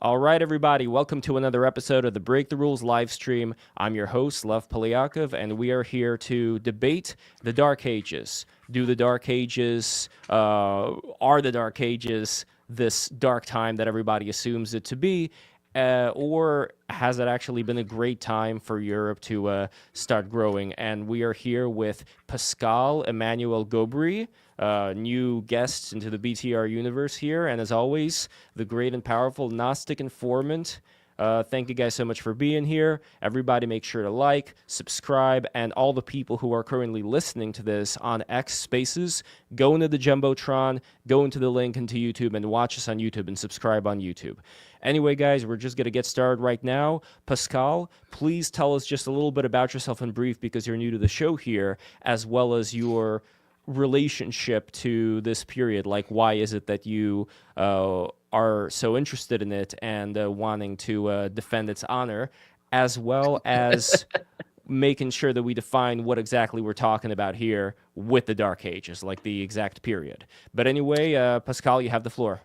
All right, everybody, welcome to another episode of the Break the Rules live stream. I'm your host, Lev Polyakov, and we are here to debate the Dark Ages. Do the Dark Ages, are the Dark Ages this dark time that everybody assumes it to be? Or has it actually been a great time for Europe to start growing? And we are here with Pascal-Emmanuel Gobry, new guests into the BTR universe here. And as always, the great and powerful Gnostic Informant. Thank you guys so much for being here. Everybody make sure to like, subscribe, and all the people who are currently listening to this on X Spaces, go into the Jumbotron, go into the link into YouTube, and watch us on YouTube and subscribe on YouTube. Anyway, guys, we're just going to get started right now. Pascal, please tell us just a little bit about yourself in brief because you're new to the show here, as well as your relationship to this period. Like, why is it that you are so interested in it and wanting to defend its honor, as well as making sure that we define what exactly we're talking about here with the Dark Ages, like the exact period. But anyway, Pascal, you have the floor.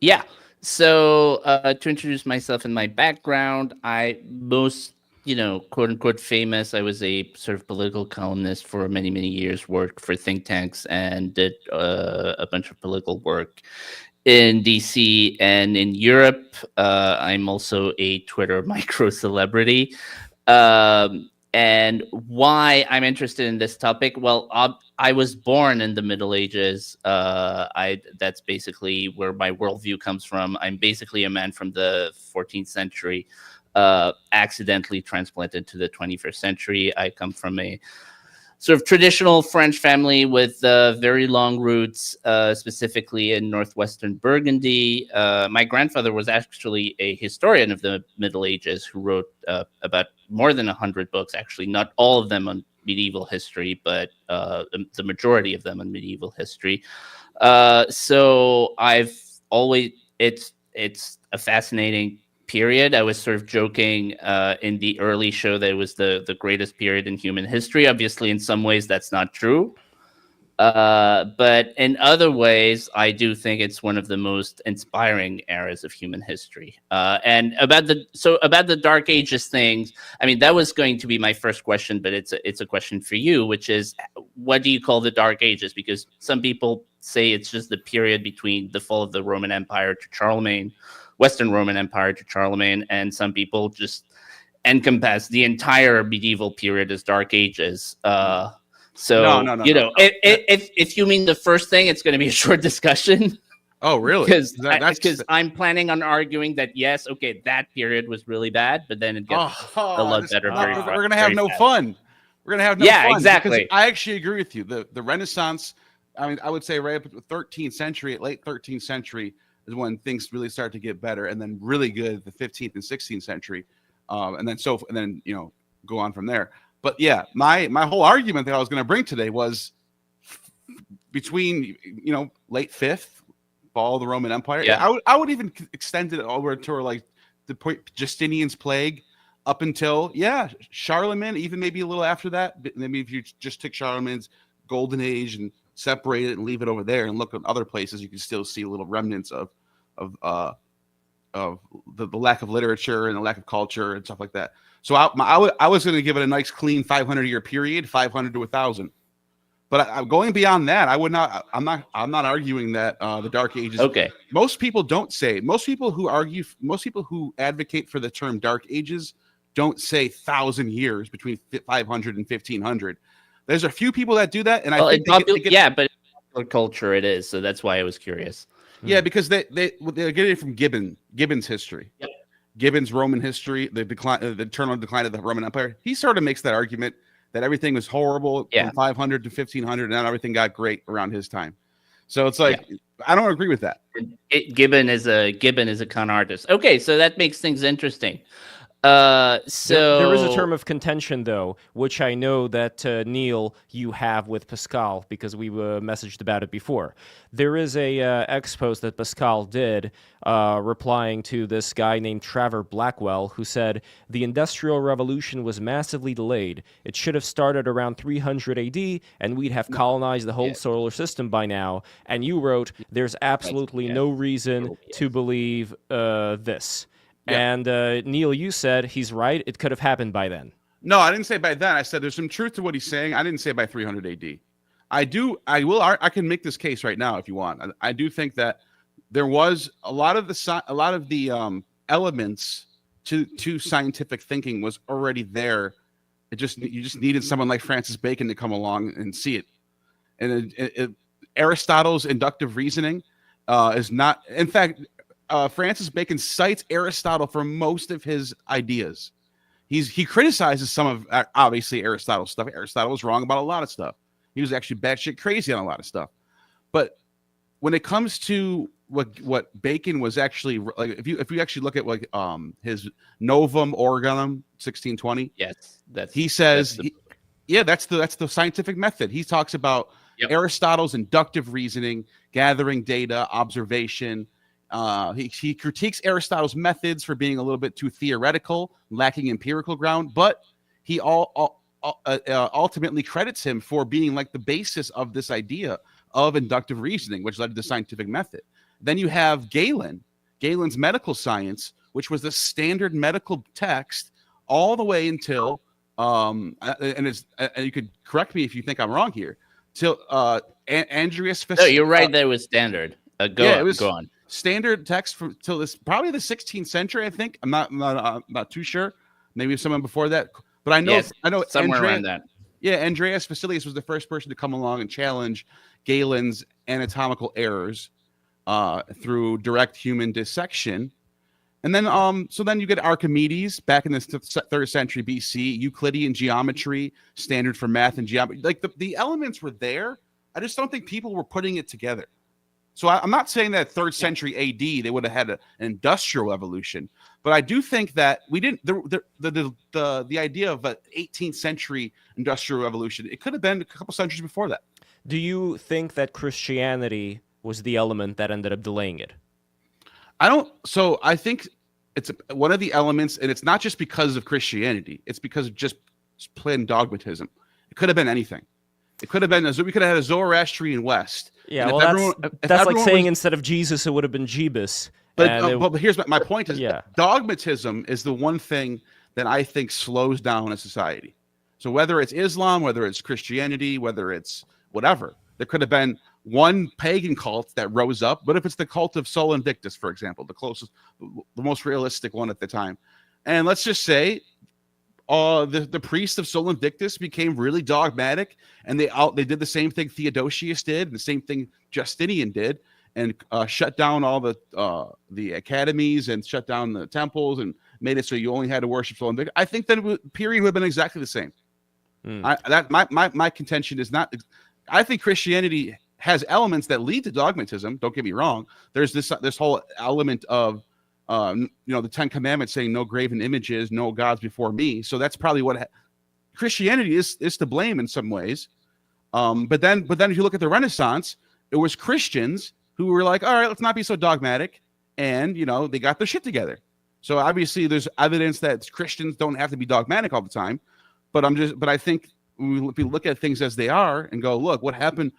Yeah. So to introduce myself and my background, quote unquote famous. I was a sort of political columnist for many, many years, worked for think tanks and did a bunch of political work in DC and in Europe. I'm also a Twitter micro celebrity. And why I'm interested in this topic? Well, I was born in the Middle Ages. That's basically where my worldview comes from. I'm basically a man from the 14th century, accidentally transplanted to the 21st century. I come from a sort of traditional French family with very long roots, specifically in northwestern Burgundy. My grandfather was actually a historian of the Middle Ages who wrote about more than 100 books, actually, not all of them on medieval history, but the majority of them on medieval history. So it's a fascinating period. I was sort of joking in the early show that it was the greatest period in human history. Obviously, in some ways, that's not true. But in other ways, I do think it's one of the most inspiring eras of human history. And about the Dark Ages things, I mean, that was going to be my first question, but it's a question for you, which is, what do you call the Dark Ages? Because some people say it's just the period between the fall of the Roman Empire to Charlemagne, Western Roman Empire to Charlemagne, and some people just encompass the entire medieval period as Dark Ages. No. If you mean the first thing, it's going to be a short discussion. Oh, really? Because I'm planning on arguing that, yes, okay, that period was really bad, but then it gets a lot better. We're going to have no fun. We're going to have no fun. Yeah, exactly. I actually agree with you. The Renaissance, I mean, I would say right up to the 13th century, late 13th century, is when things really start to get better, and then really good the 15th and 16th century, and then go on from there. But yeah, my whole argument that I was going to bring today was between late 5th, fall of the Roman Empire. Yeah. I would even extend it over to like the point Justinian's plague up until Charlemagne, even maybe a little after that. Maybe if you just took Charlemagne's golden age and separate it and leave it over there and look at other places, you can still see little remnants of the lack of literature and the lack of culture and stuff like that. So I was going to give it a nice clean 500-year period, 500 to 1,000. But going beyond that, I'm not arguing that the Dark Ages. Okay. Most people don't say. Most people who advocate for the term Dark Ages don't say 1,000 years between 500 and 1,500. There's a few people that do that, and I think but in popular culture it is. So that's why I was curious. Yeah, because they get it from Gibbon's history. Yep. Gibbon's Roman history, the eternal decline of the Roman Empire. He sort of makes that argument that everything was horrible from 500 to 1,500, and then everything got great around his time. So it's like I don't agree with that. Gibbon is a con artist. Okay, so that makes things interesting. There is a term of contention, though, which I know that Neil, you have with Pascal, because we messaged about it before. There is a X post that Pascal did replying to this guy named Trevor Blackwell, who said, the Industrial Revolution was massively delayed. It should have started around 300 AD, and we'd have colonized the whole solar system by now. And you wrote, there's absolutely no reason to believe this. Yeah. And Neil, you said he's right. It could have happened by then. No, I didn't say by then. I said there's some truth to what he's saying. I didn't say by 300 AD. I can make this case right now if you want. I do think that there was a lot of the elements to scientific thinking was already there. You just needed someone like Francis Bacon to come along and see it. And Aristotle's inductive reasoning is not. In fact, Francis Bacon cites Aristotle for most of his ideas. He criticizes some of obviously Aristotle's stuff. Aristotle was wrong about a lot of stuff. He was actually batshit crazy on a lot of stuff. But when it comes to what Bacon was actually like, if you actually look at like his Novum Organum 1620, that's the scientific method. He talks about Aristotle's inductive reasoning, gathering data, observation. He critiques Aristotle's methods for being a little bit too theoretical, lacking empirical ground, but he ultimately credits him for being like the basis of this idea of inductive reasoning, which led to the scientific method. Then you have Galen's Medical Science, which was the standard medical text all the way until, and you could correct me if you think I'm wrong here, till Andreas. No, you're right. That was standard. Go on. Standard text from till this probably the 16th century, I think. I'm not too sure. Maybe someone before that, but I know somewhere around that. Yeah, Andreas Vesalius was the first person to come along and challenge Galen's anatomical errors through direct human dissection. And then then you get Archimedes back in the 3rd century BC, Euclidean geometry, standard for math and geometry. Like the elements were there. I just don't think people were putting it together. So I'm not saying that 3rd century AD they would have had an industrial revolution, but I do think that we didn't. The idea of an 18th century industrial revolution, it could have been a couple centuries before that. Do you think that Christianity was the element that ended up delaying it? I don't. So I think it's one of the elements, and it's not just because of Christianity. It's because of just plain dogmatism. It could have been anything. It could have been we could have had a Zoroastrian West. Yeah, well, that's like saying instead of Jesus, it would have been Jeebus. But here's my point is dogmatism is the one thing that I think slows down a society. So whether it's Islam, whether it's Christianity, whether it's whatever, there could have been one pagan cult that rose up. But if it's the cult of Sol Invictus, for example, the most realistic one at the time, and let's just say the priest of Sol Invictus became really dogmatic, and they did the same thing Theodosius did, and the same thing Justinian did, and shut down all the academies and shut down the temples and made it so you only had to worship Sol Invictus. I think that the period would have been exactly the same. My contention is not. I think Christianity has elements that lead to dogmatism. Don't get me wrong. There's this whole element of the 10 Commandments saying no graven images, no gods before me. So that's probably what Christianity is to blame in some ways. But then if you look at the Renaissance, it was Christians who were like, all right, let's not be so dogmatic, and they got their shit together. So obviously there's evidence that Christians don't have to be dogmatic all the time. But I think if we look at things as they are and go, look, what happened?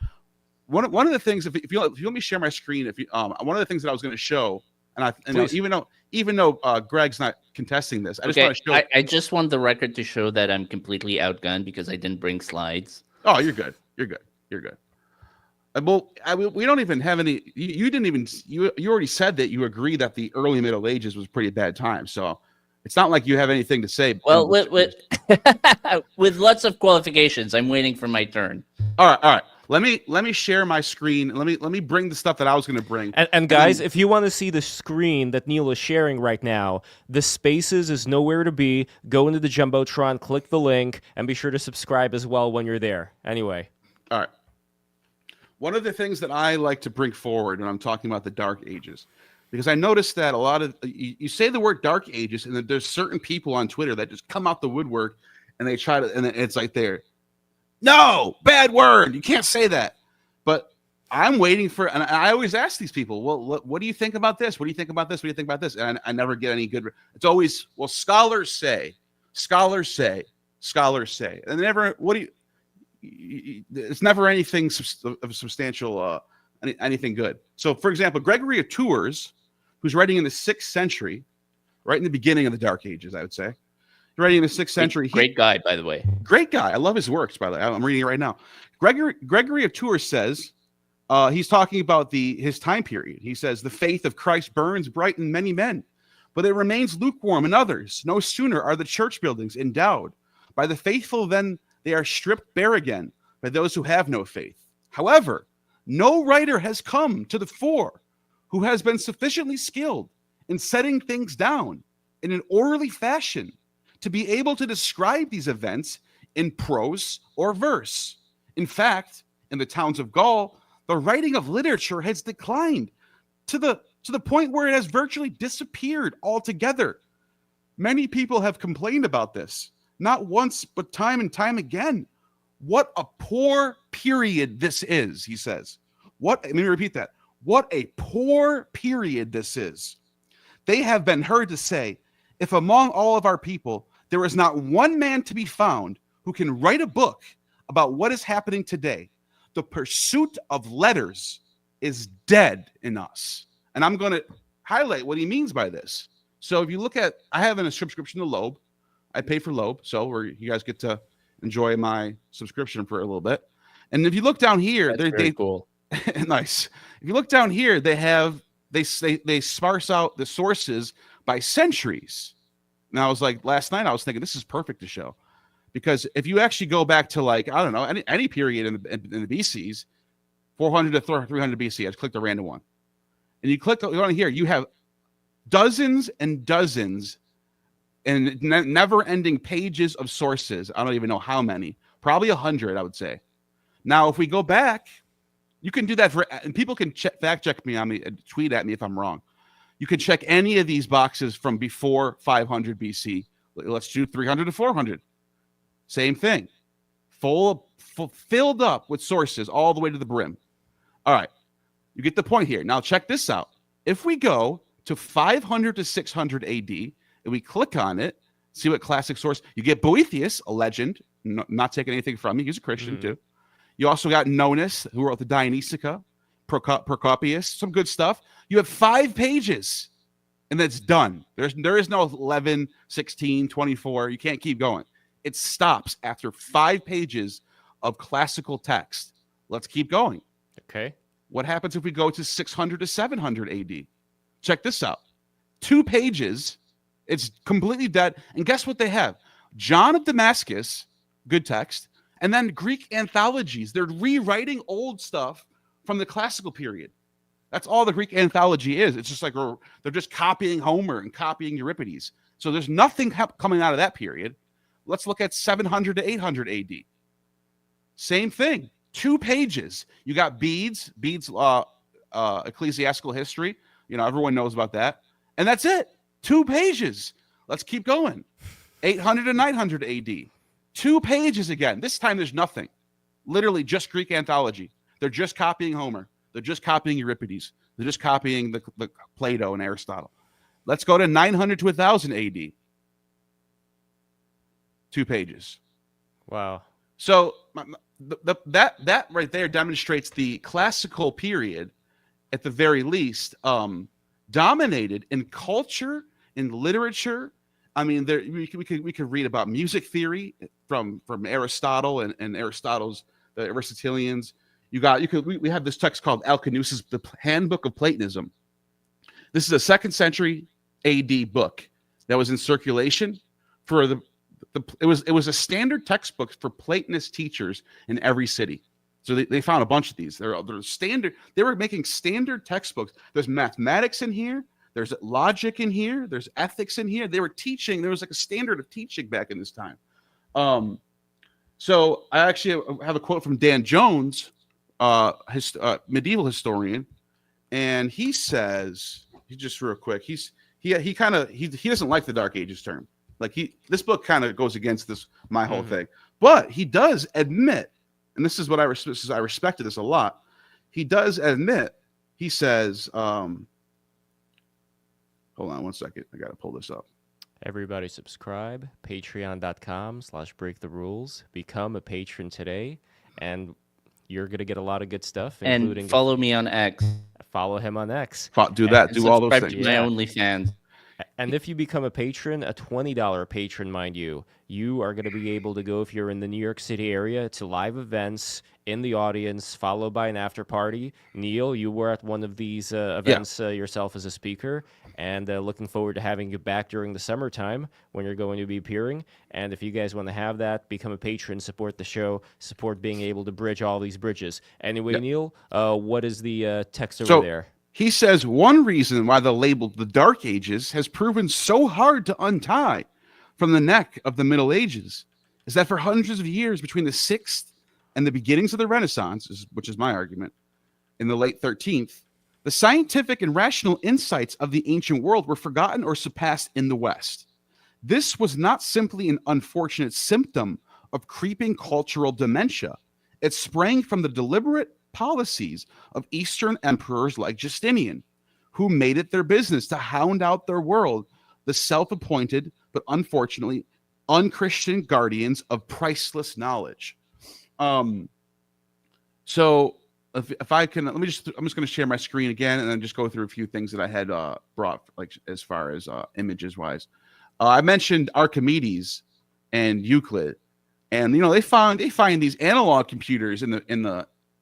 One of the things, if you let me share my screen, one of the things that I was going to show, even though Greg's not contesting this, I just want to show. I just want the record to show that I'm completely outgunned because I didn't bring slides. Oh, you're good. You're good. We don't even have any. You didn't even. You already said that you agree that the early Middle Ages was a pretty bad time. So it's not like you have anything to say. Well, with lots of qualifications, I'm waiting for my turn. All right. Let me share my screen. Let me bring the stuff that I was going to bring. And guys, if you want to see the screen that Neil is sharing right now, the spaces is nowhere to be. Go into the Jumbotron, click the link, and be sure to subscribe as well when you're there. Anyway. All right. One of the things that I like to bring forward when I'm talking about the Dark Ages because I noticed that a lot of you say the word Dark Ages, and then there's certain people on Twitter that just come out the woodwork and they try to, and it's like no, bad word. You can't say that. But I'm waiting for, and I always ask these people, well, what do you think about this? What do you think about this? What do you think about this? And I never get any good. It's always, well, scholars say, and never, what do you, it's never anything of substantial, anything good. So, for example, Gregory of Tours, who's writing in the 6th century, right in the beginning of the Dark Ages, I would say. Writing in the 6th century. Great guy, by the way. Great guy. I love his works, by the way. I'm reading it right now. Gregory of Tours says, he's talking about his time period. He says, the faith of Christ burns bright in many men, but it remains lukewarm in others. No sooner are the church buildings endowed by the faithful than they are stripped bare again by those who have no faith. However, no writer has come to the fore who has been sufficiently skilled in setting things down in an orderly fashion to be able to describe these events in prose or verse. In fact, in the towns of Gaul, the writing of literature has declined to the point where it has virtually disappeared altogether. Many people have complained about this, not once, but time and time again. What a poor period this is, he says. Let me repeat that. What a poor period this is. They have been heard to say, if among all of our people, there is not one man to be found who can write a book about what is happening today, the pursuit of letters is dead in us. And I'm going to highlight what he means by this. So if you look at, I have a subscription to Loeb. I pay for Loeb, so where you guys get to enjoy my subscription for a little bit. And if you look down here, that's very cool. Nice. If you look down here, they sparse out the sources by centuries. Now, I was like, last night I was thinking this is perfect to show, because if you actually go back to, like, I don't know, any period in the BCs, 400 to 300 BC, I just clicked a random one, and you click on here, you have dozens and dozens and never-ending pages of sources. I don't even know how many, probably 100, I would say. Now, if we go back, you can do that and people can fact check me on me, tweet at me if I'm wrong. You can check any of these boxes from before 500 BC. Let's do 300 to 400. Same thing. Filled up with sources all the way to the brim. All right. You get the point here. Now check this out. If we go to 500 to 600 AD and we click on it, see what classic source, you get Boethius, a legend, not taking anything from him. He's a Christian too. You also got Nonus, who wrote the Dionysica, Procopius, some good stuff. You have 5 pages, and that's done. There is no 11, 16, 24. You can't keep going. It stops after 5 pages of classical text. Let's keep going. Okay. What happens if we go to 600 to 700 AD? Check this out. 2 pages. It's completely dead. And guess what they have? John of Damascus, good text, and then Greek anthologies. They're rewriting old stuff from the classical period. That's all the Greek anthology is. It's just like they're just copying Homer and copying Euripides. So there's nothing coming out of that period. Let's look at 700 to 800 AD. Same thing. 2 pages. You got Bede's ecclesiastical history. You know, everyone knows about that. And that's it. 2 pages. Let's keep going. 800 to 900 AD. 2 pages again. This time there's nothing. Literally just Greek anthology. They're just copying Homer. They're just copying Euripides. They're just copying the Plato and Aristotle. Let's go to 900 to 1000 AD. 2 pages. Wow. So that right there demonstrates the classical period, at the very least, dominated in culture, in literature. I mean, we could read about music theory from Aristotle and Aristotle's the Aristotelians. We have this text called Alcanusis, the Handbook of Platonism. This is a 2nd century AD book that was in circulation for it was a standard textbook for Platonist teachers in every city. So they found a bunch of these. They're standard. They were making standard textbooks. There's mathematics in here. There's logic in here. There's ethics in here. They were teaching. There was like a standard of teaching back in this time. So I actually have a quote from Dan Jones, medieval historian, and he says, just real quick. He doesn't like the Dark Ages term. Like this book kind of goes against my whole thing. But he does admit, and this is what I respected this a lot. He does admit. He says, hold on one second. I got to pull this up. Everybody subscribe, patreon.com/breaktherules. Become a patron today, and you're going to get a lot of good stuff, including... And follow me on X. Follow him on X. Do that. Do all those things. My OnlyFans. And if you become a patron, a $20 patron, mind you, you are going to be able to go, if you're in the New York City area, to live events in the audience, followed by an after party. Neil, you were at one of these events yourself as a speaker, and looking forward to having you back during the summertime when you're going to be appearing. And if you guys want to have that, become a patron, support the show, support being able to bridge all these bridges. Anyway, Neil, what is the text over there? He says one reason why the label the Dark Ages has proven so hard to untie from the neck of the Middle Ages is that for hundreds of years between the 6th and the beginnings of the Renaissance, which is my argument, in the late 13th, the scientific and rational insights of the ancient world were forgotten or surpassed in the West. This was not simply an unfortunate symptom of creeping cultural dementia. It sprang from the deliberate policies of Eastern emperors like Justinian, who made it their business to hound out their world, the self-appointed but unfortunately unchristian guardians of priceless knowledge. So if I can, I'm just going to share my screen again and then just go through a few things that I had brought, like as far as images wise. I mentioned Archimedes and Euclid, and they find these analog computers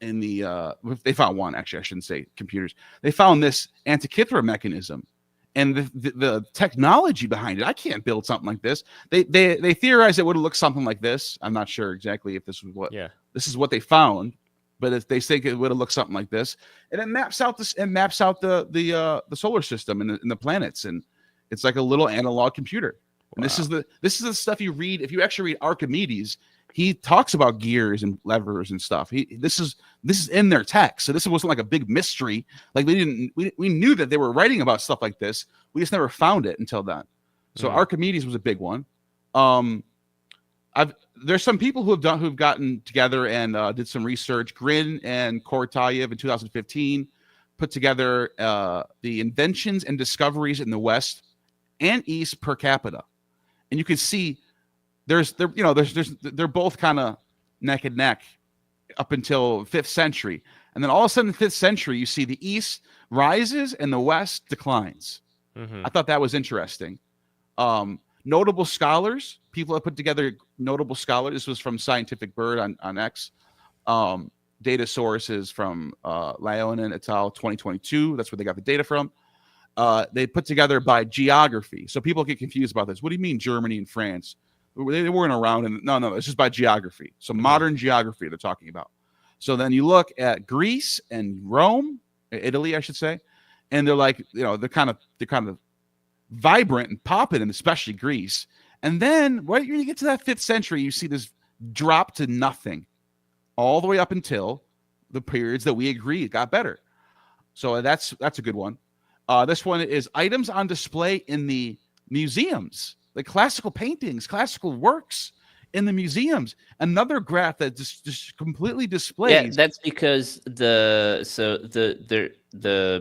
they found one, actually I shouldn't say computers. They found this Antikythera mechanism and the technology behind it. I can't build something like this. They theorized it would have looked something like this. I'm not sure exactly if this was this is what they found, but if they think it would have looked something like this, and it maps out the solar system and the planets, and it's like a little analog computer. And this is the stuff you read if you actually read Archimedes. He talks about gears and levers and stuff. This is in their text, so this wasn't like a big mystery. Like we knew that they were writing about stuff like this. We just never found it until then. So Archimedes was a big one. There's some people who've gotten together and did some research. Grin and Kortayev in 2015 put together the inventions and discoveries in the West and East per capita, and you can see. They're both kind of neck and neck up until 5th century. And then all of a sudden, 5th century, you see the East rises and the West declines. I thought that was interesting. Notable scholars, people have put together notable scholars. This was from Scientific Bird on X. Data sources from Leonin et al. 2022. That's where they got the data from. They put together by geography. So people get confused about this. What do you mean Germany and France? They weren't around, and no, it's just by geography. So modern geography they're talking about. So then you look at Greece and Rome, Italy, I should say, and they're like, they're kind of vibrant and popping, and especially Greece. And then when you get to that 5th century, you see this drop to nothing, all the way up until the periods that we agree it got better. So that's a good one. This one is items on display in the museums. Like classical paintings, classical works in the museums. Another graph that just completely displays. Yeah, that's because the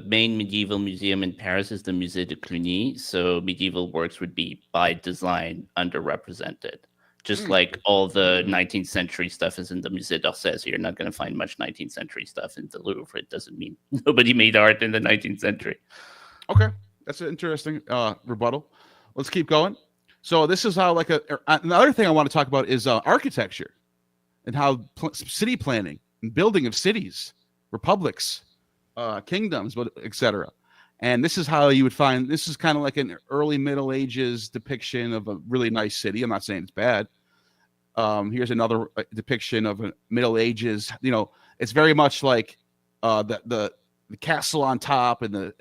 main medieval museum in Paris is the Musée de Cluny. So medieval works would be by design underrepresented. Just like all the 19th century stuff is in the Musée d'Orsay. So you're not going to find much 19th century stuff in the Louvre. It doesn't mean nobody made art in the 19th century. Okay, that's an interesting rebuttal. Let's keep going. So this is how another thing I want to talk about is architecture and how city planning and building of cities, republics, kingdoms, etc. And this is how you would find, this is kind of like an early Middle Ages depiction of a really nice city. I'm not saying it's bad. Here's another depiction of a Middle Ages. It's very much like the castle on top and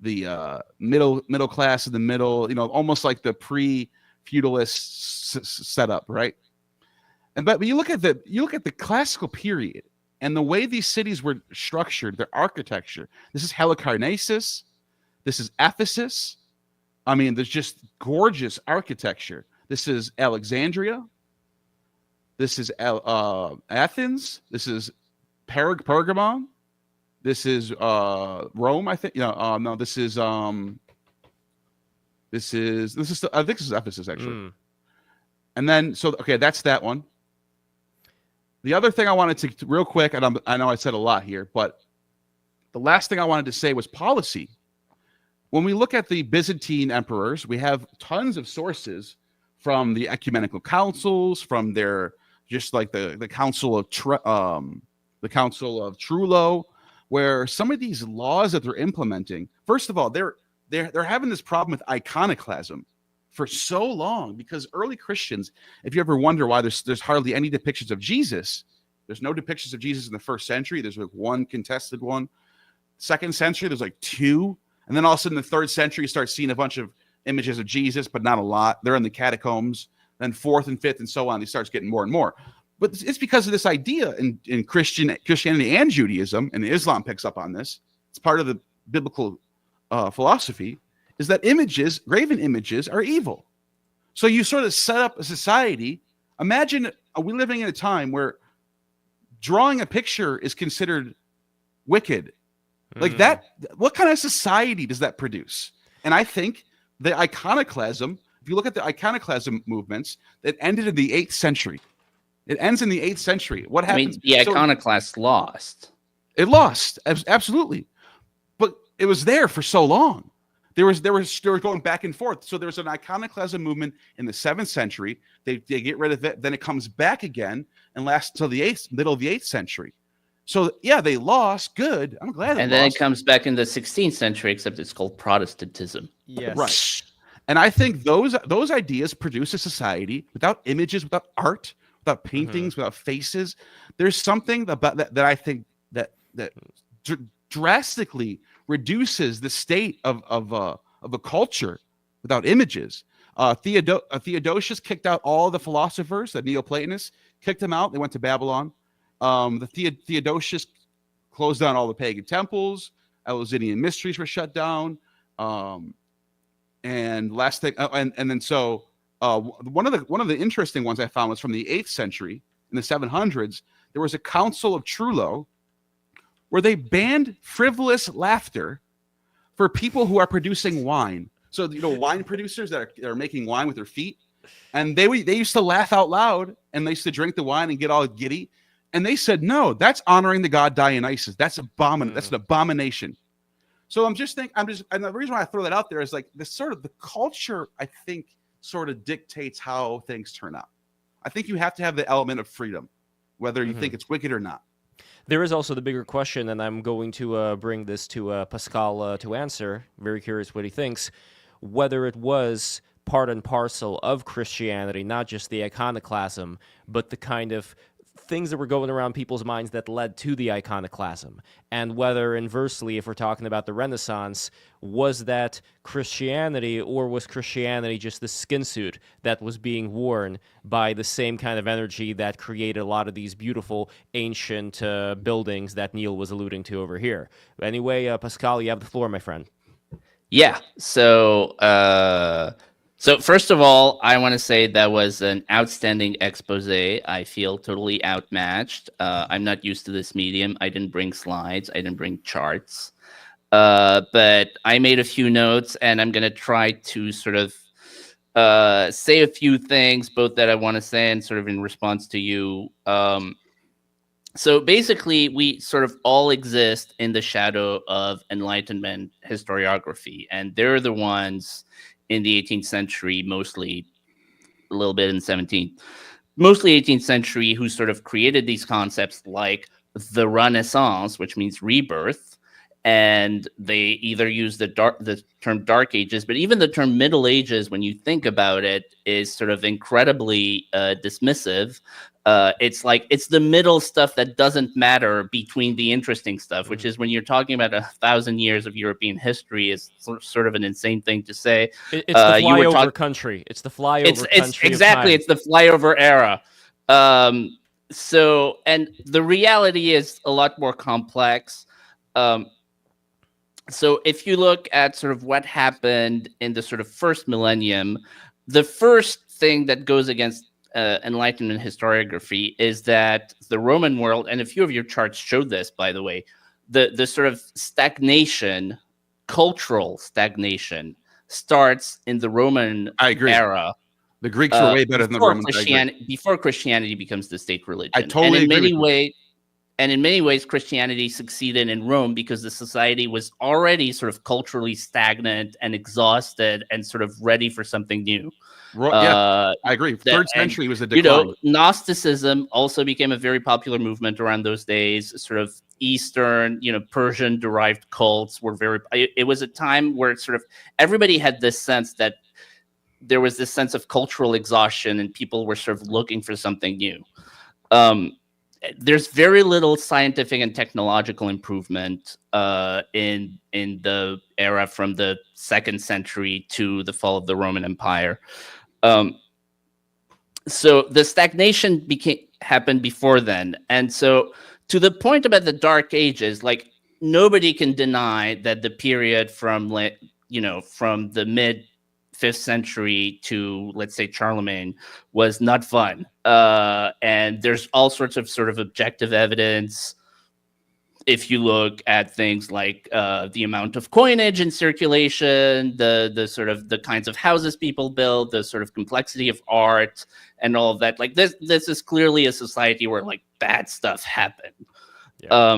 the middle class in the middle, almost like the pre-feudalist setup, right? But you look at the classical period and the way these cities were structured, their architecture. This is Halicarnassus. This is Ephesus. I mean, there's just gorgeous architecture. This is Alexandria. This is Athens. This is Pergamon. This is Rome. I think. No. This is I think this is Ephesus actually. And then okay, that's that one. The other thing I wanted to real quick, and I know I said a lot here, but the last thing I wanted to say was policy. When we look at the Byzantine emperors, we have tons of sources from the ecumenical councils, from their just like the Council of Trullo, where some of these laws that they're implementing. First of all, they're having this problem with iconoclasm for so long, because early Christians, if you ever wonder why there's hardly any depictions of Jesus, there's no depictions of Jesus in the 1st century. There's like one contested one. 2nd century, there's like 2. And then all of a sudden, in the 3rd century, you start seeing a bunch of images of Jesus, but not a lot. They're in the catacombs. Then 4th and 5th and so on, he starts getting more and more. But it's because of this idea in Christianity and Judaism, and Islam picks up on this. It's part of the biblical philosophy, is that graven images are evil. So you sort of set up a society. Imagine, are we living in a time where drawing a picture is considered wicked? Like that, what kind of society does that produce? And I think the iconoclasm, if you look at the iconoclasm movements, that ended in the 8th century. It ends in the 8th century. What happened? I mean, the iconoclasts lost. It lost, absolutely. But it was there for so long. They were going back and forth. So there's an iconoclasm movement in the 7th century. They get rid of it. Then it comes back again and lasts until the middle of the 8th century. So yeah, they lost. Good. I'm glad. And then it comes back in the 16th century, except it's called Protestantism. Yes. Right. And I think those ideas produce a society without images, without art, without paintings, without faces. There's something about that I think that drastically reduces the state of a culture without images. Theodosius kicked out all the philosophers, the Neoplatonists, kicked them out. They went to Babylon. The Theodosius closed down all the pagan temples. Eleusinian mysteries were shut down. And last thing, one of the interesting ones I found was from the 8th century in the 700s. There was a Council of Trullo where they banned frivolous laughter for people who are producing wine. So wine producers that are making wine with their feet, and they used to laugh out loud, and they used to drink the wine and get all giddy. And they said, no, that's honoring the god Dionysus. That's That's an abomination. So and the reason why I throw that out there is like this sort of the culture, I think, sort of dictates how things turn out. I think you have to have the element of freedom, whether you think it's wicked or not. There is also the bigger question, and I'm going to bring this to Pascal to answer. Very curious what he thinks. Whether it was part and parcel of Christianity, not just the iconoclasm, but the kind of things that were going around people's minds that led to the iconoclasm, and whether inversely, if we're talking about the Renaissance, was that Christianity, or was Christianity just the skin suit that was being worn by the same kind of energy that created a lot of these beautiful ancient buildings that Neil was alluding to over here? Anyway, Pascal, you have the floor, my friend. Yeah. So first of all, I want to say that was an outstanding expose. I feel totally outmatched. I'm not used to this medium. I didn't bring slides. I didn't bring charts. But I made a few notes, and I'm going to try to sort of say a few things, both that I want to say and sort of in response to you. So basically, we sort of all exist in the shadow of Enlightenment historiography, and they're the ones in the 18th century, mostly a little bit in the 17th, mostly 18th century, who sort of created these concepts like the Renaissance, which means rebirth. And they either use the term Dark Ages, but even the term Middle Ages, when you think about it, is sort of incredibly dismissive. It's like it's the middle stuff that doesn't matter between the interesting stuff, which is when you're talking about 1,000 years of European history, is sort of an insane thing to say. It's the flyover country. It's the flyover country. Exactly. It's the flyover era. So, and the reality is a lot more complex. So if you look at sort of what happened in the sort of first millennium, the first thing that goes against Enlightenment historiography is that the Roman world, and a few of your charts showed this, by the way, the sort of stagnation, cultural stagnation, starts in the Roman I agree. era. The Greeks were way better than the Romans. Before Christianity becomes the state religion. I totally agree with you. And in many ways, Christianity succeeded in Rome because the society was already sort of culturally stagnant and exhausted and sort of ready for something new. Yeah, I agree. Third century was the decline. You know, Gnosticism also became a very popular movement around those days. Sort of Eastern, you know, Persian-derived cults were very. It was a time where sort of everybody had this sense that there was this sense of cultural exhaustion and people were sort of looking for something new. There's very little scientific and technological improvement in the era from the 2nd century to the fall of the Roman Empire. So the stagnation happened before then. And so to the point about the Dark Ages, like nobody can deny that the period from, you know, from the mid 5th century to, let's say, Charlemagne was not fun. And there's all sorts of sort of objective evidence. If you look at things like the amount of coinage in circulation, the sort of the kinds of houses people build, the sort of complexity of art and all of that, like this is clearly a society where like bad stuff happened. Yeah.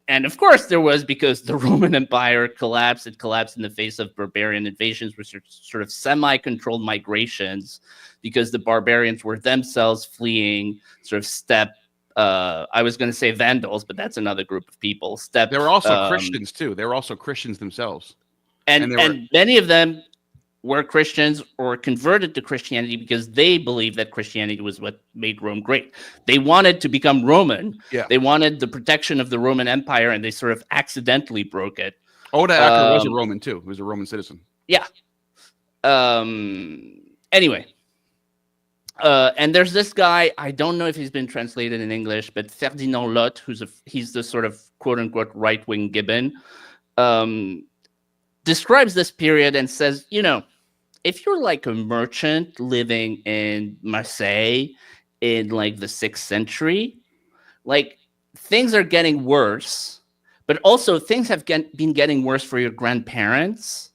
And of course there was, because the Roman Empire collapsed. It collapsed in the face of barbarian invasions, which are sort of semi-controlled migrations, because the barbarians were themselves fleeing sort of steppe. I was going to say Vandals, but that's another group of people. Steppe. They were also Christians too. They were also Christians themselves. And many of them were Christians or converted to Christianity because they believed that Christianity was what made Rome great. They wanted to become Roman. Yeah. They wanted the protection of the Roman Empire, and they sort of accidentally broke it. Oda Acker was a Roman too. He was a Roman citizen. Yeah. Anyway. And there's this guy, I don't know if he's been translated in English, but Ferdinand Lot, he's the sort of quote-unquote right-wing Gibbon, describes this period and says, you know, if you're like a merchant living in Marseille in like the 6th century, like things are getting worse, but also things have been getting worse for your grandparents.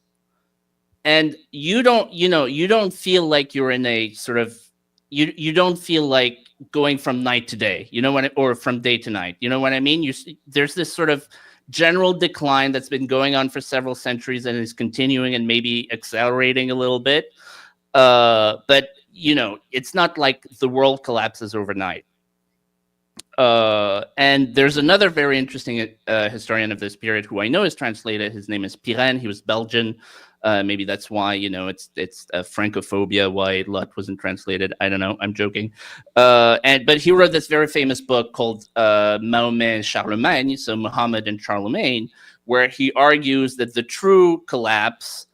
And you don't feel like you're in a sort of, you don't feel like going from night to day, you know what, or from day to night, you know what I mean? There's this sort of general decline that's been going on for several centuries and is continuing and maybe accelerating a little bit. But, you know, it's not like the world collapses overnight. And there's another very interesting historian of this period who I know is translated. His name is Pirenne. He was Belgian. Maybe that's why, you know, it's Francophobia, why Lot wasn't translated. I don't know. I'm joking. But he wrote this very famous book called Mahomet and Charlemagne, so Muhammad and Charlemagne, where he argues that the true collapse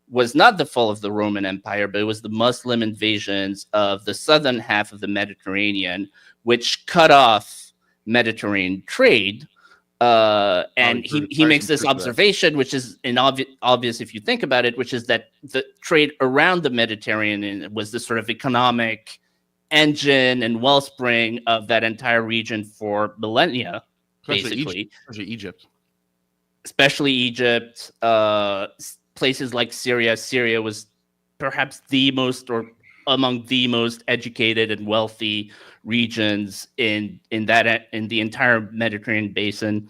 was not the fall of the Roman Empire, but it was the Muslim invasions of the southern half of the Mediterranean, which cut off Mediterranean trade. And he makes this observation, which is obvious if you think about it, which is that the trade around the Mediterranean was the sort of economic engine and wellspring of that entire region for millennia, basically. Especially Egypt, places like Syria. Syria was perhaps the most, or among the most educated and wealthy regions in the entire Mediterranean basin.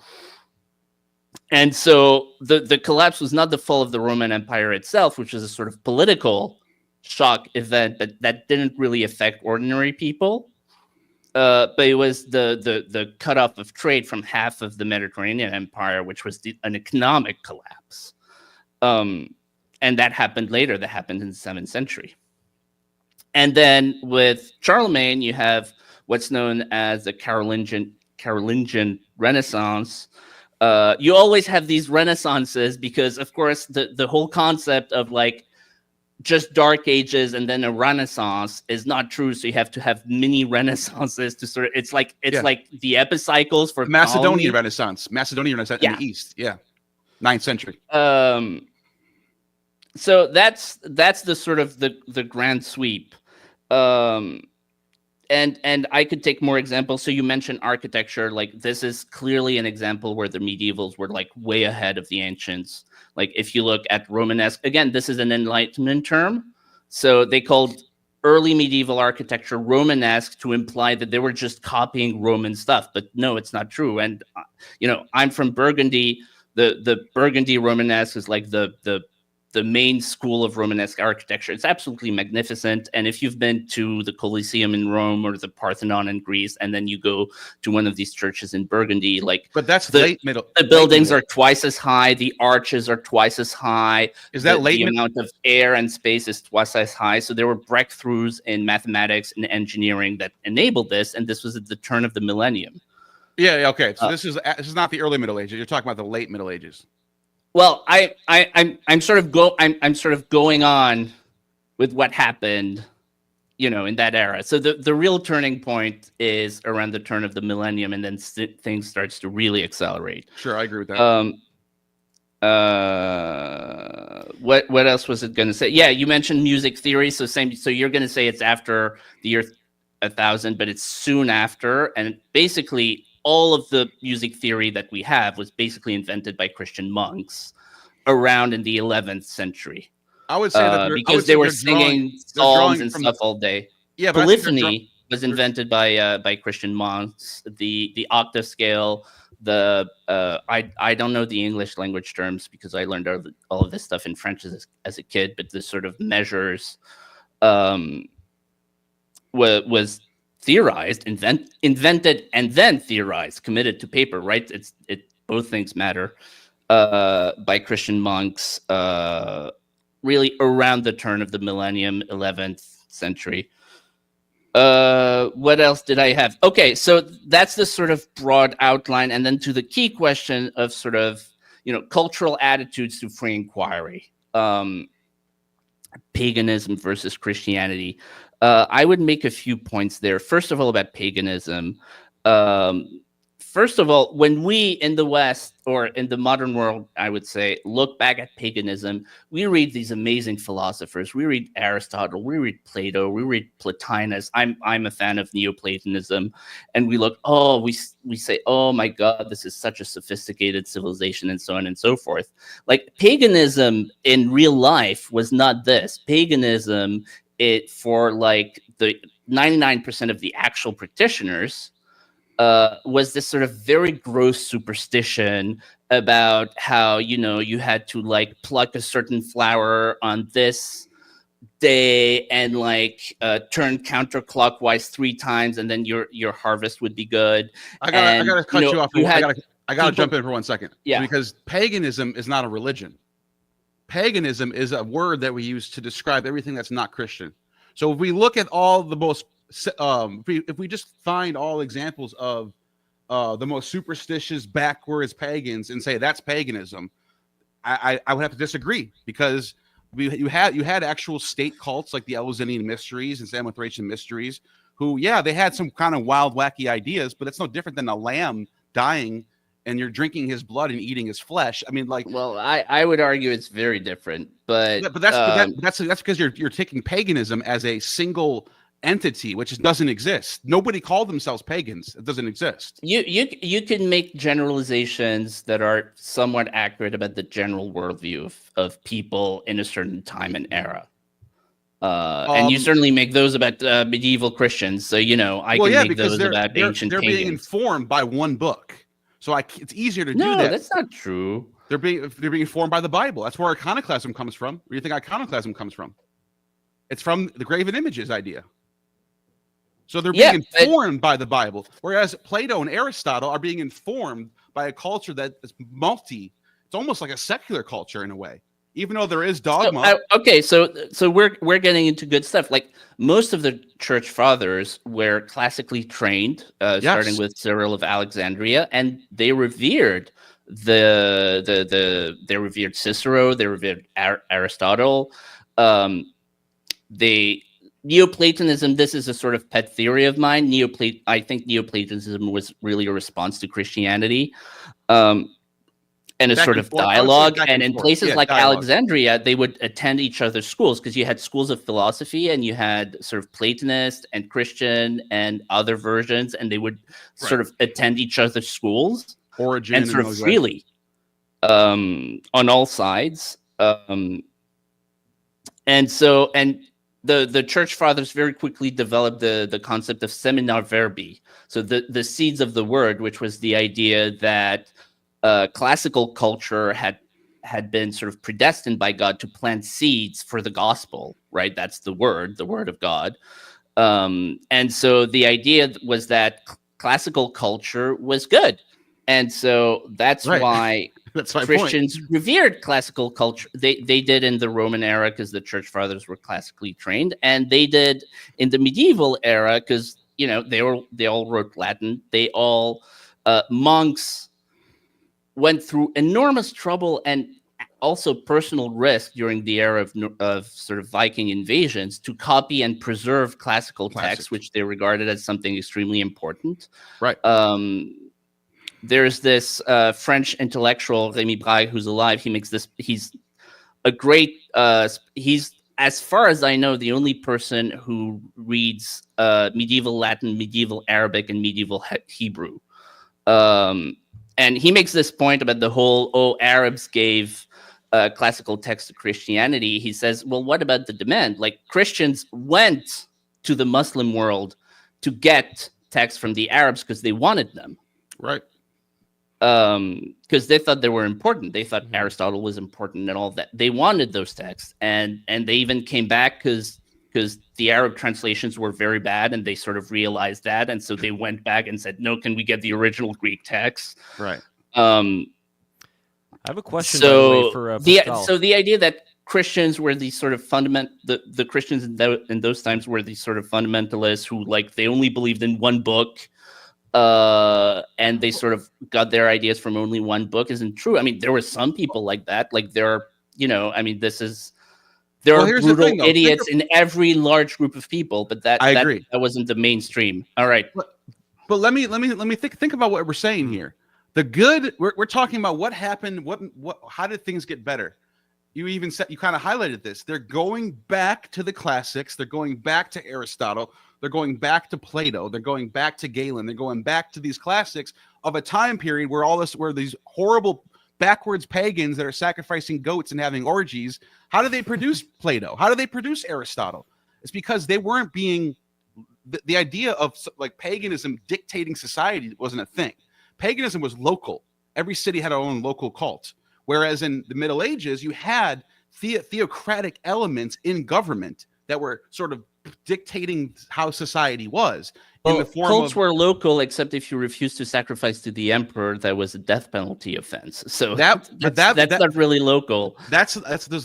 And so the collapse was not the fall of the Roman Empire itself, which is a sort of political shock event, but that didn't really affect ordinary people. But it was the cutoff of trade from half of the Mediterranean Empire, which was an economic collapse. And that happened later. That happened in the 7th century. And then with Charlemagne, you have what's known as the Carolingian Renaissance. You always have these renaissances because, of course, the whole concept of like just Dark Ages and then a Renaissance is not true. So you have to have mini renaissances to sort of. It's like the epicycles for Macedonian Renaissance in the East. Yeah. 9th century. So that's the sort of the grand sweep. And I could take more examples. So you mentioned architecture. Like, this is clearly an example where the medievals were like way ahead of the ancients. Like, if you look at Romanesque, again, this is an Enlightenment term. So they called early medieval architecture Romanesque to imply that they were just copying Roman stuff. But no, it's not true. And, I'm from Burgundy. The Burgundy Romanesque is like the main school of Romanesque architecture. It's absolutely magnificent. And if you've been to the Colosseum in Rome or the Parthenon in Greece, and then you go to one of these churches in Burgundy, but that's late middle. The buildings are twice as high. The arches are twice as high. Is that the amount of air and space is twice as high. So there were breakthroughs in mathematics and engineering that enabled this. And this was at the turn of the millennium. Yeah. Okay. So this is not the early Middle Ages. You're talking about the late Middle Ages. Well, I'm sort of going on with what happened, in that era. So the real turning point is around the turn of the millennium, and then things starts to really accelerate. Sure, I agree with that. What else was it going to say? Yeah, you mentioned music theory. So you're going to say it's after the year 1000, but it's soon after, and basically all of the music theory that we have was basically invented by Christian monks around in the 11th century. I would say that because they were singing psalms and stuff all day. Yeah, polyphony was invented by Christian monks. The octave scale, I don't know the English language terms because I learned all of this stuff in French as a kid, but the sort of measures was theorized, invented, and then theorized, committed to paper, right? Both things matter, by Christian monks, really around the turn of the millennium, 11th century. What else did I have? Okay, so that's the sort of broad outline, and then to the key question of sort of, cultural attitudes to free inquiry, paganism versus Christianity. I would make a few points there. First of all, about paganism. First of all, when we in the West, or in the modern world, I would say, look back at paganism, we read these amazing philosophers. We read Aristotle, we read Plato, we read Plotinus. I'm a fan of Neoplatonism. And we look, we say, oh my God, this is such a sophisticated civilization, and so on and so forth. Like, paganism in real life was not this. Paganism, for like the 99% of the actual practitioners, was this sort of very gross superstition about how, you had to like pluck a certain flower on this day and like turn counterclockwise 3 times, and then your harvest would be good. I gotta cut you off. I gotta jump in for 1 second. Yeah. Because paganism is not a religion. Paganism is a word that we use to describe everything that's not Christian. So if we look at all the most, if we just find all examples of the most superstitious, backwards pagans and say that's paganism, I would have to disagree, because you had actual state cults like the Eleusinian Mysteries and Samothracian Mysteries, who, yeah, they had some kind of wild, wacky ideas, but it's no different than a lamb dying and you're drinking his blood and eating his flesh. I mean, like, well, I would argue it's very different, but that's because you're taking paganism as a single entity, which doesn't exist. Nobody called themselves pagans. It doesn't exist. You can make generalizations that are somewhat accurate about the general worldview of people in a certain time and era. And you certainly make those about medieval Christians. So, I can make those about ancient pagans. They're being informed by one book. So it's easier to do that. No, that's not true. They're being informed by the Bible. That's where iconoclasm comes from. Where do you think iconoclasm comes from? It's from the graven images idea. So they're being informed by the Bible, whereas Plato and Aristotle are being informed by a culture that is it's almost like a secular culture in a way, even though there is dogma. So we're getting into good stuff. Like, most of the church fathers were classically trained, starting with Cyril of Alexandria, and they revered they revered Cicero, they revered Aristotle. Neoplatonism, this is a sort of pet theory of mine. I think Neoplatonism was really a response to Christianity. and a Back sort and of forth. I would say dialogue. back And and in forth. places Yeah, like dialogue. Alexandria, they would attend each other's schools, because you had schools of philosophy and you had sort of Platonist and Christian and other versions, and they would sort of attend each other's schools Origin and sort of those guys. freely on all sides. And the church fathers very quickly developed the concept of seminar verbi. So the seeds of the word, which was the idea that classical culture had been sort of predestined by God to plant seeds for the gospel, right? That's the word of God. And so the idea was that classical culture was good. And so that's Right. why That's my Christians point. revered classical culture. They did in the Roman era because the church fathers were classically trained, and they did in the medieval era because they all wrote Latin. They all monks went through enormous trouble and also personal risk during the era of sort of Viking invasions to copy and preserve classical texts, which they regarded as something extremely important. Right. There's this French intellectual, Rémi Brague, who's alive. He's a great, he's, as far as I know, the only person who reads medieval Latin, medieval Arabic, and medieval Hebrew. And he makes this point about the whole, Arabs gave classical text to Christianity. He says, well, what about the demand? Like, Christians went to the Muslim world to get texts from the Arabs because they wanted them. Right. Because they thought they were important. They thought Aristotle was important and all that. They wanted those texts, and they even came back because the Arab translations were very bad, and they sort of realized that, and so they went back and said, "No, can we get the original Greek text?" Right. I have a question, by the way, for Pascal. So the idea that Christians were these sort of the Christians in those times were these sort of fundamentalists who, like, they only believed in one book. And they sort of got their ideas from only one book isn't true. I mean, there were some people like that. Like, there are brutal idiots in every large group of people, but I agree. That wasn't the mainstream. All right. But let me think about what we're saying here. The good, we're talking about what happened, how did things get better? You even said, you kind of highlighted this. They're going back to the classics. They're going back to Aristotle. They're going back to Plato. They're going back to Galen. They're going back to these classics of a time period where these horrible backwards pagans that are sacrificing goats and having orgies. How do they produce Plato? How do they produce Aristotle? It's because they weren't being the idea of like paganism dictating society wasn't a thing. Paganism was local. Every city had their own local cult. Whereas in the Middle Ages, you had theocratic elements in government that were sort of dictating how society was. Well, cults were local, except if you refused to sacrifice to the emperor, that was a death penalty offense. So that's not really local. That's a little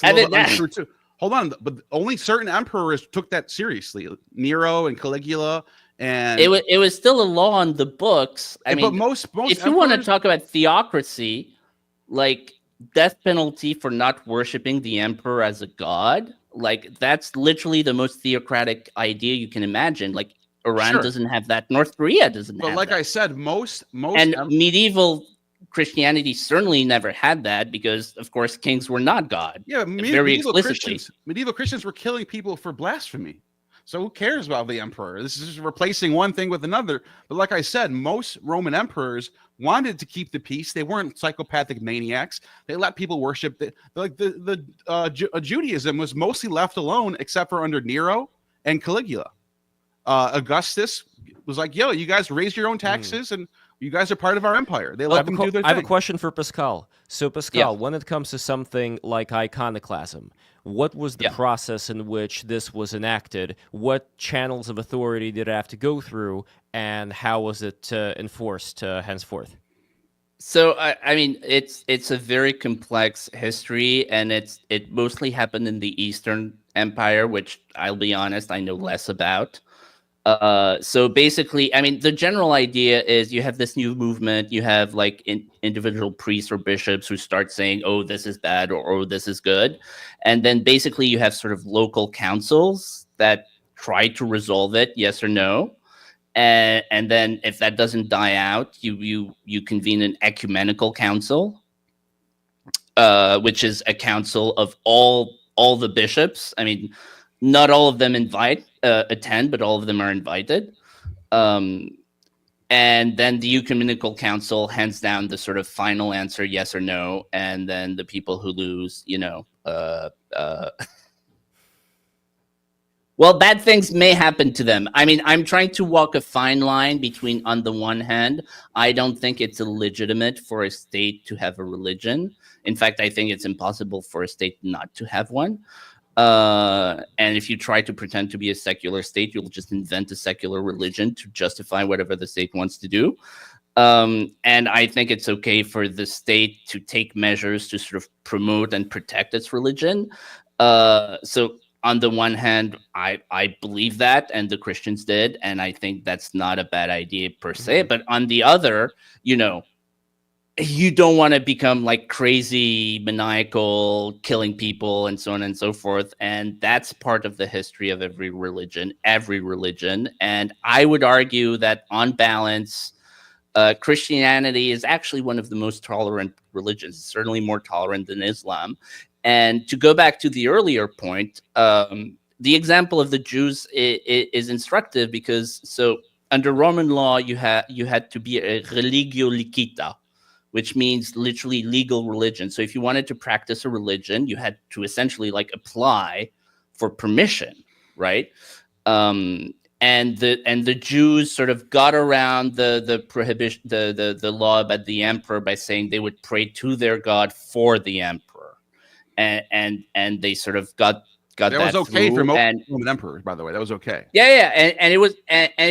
bit untrue too. Hold on, but only certain emperors took that seriously. Nero and Caligula, and it was still a law on the books. I mean, most if you want to talk about theocracy, like death penalty for not worshiping the emperor as a god, like that's literally the most theocratic idea you can imagine. Like Iran doesn't have that, North Korea doesn't have that. But like I said, most and medieval Christianity certainly never had that because, of course, kings were not God. Yeah, medieval Christians were killing people for blasphemy. So who cares about the emperor? This is just replacing one thing with another. But like I said, most Roman emperors wanted to keep the peace. They weren't psychopathic maniacs. They let people worship. Judaism was mostly left alone, except for under Nero and Caligula. Augustus was like, "Yo, you guys raise your own taxes, and you guys are part of our empire." They let them do their thing. I have a question for Pascal. So, Pascal, when it comes to something like iconoclasm, what was the process in which this was enacted? What channels of authority did it have to go through, and how was it enforced henceforth? So, I mean, it's a very complex history, and it mostly happened in the Eastern Empire, which I'll be honest, I know less about. So basically, I mean, the general idea is you have this new movement. You have like individual priests or bishops who start saying, "Oh, this is bad," or "Oh, this is good," and then basically you have sort of local councils that try to resolve it, yes or no. and then if that doesn't die out, you convene an ecumenical council, which is a council of all the bishops. I mean, not all of them attend, but all of them are invited. And then the ecumenical council hands down the sort of final answer, yes or no, and then the people who lose, well, bad things may happen to them. I mean, I'm trying to walk a fine line between, on the one hand, I don't think it's illegitimate for a state to have a religion. In fact, I think it's impossible for a state not to have one. And if you try to pretend to be a secular state, you'll just invent a secular religion to justify whatever the state wants to do. And I think it's okay for the state to take measures to sort of promote and protect its religion. So on the one hand, I believe that, and the Christians did, and I think that's not a bad idea per se. But on the other, you don't want to become like crazy, maniacal, killing people, and so on and so forth. And that's part of the history of every religion. And I would argue that on balance, Christianity is actually one of the most tolerant religions, certainly more tolerant than Islam. And to go back to the earlier point, the example of the Jews is instructive because so under Roman law, you had to be a religio licita, which means literally legal religion. So if you wanted to practice a religion, you had to essentially like apply for permission, right? And the Jews sort of got around the prohibition, the law about the emperor by saying they would pray to their God for the emperor, and they sort of got that was okay through. for most And Roman emperors, by the way. That was okay. yeah, and it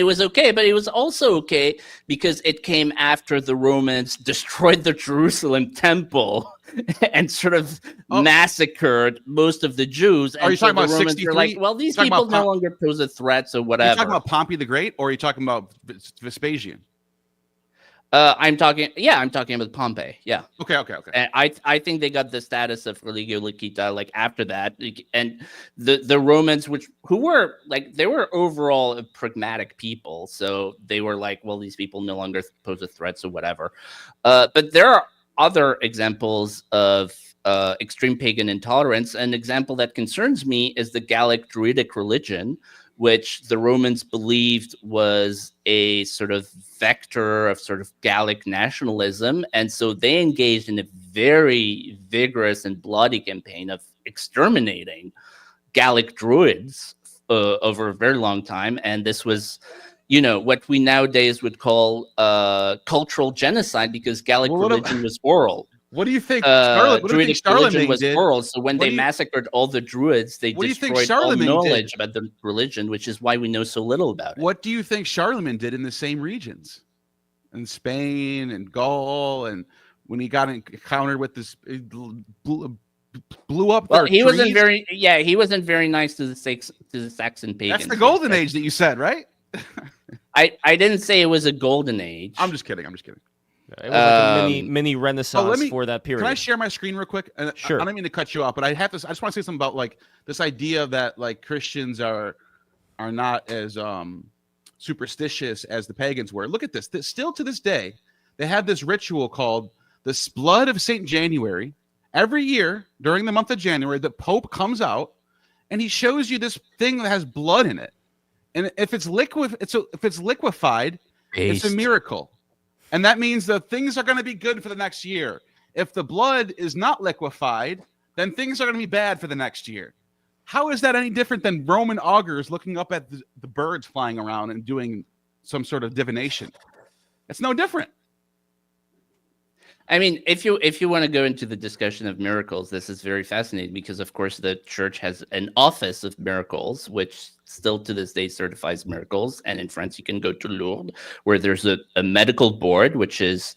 was okay, but it was also okay because it came after the Romans destroyed the Jerusalem temple and sort of massacred most of the Jews. And are you talking about the Romans 63? were like, well, these people no longer pose a threat, so whatever. Are you talking about Pompey the Great, or are you talking about Vespasian? I'm talking about Pompey. Yeah. Okay. And I think they got the status of religio licita like after that, and the Romans, who were like they were overall a pragmatic people, so they were like, well, these people no longer pose a threat, so whatever. But there are other examples of extreme pagan intolerance. An example that concerns me is the Gallic Druidic religion, which the Romans believed was a sort of vector of sort of Gallic nationalism. And so they engaged in a very vigorous and bloody campaign of exterminating Gallic Druids over a very long time. And this was, what we nowadays would call cultural genocide because Gallic religion was oral. What do you think? Druidic religion was oral, so when they massacred all the Druids, they destroyed all knowledge about the religion, which is why we know so little about it. What do you think Charlemagne did in the same regions, in Spain and Gaul, and when he got encountered with this, blew up? Well, he wasn't very, he wasn't very nice to the Saxon pagans. That's the golden age that you said, right? I didn't say it was a golden age. I'm just kidding. It was like a mini renaissance for that period. Can I share my screen real quick? Sure. I don't mean to cut you off, but I just want to say something about like this idea that like Christians are not as superstitious as the pagans were. Look at this. Still to this day, they have this ritual called the Blood of Saint January. Every year during the month of January, the Pope comes out and he shows you this thing that has blood in it. And if it's liquefied, it's a miracle. And that means that things are going to be good for the next year. If the blood is not liquefied, then things are going to be bad for the next year. How is that any different than Roman augurs looking up at the birds flying around and doing some sort of divination? It's no different. I mean, if you want to go into the discussion of miracles, this is very fascinating because, of course, the church has an office of miracles, which still to this day certifies miracles. And in France, you can go to Lourdes, where there's a medical board, the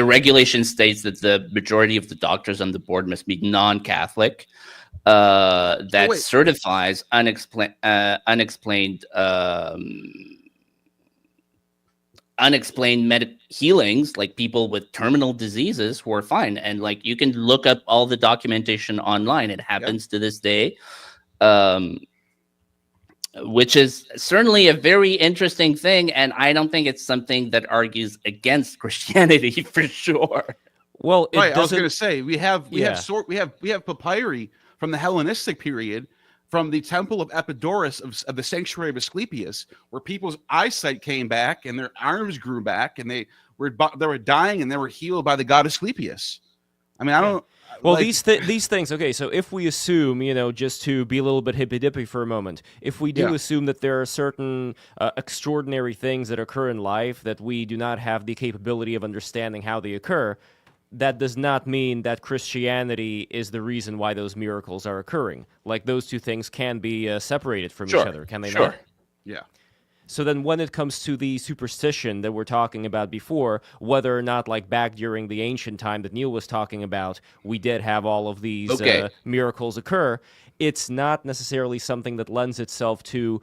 regulation states that the majority of the doctors on the board must be non-Catholic. That certifies unexplained healings, like people with terminal diseases who are fine. And like you can look up all the documentation online. It happens to this day. which is certainly a very interesting thing, and I don't think it's something that argues against Christianity for sure. Well, it Right. I was going doesn't. to say we have Yeah. papyri from the Hellenistic period, from the temple of Epidaurus of the sanctuary of Asclepius, where people's eyesight came back and their arms grew back, and they were dying and they were healed by the god Asclepius. I mean, I don't. Well, like, these things. Okay, so if we assume, just to be a little bit hippy dippy for a moment, if we do Yeah. assume that there are certain extraordinary things that occur in life that we do not have the capability of understanding how they occur, that does not mean that Christianity is the reason why those miracles are occurring. Like, those two things can be separated from each other, can they not? Yeah. So then when it comes to the superstition that we're talking about before, whether or not, like, back during the ancient time that Neil was talking about, we did have all of these miracles occur, it's not necessarily something that lends itself to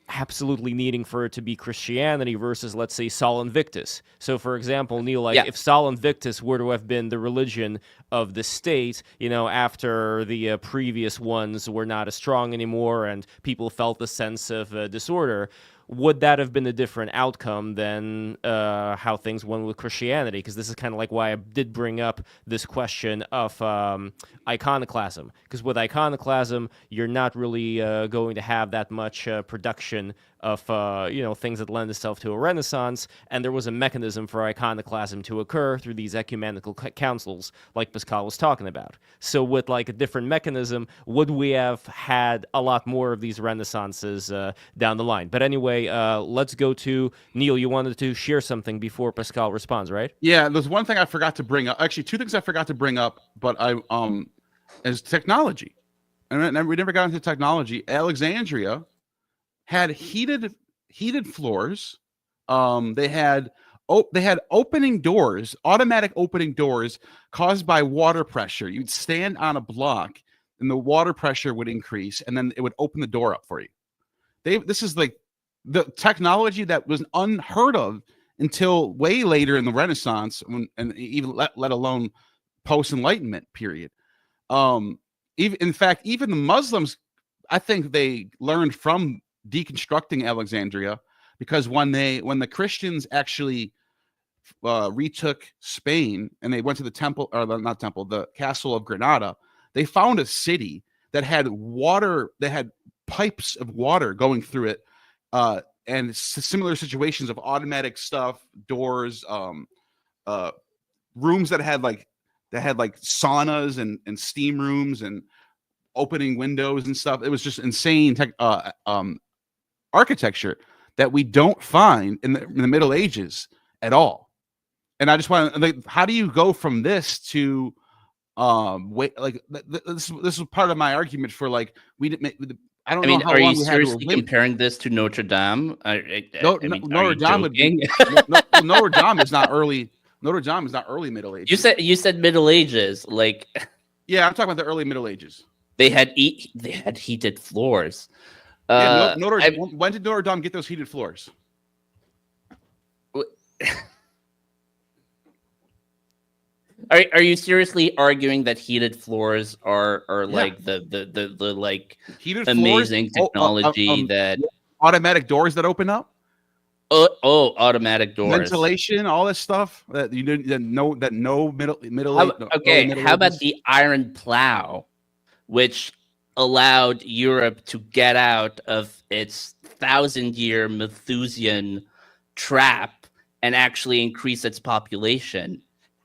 absolutely needing for it to be Christianity versus, let's say, Sol Invictus. So, for example, Neil, like, if Sol Invictus were to have been the religion of the state, after the previous ones were not as strong anymore and people felt a sense of disorder, would that have been a different outcome than how things went with Christianity? Because this is kind of like why I did bring up this question of iconoclasm. Because with iconoclasm, you're not really going to have that much production of things that lend itself to a Renaissance, and there was a mechanism for iconoclasm to occur through these ecumenical councils, like Pascal was talking about. So with like a different mechanism, would we have had a lot more of these Renaissances down the line? But anyway, let's go to Neil. You wanted to share something before Pascal responds, right? Yeah, there's one thing I forgot to bring up. Actually, two things I forgot to bring up, but is technology. And we never got into technology. Alexandria had heated floors. They had opening doors, automatic opening doors caused by water pressure. You'd stand on a block and the water pressure would increase and then it would open the door up for you. This is like the technology that was unheard of until way later in the Renaissance, and even let alone post-Enlightenment period. In fact, even the Muslims, I think they learned from deconstructing Alexandria, because when the Christians actually retook Spain and they went to the temple, or the castle of Granada, they found a city that had water, that had pipes of water going through it, and similar situations of automatic stuff, doors, rooms that had like saunas and steam rooms and opening windows and stuff. It was just insane architecture that we don't find in the Middle Ages at all. And I just want to, like, how do you go from this to this is part of my argument for, like, we didn't make. I don't know how are long you we had to seriously comparing this to Notre Dame? Notre Dame would be Notre Dame is not early. Notre Dame is not early Middle Ages. You said Middle Ages, like. Yeah, I'm talking about the early Middle Ages. They had heated floors. When did Notre Dame get those heated floors? Are you seriously arguing that heated floors are like the like heated amazing floors, technology that automatic doors that open up? Automatic doors, ventilation, all this stuff that you didn't know, that no middle how about the iron plow, which allowed Europe to get out of its 1,000-year Malthusian trap and actually increase its population?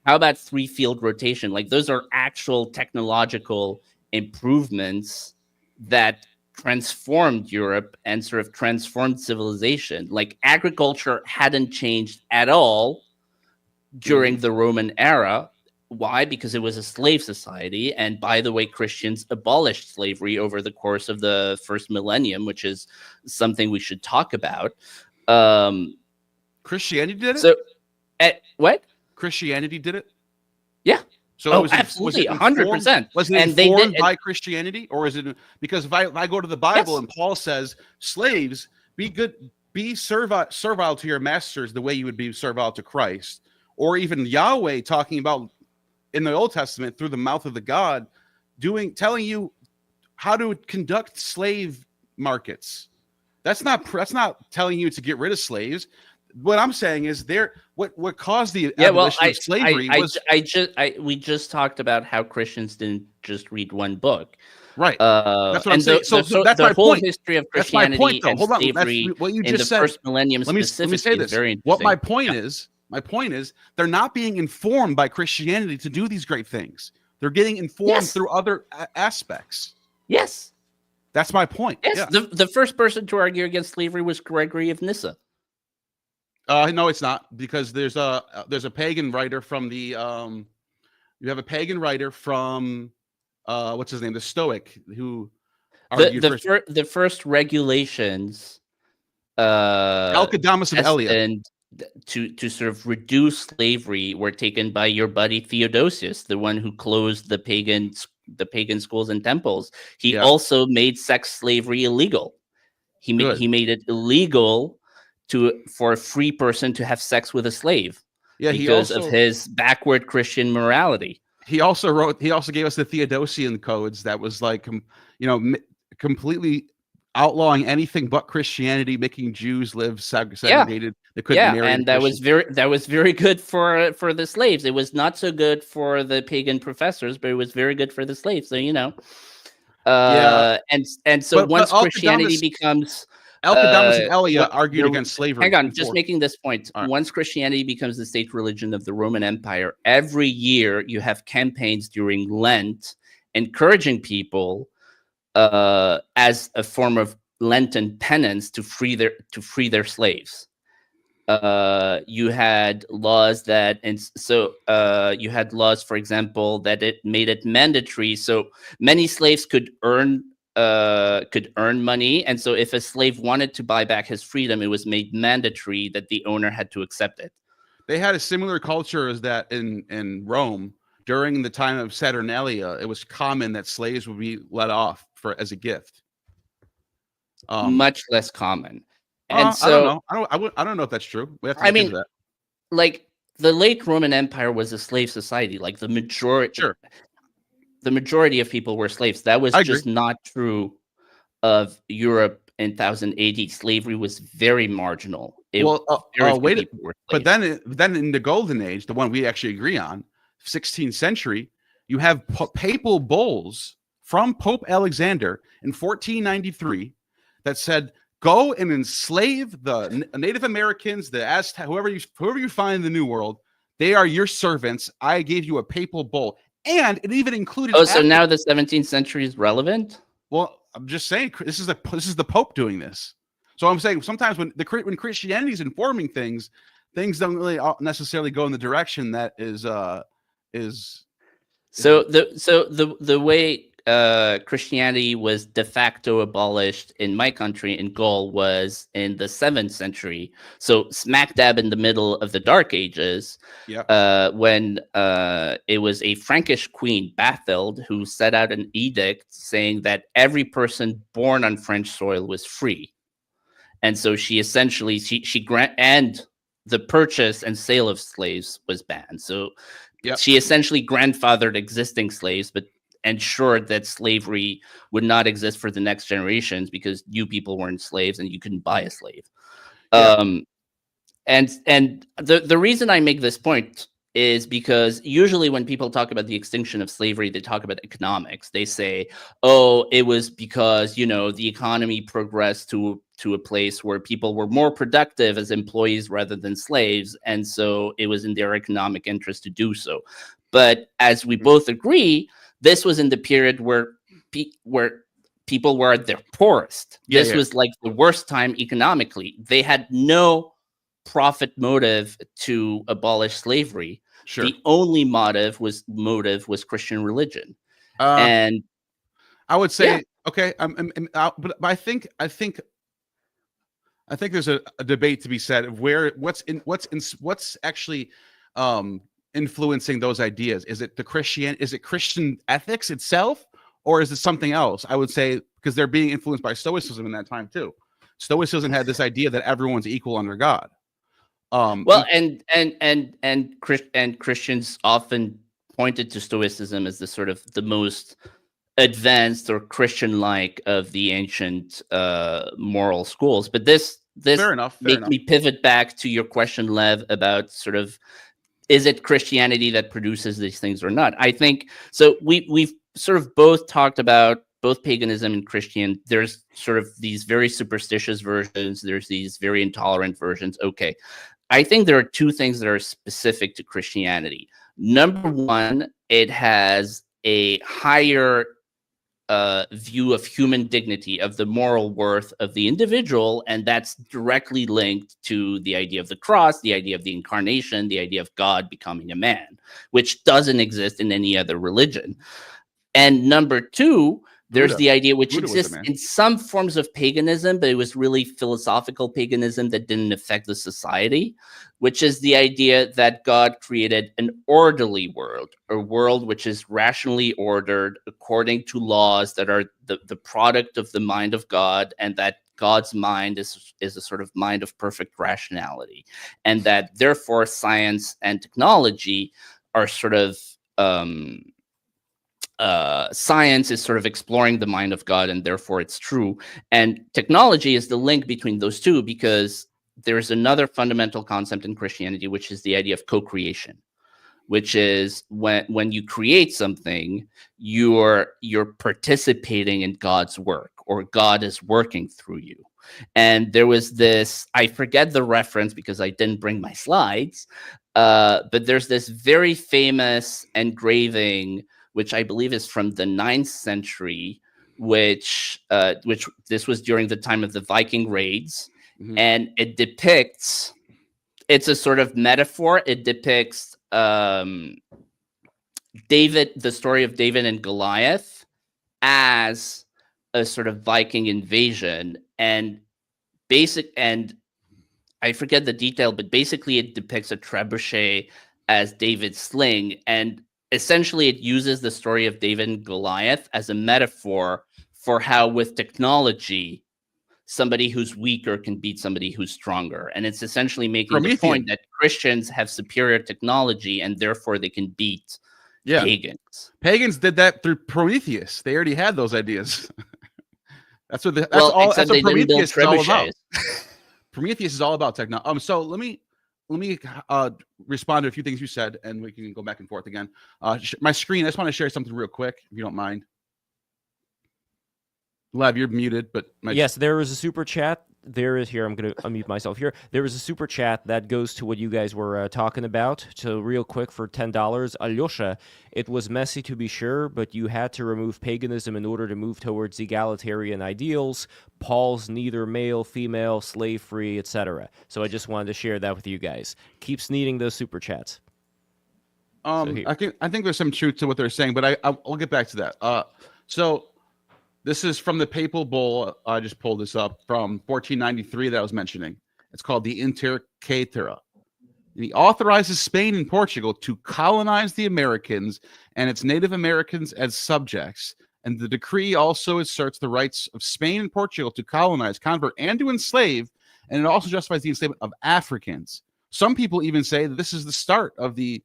How about three-field rotation? Like, those are actual technological improvements that transformed Europe and sort of transformed civilization. Like, agriculture hadn't changed at all during the Roman era. Why? Because it was a slave society. And by the way, Christians abolished slavery over the course of the first millennium, which is something we should talk about. Christianity did it? So, what? Christianity did it? Yeah. So absolutely, 100%. Was it informed by Christianity, or is it because if I go to the Bible and Paul says, slaves, be servile to your masters the way you would be servile to Christ, or even Yahweh talking about in the Old Testament through the mouth of the God, telling you how to conduct slave markets That's not telling you to get rid of slaves. What I'm saying is what caused the abolition of slavery was we just talked about how Christians didn't just read one book. right. That's what I'm saying. So that's the my whole point. history of That's my point, Christianity though. and Hold on. slavery That's what you in just the said. first millennium Let me specifically say this. is very interesting. What my point is, they're not being informed by Christianity to do these great things. They're getting informed through other aspects. Yes. That's my point. Yes. Yeah. The first person to argue against slavery was Gregory of Nyssa. No, it's not, because there's a pagan writer from the you have a pagan writer from what's his name, the Stoic, who argued the first regulations Alcidamus of Elia, and to sort of reduce slavery were taken by your buddy Theodosius, the one who closed the pagan schools and temples. He also made sex slavery illegal. He made it illegal for a free person to have sex with a slave. Yeah, because of his backward Christian morality. He also gave us the Theodosian codes that was like, completely outlawing anything but Christianity, making Jews live segregated. They couldn't marry. And that was very good for the slaves. It was not so good for the pagan professors, but it was very good for the slaves. So and so once Christianity becomes Alcidamus and Elia argued against slavery. Hang on, just making this point. Right. Once Christianity becomes the state religion of the Roman Empire, every year you have campaigns during Lent encouraging people as a form of Lenten penance to free their slaves. You had laws you had laws, for example, that it made it mandatory. So many slaves could earn money, and so if a slave wanted to buy back his freedom, it was made mandatory that the owner had to accept it. They had a similar culture as that in Rome during the time of Saturnalia. It was common that slaves would be let off as a gift. Much less common. And so I don't know if that's true. We have to look into that. Like the late Roman Empire was a slave society. Like the majority. Sure. The majority of people were slaves. That was just not true of Europe in 1000 AD. Slavery was very marginal. But then in the Golden Age, the one we actually agree on, 16th century, you have papal bulls from Pope Alexander in 1493 that said, go and enslave the Native Americans, the Aztec, whoever you find in the New World. They are your servants. I gave you a papal bull. And it even included. Oh, so now the 17th century is relevant? Well, I'm just saying this is the Pope doing this. So I'm saying sometimes when Christianity is informing things don't really necessarily go in the direction that is. So the way Christianity was de facto abolished in my country, in Gaul, was in the 7th century. So smack dab in the middle of the Dark Ages, when it was a Frankish queen, Bathild, who set out an edict saying that every person born on French soil was free. And so she essentially, and the purchase and sale of slaves was banned. So she essentially grandfathered existing slaves, but ensured that slavery would not exist for the next generations because you people weren't slaves and you couldn't buy a slave. And the reason I make this point is because usually when people talk about the extinction of slavery, they talk about economics. They say, oh, it was because, the economy progressed to a place where people were more productive as employees rather than slaves. And so it was in their economic interest to do so. But as we both agree, this was in the period where people were at their poorest. This was like the worst time economically. They had no profit motive to abolish slavery. Sure. The only motive was Christian religion. And I would say, okay, but I think there's a debate to be said of what's actually influencing those ideas. Is it Christian ethics itself, or is it something else? I would say because they're being influenced by Stoicism in that time too. Stoicism had this idea that everyone's equal under God. And Christians often pointed to Stoicism as the sort of the most advanced or Christian-like of the ancient moral schools. But this Fair enough. makes me pivot back to your question, Lev, about sort of, is it Christianity that produces these things or not? I think so. We've sort of both talked about both paganism and Christian. There's sort of these very superstitious versions. There's these very intolerant versions. Okay. I think there are two things that are specific to Christianity. Number one, it has a higher view of human dignity, of the moral worth of the individual, and that's directly linked to the idea of the cross, the idea of the incarnation, the idea of God becoming a man, which doesn't exist in any other religion. And number two, there's Buddha. the idea which Buddha was a exists man. in some forms of paganism, but it was really philosophical paganism that didn't affect the society, which is the idea that God created an orderly world, a world which is rationally ordered according to laws that are the product of the mind of God, and that God's mind is a sort of mind of perfect rationality, and that therefore science and technology are sort of science is sort of exploring the mind of God, and therefore it's true. And technology is the link between those two, because there's another fundamental concept in Christianity, which is the idea of co-creation, which is when you create something, you're participating in God's work, or God is working through you. And there was this, I forget the reference because I didn't bring my slides, but there's this very famous engraving, which I believe is from the 9th century, which this was during the time of the Viking raids. Mhm. And it depicts, it's a sort of metaphor. It depicts David, the story of David and Goliath, as a sort of Viking invasion, and I forget the detail, but basically it depicts a trebuchet as David's sling, and essentially it uses the story of David and Goliath as a metaphor for how with technology somebody who's weaker can beat somebody who's stronger. And it's essentially making the point that Christians have superior technology, and therefore they can beat pagans. Pagans did that through Prometheus. They already had those ideas. That's what That's what Prometheus is all about. Prometheus is all about technology. So let me respond to a few things you said, and we can go back and forth again. My screen, I just want to share something real quick, if you don't mind. Lev, you're muted, but yes, there is a super chat. There is here. I'm going to unmute myself here. There is a super chat that goes to what you guys were talking about. So real quick, for $10, Alyosha, it was messy to be sure, but you had to remove paganism in order to move towards egalitarian ideals. Paul's neither male, female, slave-free, etc. So I just wanted to share that with you guys. Keeps needing those super chats. I think there's some truth to what they're saying, but I'll get back to that. So this is from the Papal Bull. I just pulled this up from 1493 that I was mentioning. It's called the Inter Caetera. He authorizes Spain and Portugal to colonize the Americans and its Native Americans as subjects. And the decree also asserts the rights of Spain and Portugal to colonize, convert, and to enslave. And it also justifies the enslavement of Africans. Some people even say that this is the start of the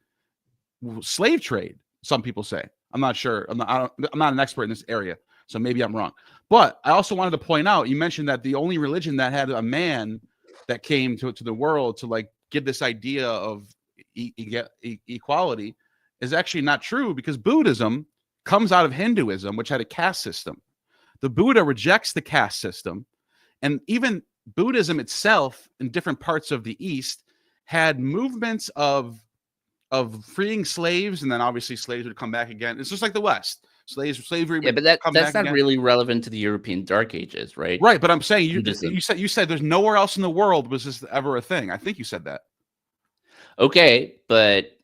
slave trade. Some people say. I'm not sure. I'm not an expert in this area, so maybe I'm wrong. But I also wanted to point out, you mentioned that the only religion that had a man that came to the world to like give this idea of equality is actually not true, because Buddhism comes out of Hinduism, which had a caste system. The Buddha rejects the caste system, and even Buddhism itself in different parts of the East had movements of freeing slaves, and then obviously slaves would come back again. It's just like the West. Slavery. Yeah, but that's not really relevant to the European Dark Ages, right? Right, but I'm saying you said there's nowhere else in the world was this ever a thing. I think you said that. Okay, but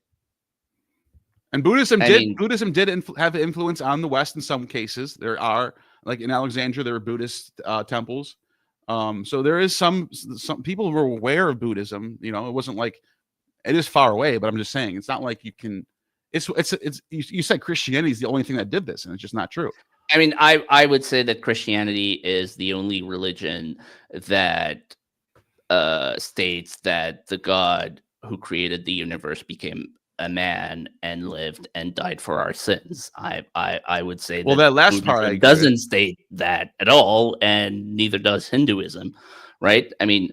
Buddhism did have influence on the West in some cases. There are, like in Alexandria, there were Buddhist temples. So there is some people who were aware of Buddhism. You know, it wasn't like it is far away, but I'm just saying it's not like you can. You said Christianity is the only thing that did this, and it's just not true. I mean, I would say that Christianity is the only religion that states that the God who created the universe became a man and lived and died for our sins. I would say Well, that that last part I Buddhism agree with. doesn't state that at all, and neither does Hinduism, right? I mean,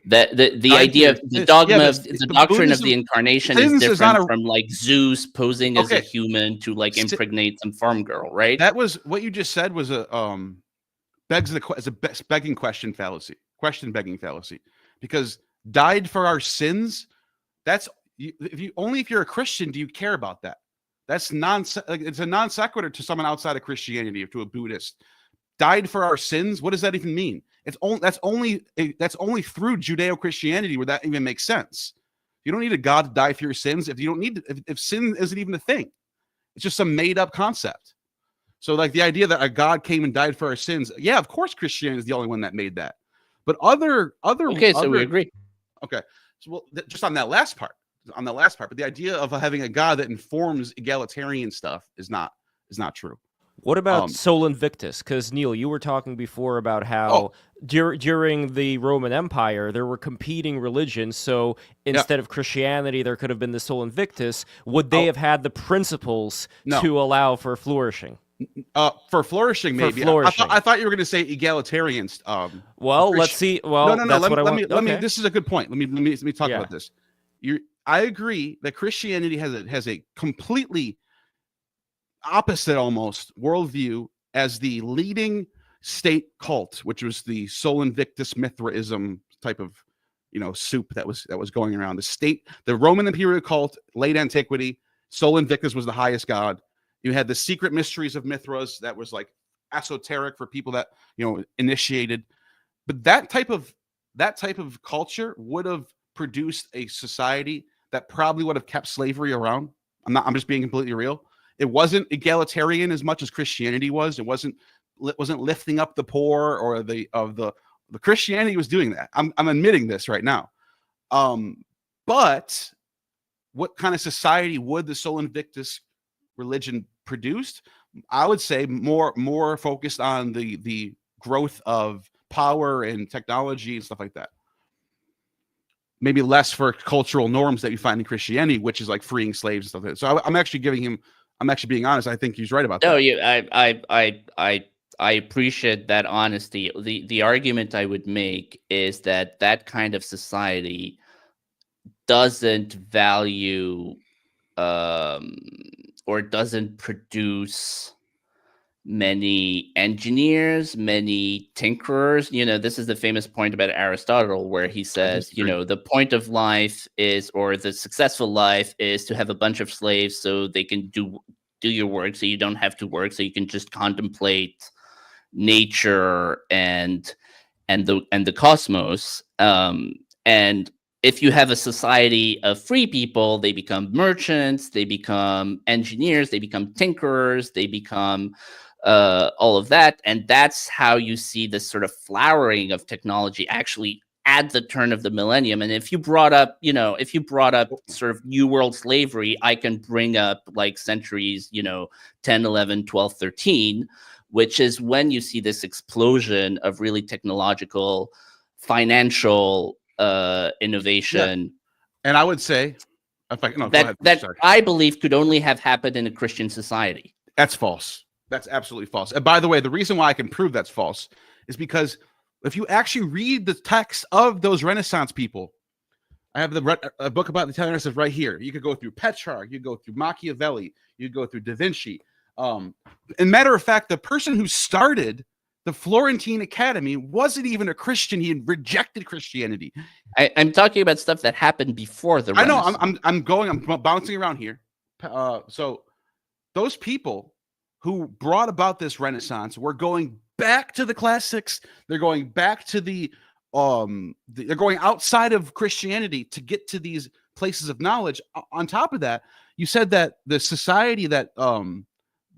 the I idea agree. of the dogma Yeah, of the doctrine of Buddhism, the incarnation is sins is not different a from like Zeus posing as a okay. human to like Si- impregnate some farm girl, right? That was what you just said was a begs the is a begging question fallacy, question begging fallacy, because died for our sins. That's if you only if you're a Christian do you care about that. That's it's a non sequitur to someone outside of Christianity or to a Buddhist. Died for our sins. What does that even mean? That's only through Judeo-Christianity where that even makes sense. You don't need a God to die for your sins if you don't need if sin isn't even a thing. It's just some made up concept. So like the idea that a God came and died for our sins, yeah, of course Christianity is the only one that made that. But other So we agree. Okay. So well, just on that last part, but the idea of having a God that informs egalitarian stuff is not true. What about Sol Invictus? Because Neil, you were talking before about how during the Roman Empire there were competing religions. So instead of Christianity, there could have been the Sol Invictus. Would they have had the principles to allow for flourishing? For flourishing, maybe. I thought you were going to say egalitarians. Well, let's see. Well, no. That's let what me. This is a good point. Let me talk about this. I agree that Christianity has a completely opposite almost worldview as the leading state cult, which was the Sol Invictus Mithraism type of soup that was going around. The Roman imperial cult, late antiquity. Sol Invictus was the highest god. You had the secret mysteries of Mithras that was like esoteric for people that initiated. But that type of culture would have produced a society that probably would have kept slavery around. I'm just being completely real. It wasn't egalitarian as much as Christianity was. It wasn't lifting up the poor or the Christianity was doing that. I'm admitting this right now. But what kind of society would the Sol Invictus religion produced? I would say more focused on the growth of power and technology and stuff like that. Maybe less for cultural norms that you find in Christianity, which is like freeing slaves and stuff like that. So I'm actually being honest. I think he's right about that. I appreciate that honesty. The argument I would make is that kind of society doesn't value or doesn't produce many engineers, many tinkerers. This is the famous point about Aristotle, where he says, the point of life is, or the successful life is to have a bunch of slaves so they can do your work, so you don't have to work, so you can just contemplate nature and the cosmos. And if you have a society of free people, they become merchants, they become engineers, they become tinkerers, they become all of that. And that's how you see this sort of flowering of technology actually at the turn of the millennium. And if you brought up sort of New World slavery, I can bring up like centuries, 10, 11, 12, 13, which is when you see this explosion of really technological, financial innovation. Yeah. And I would say, that I believe could only have happened in a Christian society. That's false. That's absolutely false. And by the way, the reason why I can prove that's false is because if you actually read the text of those Renaissance people, I have a book about the Italian Renaissance right here. You could go through Petrarch, you go through Machiavelli, you go through Da Vinci. And matter of fact, the person who started the Florentine Academy wasn't even a Christian. He had rejected Christianity. I'm talking about stuff that happened before the Renaissance. I know. I'm bouncing around here. So those people who brought about this Renaissance were going back to the classics. They're going back to they're going outside of Christianity to get to these places of knowledge. On top of that, you said that the society that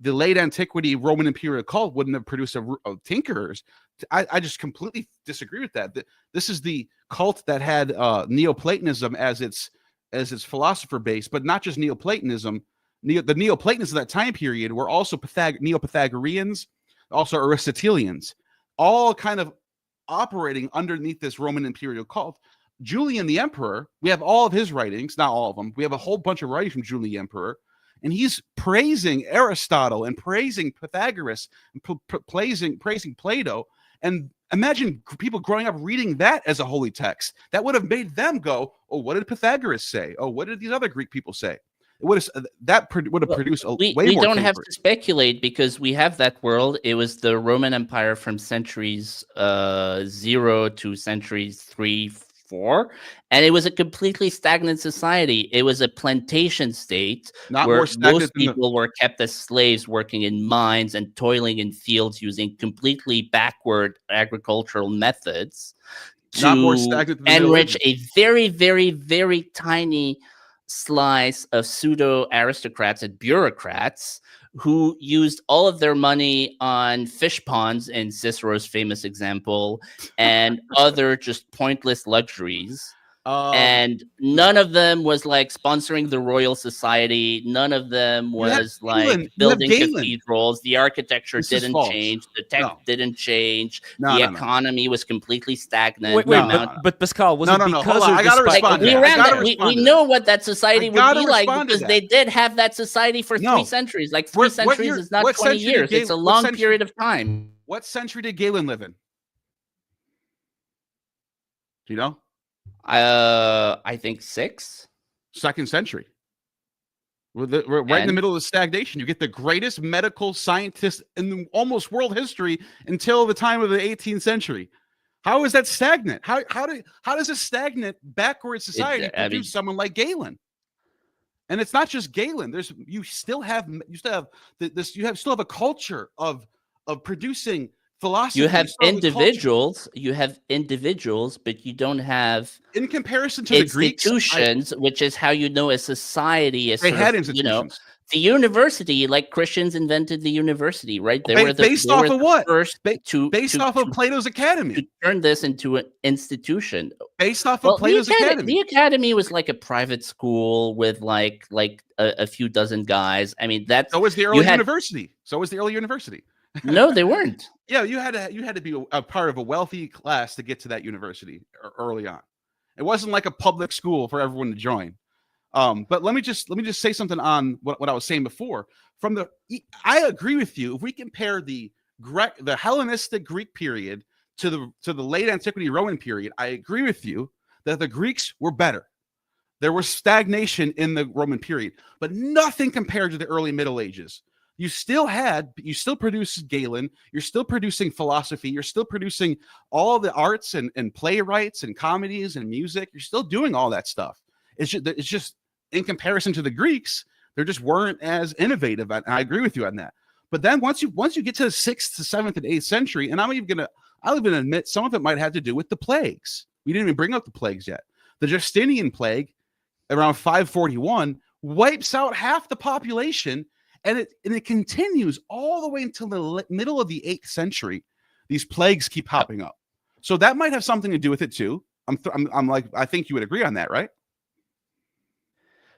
the late antiquity Roman imperial cult wouldn't have produced a tinkerers. I just completely disagree with that. This is the cult that had Neoplatonism as its philosopher base, but not just Neoplatonism. The Neoplatonists of that time period were also Neo-Pythagoreans, also Aristotelians, all kind of operating underneath this Roman imperial cult. Julian the Emperor, we have all of his writings, not all of them. We have a whole bunch of writings from Julian the Emperor, and he's praising Aristotle and praising Pythagoras and praising Plato. And imagine people growing up reading that as a holy text. That would have made them go, "Oh, what did Pythagoras say? Oh, what did these other Greek people say?" It would have produced a way more. We don't have to speculate because we have that world. It was the Roman Empire from centuries 0 to centuries 3, 4, and it was a completely stagnant society. It was a plantation state where most people were kept as slaves, working in mines and toiling in fields using completely backward agricultural methods to enrich a very, very, very tiny slice of pseudo aristocrats and bureaucrats who used all of their money on fish ponds, in Cicero's famous example, and other just pointless luxuries. And none of them was like sponsoring the Royal Society. None of them was like building cathedrals. The architecture didn't change. The tech didn't change. The economy was completely stagnant. But Pascal, was it because I gotta respond. We know what that society would be like because they did have that society for 3 centuries. Like 3 centuries is not 20 years. It's a long period of time. What century did Galen live in? Do you know? I think 6th, 2nd century. We're right in the middle of the stagnation. You get the greatest medical scientists in almost world history until the time of the 18th century. How is that stagnant? How does a stagnant backward society produce someone like Galen? And it's not just Galen. You still have a culture of producing philosophy. You have individuals, but you don't have, in comparison to institutions, the Greeks, which is how you know a society is. They had institutions. The university, like Christians invented the university, right? Based off of Plato's Academy. To turn this into an institution. Based off of Plato's Academy. The Academy was like a private school with like a few dozen guys. I mean, so was the early university. No, they weren't. Yeah, you had to be a part of a wealthy class to get to that university early on. It wasn't like a public school for everyone to join. But let me just say something on what I was saying before. I agree with you. If we compare the Hellenistic Greek period to the late antiquity Roman period, I agree with you that the Greeks were better. There was stagnation in the Roman period, but nothing compared to the early Middle Ages. You still produced Galen, you're still producing philosophy, you're still producing all the arts and playwrights and comedies and music. You're still doing all that stuff. It's just in comparison to the Greeks, they just weren't as innovative. And I agree with you on that. But then once you get to the 6th to 7th and 8th century, and I'll even admit some of it might have to do with the plagues. We didn't even bring up the plagues yet. The Justinian plague around 541 wipes out half the population. And it continues all the way until the middle of the 8th century. These plagues keep popping up, so that might have something to do with it too. I think you would agree on that, right?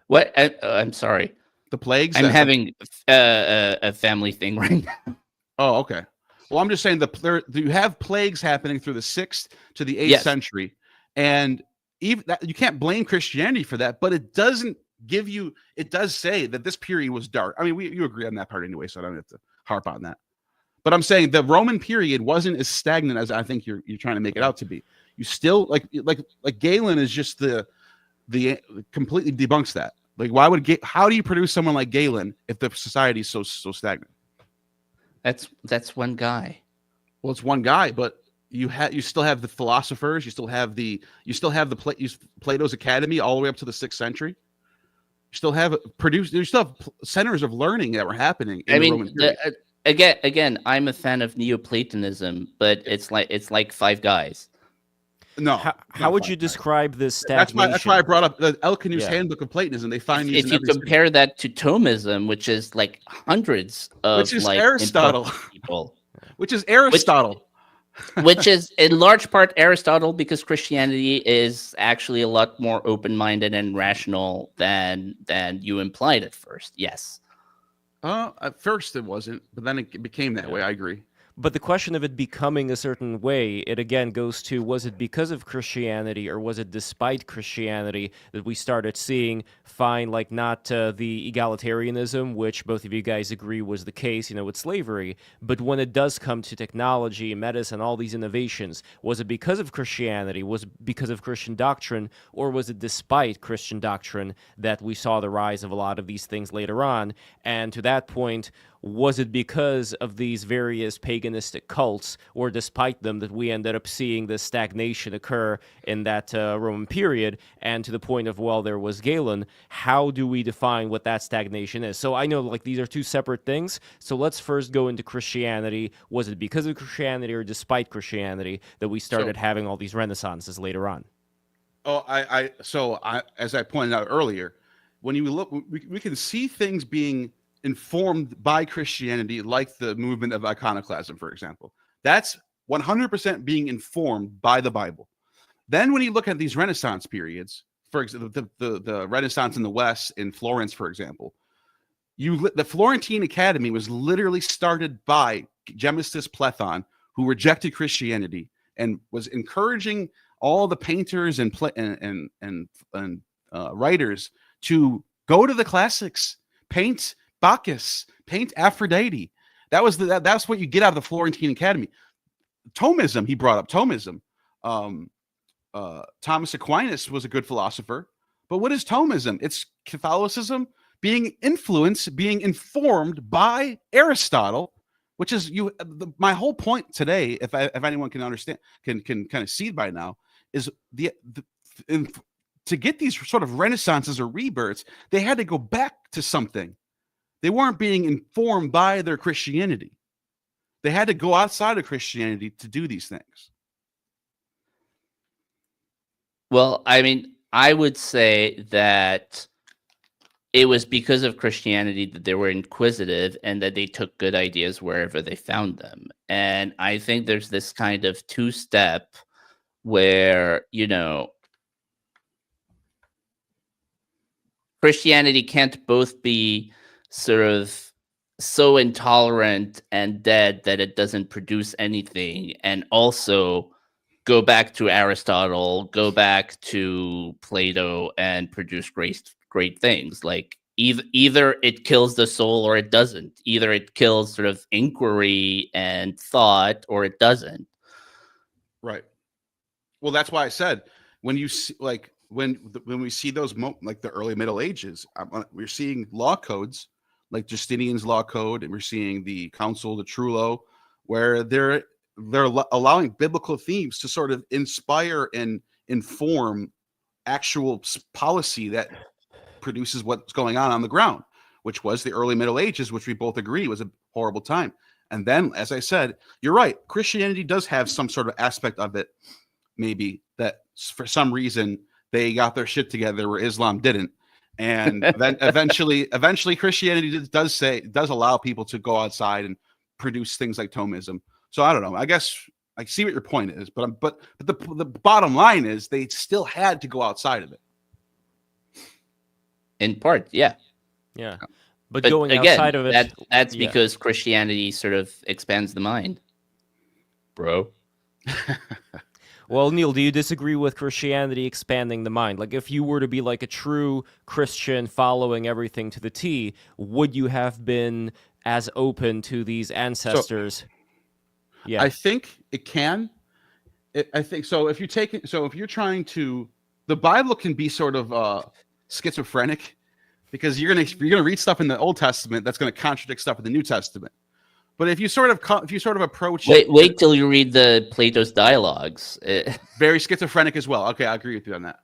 What? I'm sorry. The plagues. I'm having a family thing right now. Oh, okay. Well, I'm just saying you have plagues happening through the 6th to the 8th century, and even that, you can't blame Christianity for that, but it doesn't. It does say that this period was dark. I mean, you agree on that part anyway, so I don't have to harp on that. But I'm saying the Roman period wasn't as stagnant as I think you're trying to make it out to be. You still like Galen is just the completely debunks that. Like, how do you produce someone like Galen if the society is so stagnant? That's one guy. Well, it's one guy, but you still have the philosophers. You still have Plato's Academy all the way up to the 6th century. You still have centers of learning that were happening in the Roman period. Again, I'm a fan of Neoplatonism, but it's like 5 guys. No, how would you describe this stagnation? That's why I brought up the Elkinu's Handbook of Platonism. They find these. If you compare that to Thomism, which is like hundreds of which is Aristotle people, which is Aristotle. Which is in large part Aristotle, because Christianity is actually a lot more open-minded and rational than you implied at first. Yes. At first it wasn't, but then it became that way. I agree. But the question of it becoming a certain way, it again goes to, was it because of Christianity or was it despite Christianity that we started seeing like not the egalitarianism, which both of you guys agree was the case, with slavery, but when it does come to technology, medicine, all these innovations, was it because of Christianity, was it because of Christian doctrine, or was it despite Christian doctrine that we saw the rise of a lot of these things later on? And to that point, was it because of these various paganistic cults, or despite them, that we ended up seeing this stagnation occur in that Roman period? And to the point of, well, there was Galen, how do we define what that stagnation is? So I know these are two separate things. So let's first go into Christianity. Was it because of Christianity or despite Christianity that we started having all these renaissances later on? As I pointed out earlier, when you look, we can see things being informed by Christianity, like the movement of iconoclasm, for example. That's 100% being informed by the Bible. Then when you look at these Renaissance periods, for example, the Renaissance in the West, in Florence, for example, the Florentine Academy was literally started by Gemistus Plethon, who rejected Christianity and was encouraging all the painters and writers to go to the classics, paint Bacchus, paint Aphrodite. That's what you get out of the Florentine Academy. Thomism, he brought up Thomism. Thomas Aquinas was a good philosopher, but what is Thomism? It's Catholicism being influenced, being informed by Aristotle, which is my whole point today. If anyone can understand, can kind of see by now, is to get these sort of renaissances or rebirths, they had to go back to something. They weren't being informed by their Christianity. They had to go outside of Christianity to do these things. Well, I mean, I would say that it was because of Christianity that they were inquisitive and that they took good ideas wherever they found them. And I think there's this kind of two-step where, Christianity can't both be sort of so intolerant and dead that it doesn't produce anything, and also go back to Aristotle, go back to Plato, and produce great things. Like either it kills the soul or it doesn't. Either it kills sort of inquiry and thought, or it doesn't. Right. Well, that's why I said when you see, when we see those like the early Middle Ages, we're seeing law codes like Justinian's law code, and we're seeing the Council de Trullo, where they're allowing biblical themes to sort of inspire and inform actual policy that produces what's going on the ground, which was the early Middle Ages, which we both agree was a horrible time. And then, as I said, you're right, Christianity does have some sort of aspect of it, maybe, that for some reason they got their shit together where Islam didn't. And then eventually Christianity does allow people to go outside and produce things like Thomism. So I don't know. I guess I see what your point is, but the bottom line is they still had to go outside of it. In part, yeah. But going again, outside of it, that's because Christianity sort of expands the mind, bro. Well, Neil, do you disagree with Christianity expanding the mind? Like, if you were to be like a true Christian following everything to the T, would you have been as open to these ancestors? I think it can. I think so. If you're trying to, the Bible can be sort of schizophrenic, because you're gonna read stuff in the Old Testament that's gonna contradict stuff in the New Testament. But if you sort of approach, wait till you read the Plato's dialogues. Very schizophrenic as well. Okay, I agree with you on that.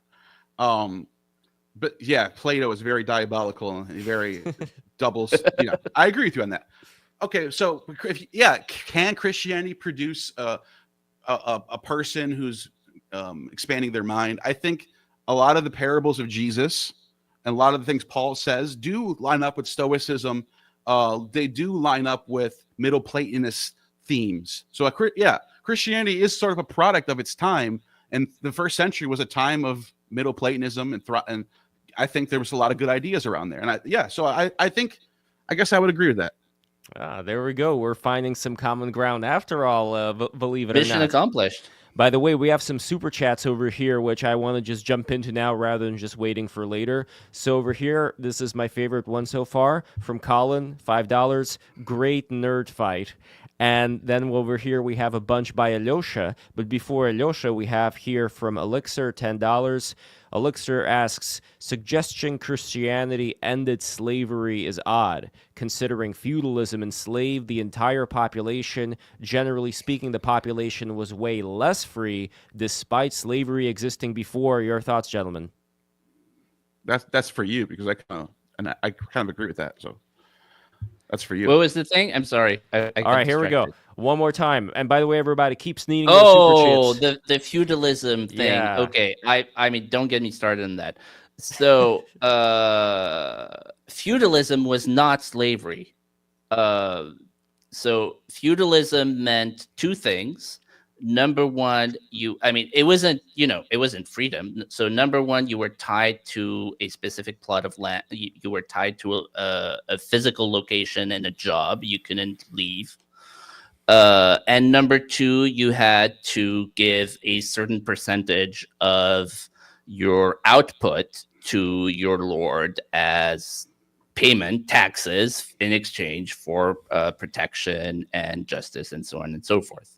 But yeah, Plato is very diabolical and very doubles. I agree with you on that. Okay, so can Christianity produce a person who's expanding their mind? I think a lot of the parables of Jesus and a lot of the things Paul says do line up with Stoicism. They do line up with Middle Platonist themes. So Christianity is sort of a product of its time, and the first century was a time of Middle Platonism, and I think there was a lot of good ideas around there. And I guess I would agree with that. There we go. We're finding some common ground after all, believe it or Mission not. accomplished. By the way, we have some super chats over here, which I want to just jump into now rather than just waiting for later. So over here, this is my favorite one so far from Colin, $5. Great nerd fight. And then over here, we have a bunch by Alyosha. But before Alyosha, we have here from Elixir, $10. Elixir asks, suggestion Christianity ended slavery is odd, considering feudalism enslaved the entire population. Generally speaking, the population was way less free, despite slavery existing before. Your thoughts, gentlemen? That's for you, because I kind of agree with that. So that's for you. What was the thing? I'm sorry. I All right, here we go. One more time. And by the way, everybody, keeps needing those super chats. The feudalism thing. Yeah. Okay. I mean, don't get me started on that. So feudalism was not slavery. So feudalism meant two things. Number one, it wasn't freedom. So number one, you were tied to a specific plot of land. You were tied to a physical location and a job. You couldn't leave. And number two, you had to give a certain percentage of your output to your lord as payment, taxes, in exchange for protection and justice and so on and so forth.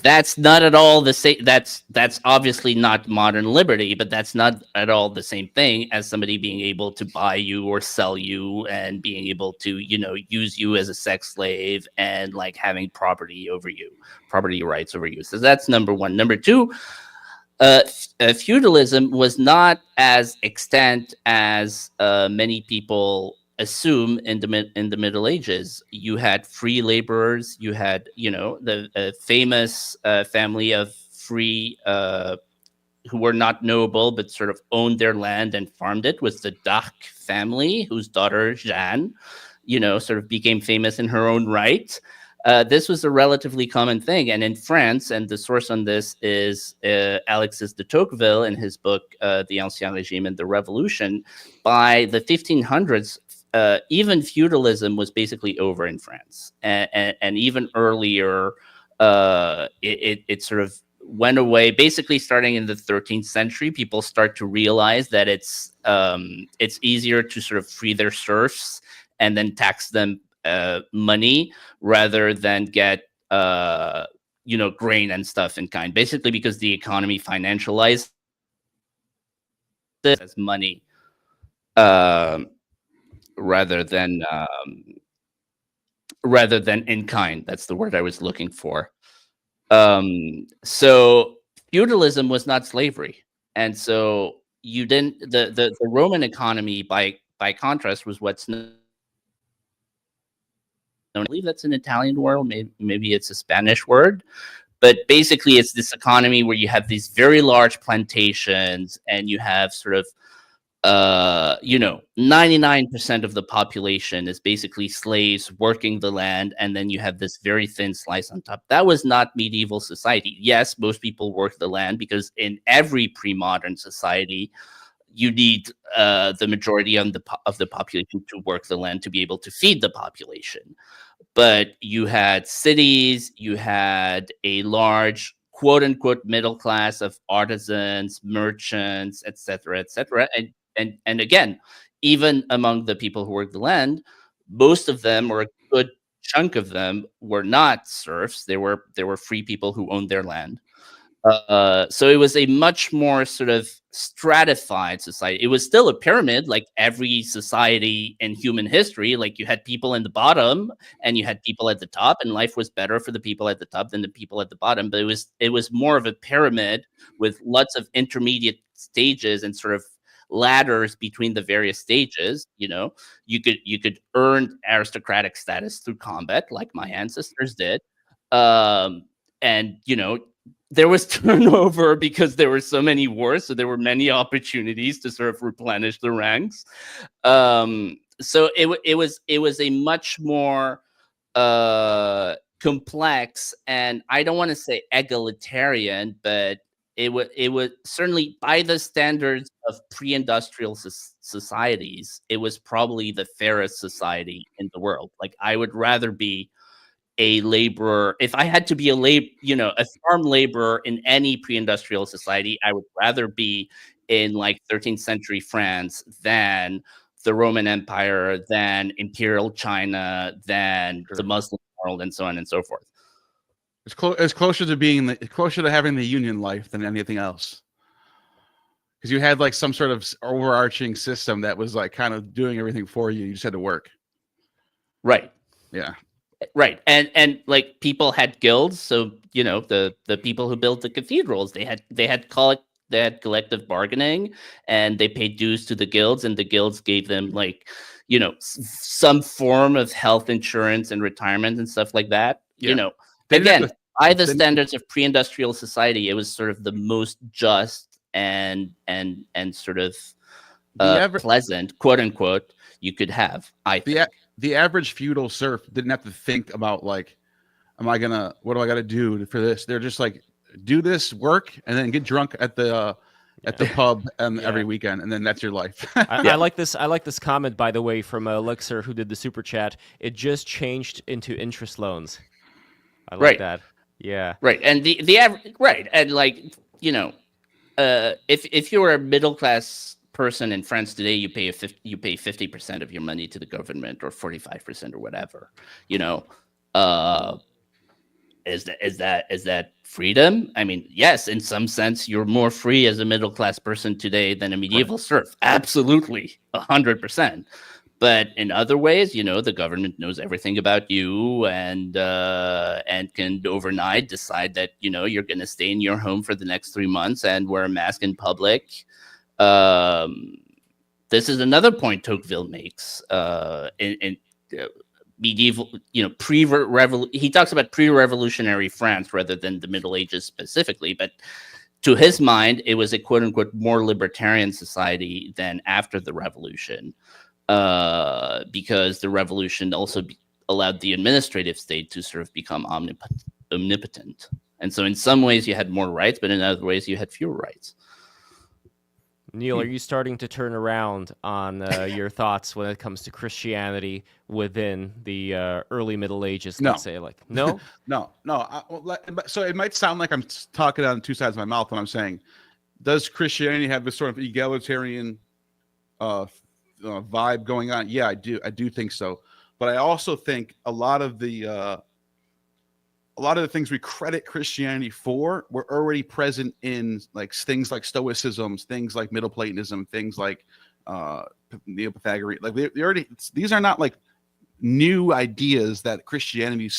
That's not at all the same. That's obviously not modern liberty, but that's not at all the same thing as somebody being able to buy you or sell you and being able to, use you as a sex slave and like having property rights over you. So that's number one. Number two, feudalism was not as extant as many people assume in the Middle Ages. You had free laborers. You had the famous family of free who were not noble but sort of owned their land and farmed it, was the Darc family, whose daughter Jeanne sort of became famous in her own right. This was a relatively common thing. And in France, and the source on this is Alexis de Tocqueville in his book The Ancien Régime and the Revolution. By the 1500s, even feudalism was basically over in France, and even earlier, it sort of went away. Basically, starting in the 13th century, people start to realize that it's easier to sort of free their serfs and then tax them money rather than get grain and stuff in kind. Basically, because the economy financialized this as money. Rather than in kind. That's the word I was looking for. So feudalism was not slavery, and so you didn't. The Roman economy, by contrast, was what's known. I believe that's an Italian word. Maybe it's a Spanish word. But basically, it's this economy where you have these very large plantations, and you have sort of 99% of the population is basically slaves working the land, and then you have this very thin slice on top. That was not medieval society. Yes, most people work the land because in every pre-modern society, you need the majority of the population to work the land to be able to feed the population. But you had cities, you had a large quote-unquote middle class of artisans, merchants, etc., etc., and again, even among the people who worked the land, most of them, or a good chunk of them, were not serfs. They were free people who owned their land. So it was a much more sort of stratified society. It was still a pyramid, like every society in human history. Like you had people in the bottom and you had people at the top, and life was better for the people at the top than the people at the bottom. But it was more of a pyramid with lots of intermediate stages and sort of ladders between the various stages. You could earn aristocratic status through combat, like my ancestors did, and there was turnover because there were so many wars, so there were many opportunities to sort of replenish the ranks. So it was a much more complex, and I don't want to say egalitarian, but it was certainly, by the standards of pre-industrial societies, it was probably the fairest society in the world. Like, I would rather be a laborer. If I had to be a farm laborer in any pre-industrial society, I would rather be in like 13th century France than the Roman Empire, than Imperial China, than the Muslim world, and so on and so forth. It's closer to being closer to having the union life than anything else. Because you had like some sort of overarching system that was like kind of doing everything for you. You just had to work. Right. Yeah. Right. And like, people had guilds. So, the people who built the cathedrals, they had collective bargaining, and they paid dues to the guilds, and the guilds gave them like, some form of health insurance and retirement and stuff like that. Yeah. Again, by the standards of pre-industrial society, it was sort of the most just and sort of pleasant, quote unquote, you could have. The average feudal serf didn't have to think about like, what do I got to do for this? They're just like, do this work and then get drunk at the pub every weekend, and then that's your life. I like this. I like this comment, by the way, from Elixir, who did the super chat. It just changed into interest loans. I like that. Yeah. Right. And the average, right. And like, if you're a middle class person in France today, you pay 50% of your money to the government, or 45% or whatever. Is that freedom? I mean, yes, in some sense, you're more free as a middle class person today than a medieval serf. Absolutely, 100%. But in other ways, the government knows everything about you, and can overnight decide that you're going to stay in your home for the next 3 months and wear a mask in public. This is another point Tocqueville makes in medieval, he talks about pre-revolutionary France rather than the Middle Ages specifically, but to his mind, it was a quote unquote more libertarian society than after the revolution. Because the revolution also allowed the administrative state to sort of become omnipotent. And so in some ways you had more rights, but in other ways you had fewer rights. Neil, are you starting to turn around on your thoughts when it comes to Christianity within the early Middle Ages? No. Let's say, like, no? No. So it might sound like I'm talking on two sides of my mouth when I'm saying, does Christianity have this sort of egalitarian vibe going on? Yeah, I do think so. But I also think a lot of the things we credit Christianity for were already present in like things like Stoicism, things like Middle Platonism, things like Neo-Pythagorean. Like these are not like new ideas that Christianity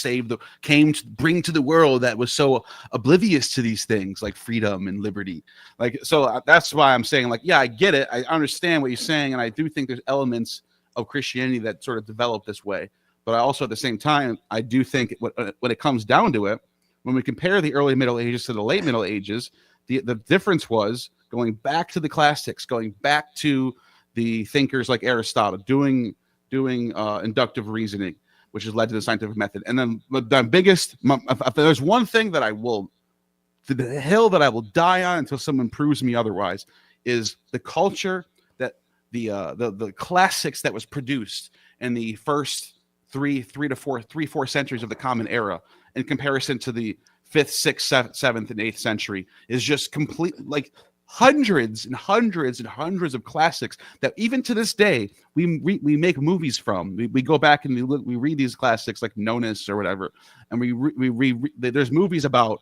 came to bring to the world that was so oblivious to these things like freedom and liberty. Like, so that's why I'm saying, like, yeah, I get it. I understand what you're saying. And I do think there's elements of Christianity that sort of developed this way. But I also, at the same time, I do think when it comes down to it, when we compare the early Middle Ages to the late Middle Ages, the difference was going back to the classics, going back to the thinkers like Aristotle, doing inductive reasoning, which has led to the scientific method. And then the biggest, if there's one thing that the hill that I will die on until someone proves me otherwise, is the culture that the classics that was produced in the first three, 4 centuries of the Common Era, in comparison to the 5th, 6th, 7th, and 8th century, is just complete, like hundreds and hundreds and hundreds of classics that even to this day we make movies from. We go back and we read these classics like Nonus or whatever, and there's movies about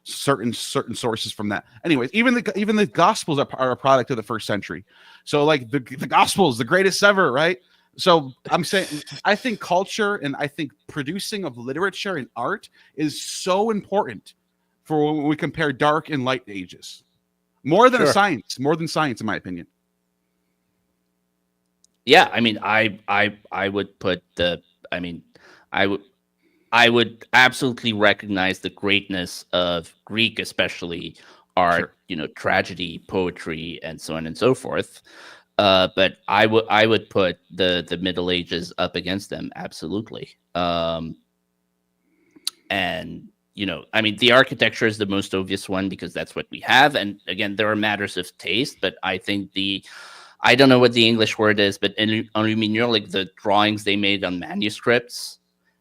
certain sources from that. Anyways, even the Gospels are a product of the 1st century. So like the Gospels, the greatest ever, right? So I'm saying, I think culture and I think producing of literature and art is so important for when we compare dark and light ages, more than science, in my opinion. Yeah, I mean, I would put I would absolutely recognize the greatness of Greek, especially art, tragedy, poetry, and so on and so forth. But I would put the Middle Ages up against them, absolutely. And I mean, the architecture is the most obvious one because that's what we have. And again, there are matters of taste, but I think I don't know what the English word is, but enluminure, like the drawings they made on manuscripts,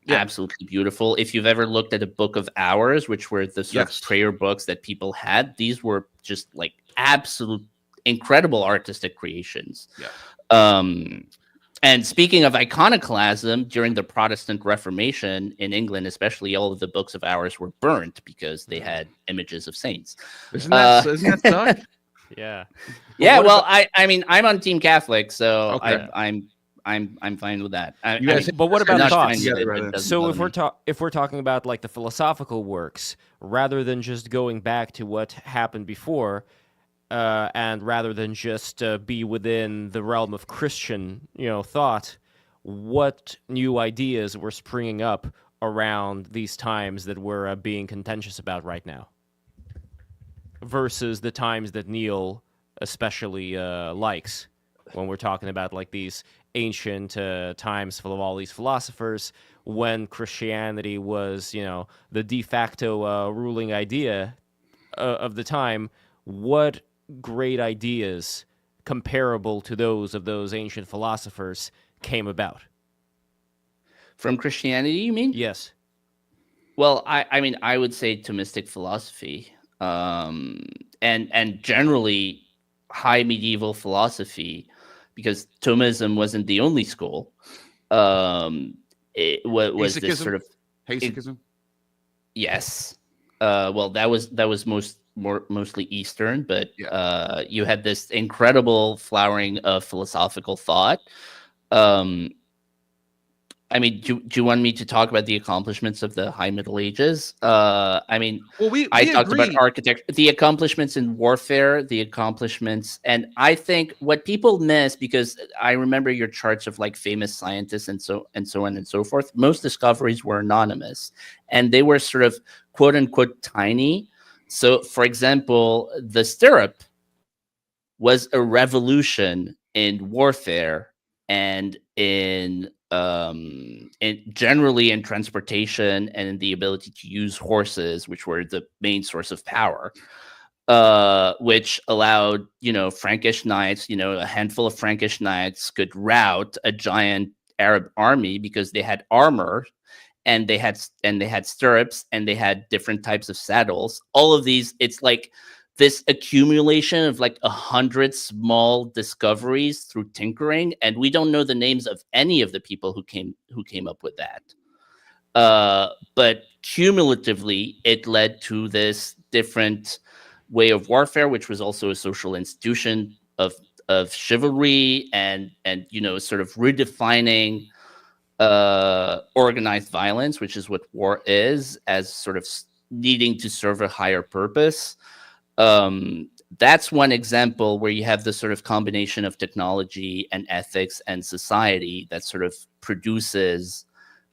absolutely beautiful. If you've ever looked at a Book of Hours, which were the sort of prayer books that people had, these were just like absolute incredible artistic creations. And speaking of iconoclasm, during the Protestant Reformation in England, especially, all of the Books of Hours were burnt because they had images of saints. Isn't that suck? Yeah. Yeah. Well, I mean, I'm on Team Catholic, so Okay. I'm fine with that. But what about thoughts? So if we're talking about like the philosophical works, rather than just going back to what happened before, and rather than just be within the realm of Christian, thought, what new ideas were springing up around these times that we're being contentious about right now, versus the times that Neil especially likes, when we're talking about like these ancient times full of all these philosophers, when Christianity was, the de facto ruling idea of the time. What great ideas comparable to those of those ancient philosophers came about? From Christianity, you mean? Yes. Well, I mean, I would say Thomistic philosophy, and generally high medieval philosophy, because Thomism wasn't the only school. It was this sort of Hasikism. Yes. Well, that was mostly Eastern, but you had this incredible flowering of philosophical thought. I mean, do you want me to talk about the accomplishments of the High Middle Ages? I mean, I talked about architecture, the accomplishments in warfare, the accomplishments, and I think what people miss, because I remember your charts of like famous scientists and so on and so forth. Most discoveries were anonymous, and they were sort of quote unquote tiny. So, for example, the stirrup was a revolution in warfare and in generally in transportation and in the ability to use horses, which were the main source of power, which allowed, Frankish knights, a handful of Frankish knights could rout a giant Arab army because they had armor, and they had stirrups, and they had different types of saddles. All of these, it's like this accumulation of like 100 small discoveries through tinkering, and we don't know the names of any of the people who came up with that. But cumulatively, it led to this different way of warfare, which was also a social institution of chivalry, and sort of redefining organized violence, which is what war is, as sort of needing to serve a higher purpose. That's one example where you have this sort of combination of technology and ethics and society that sort of produces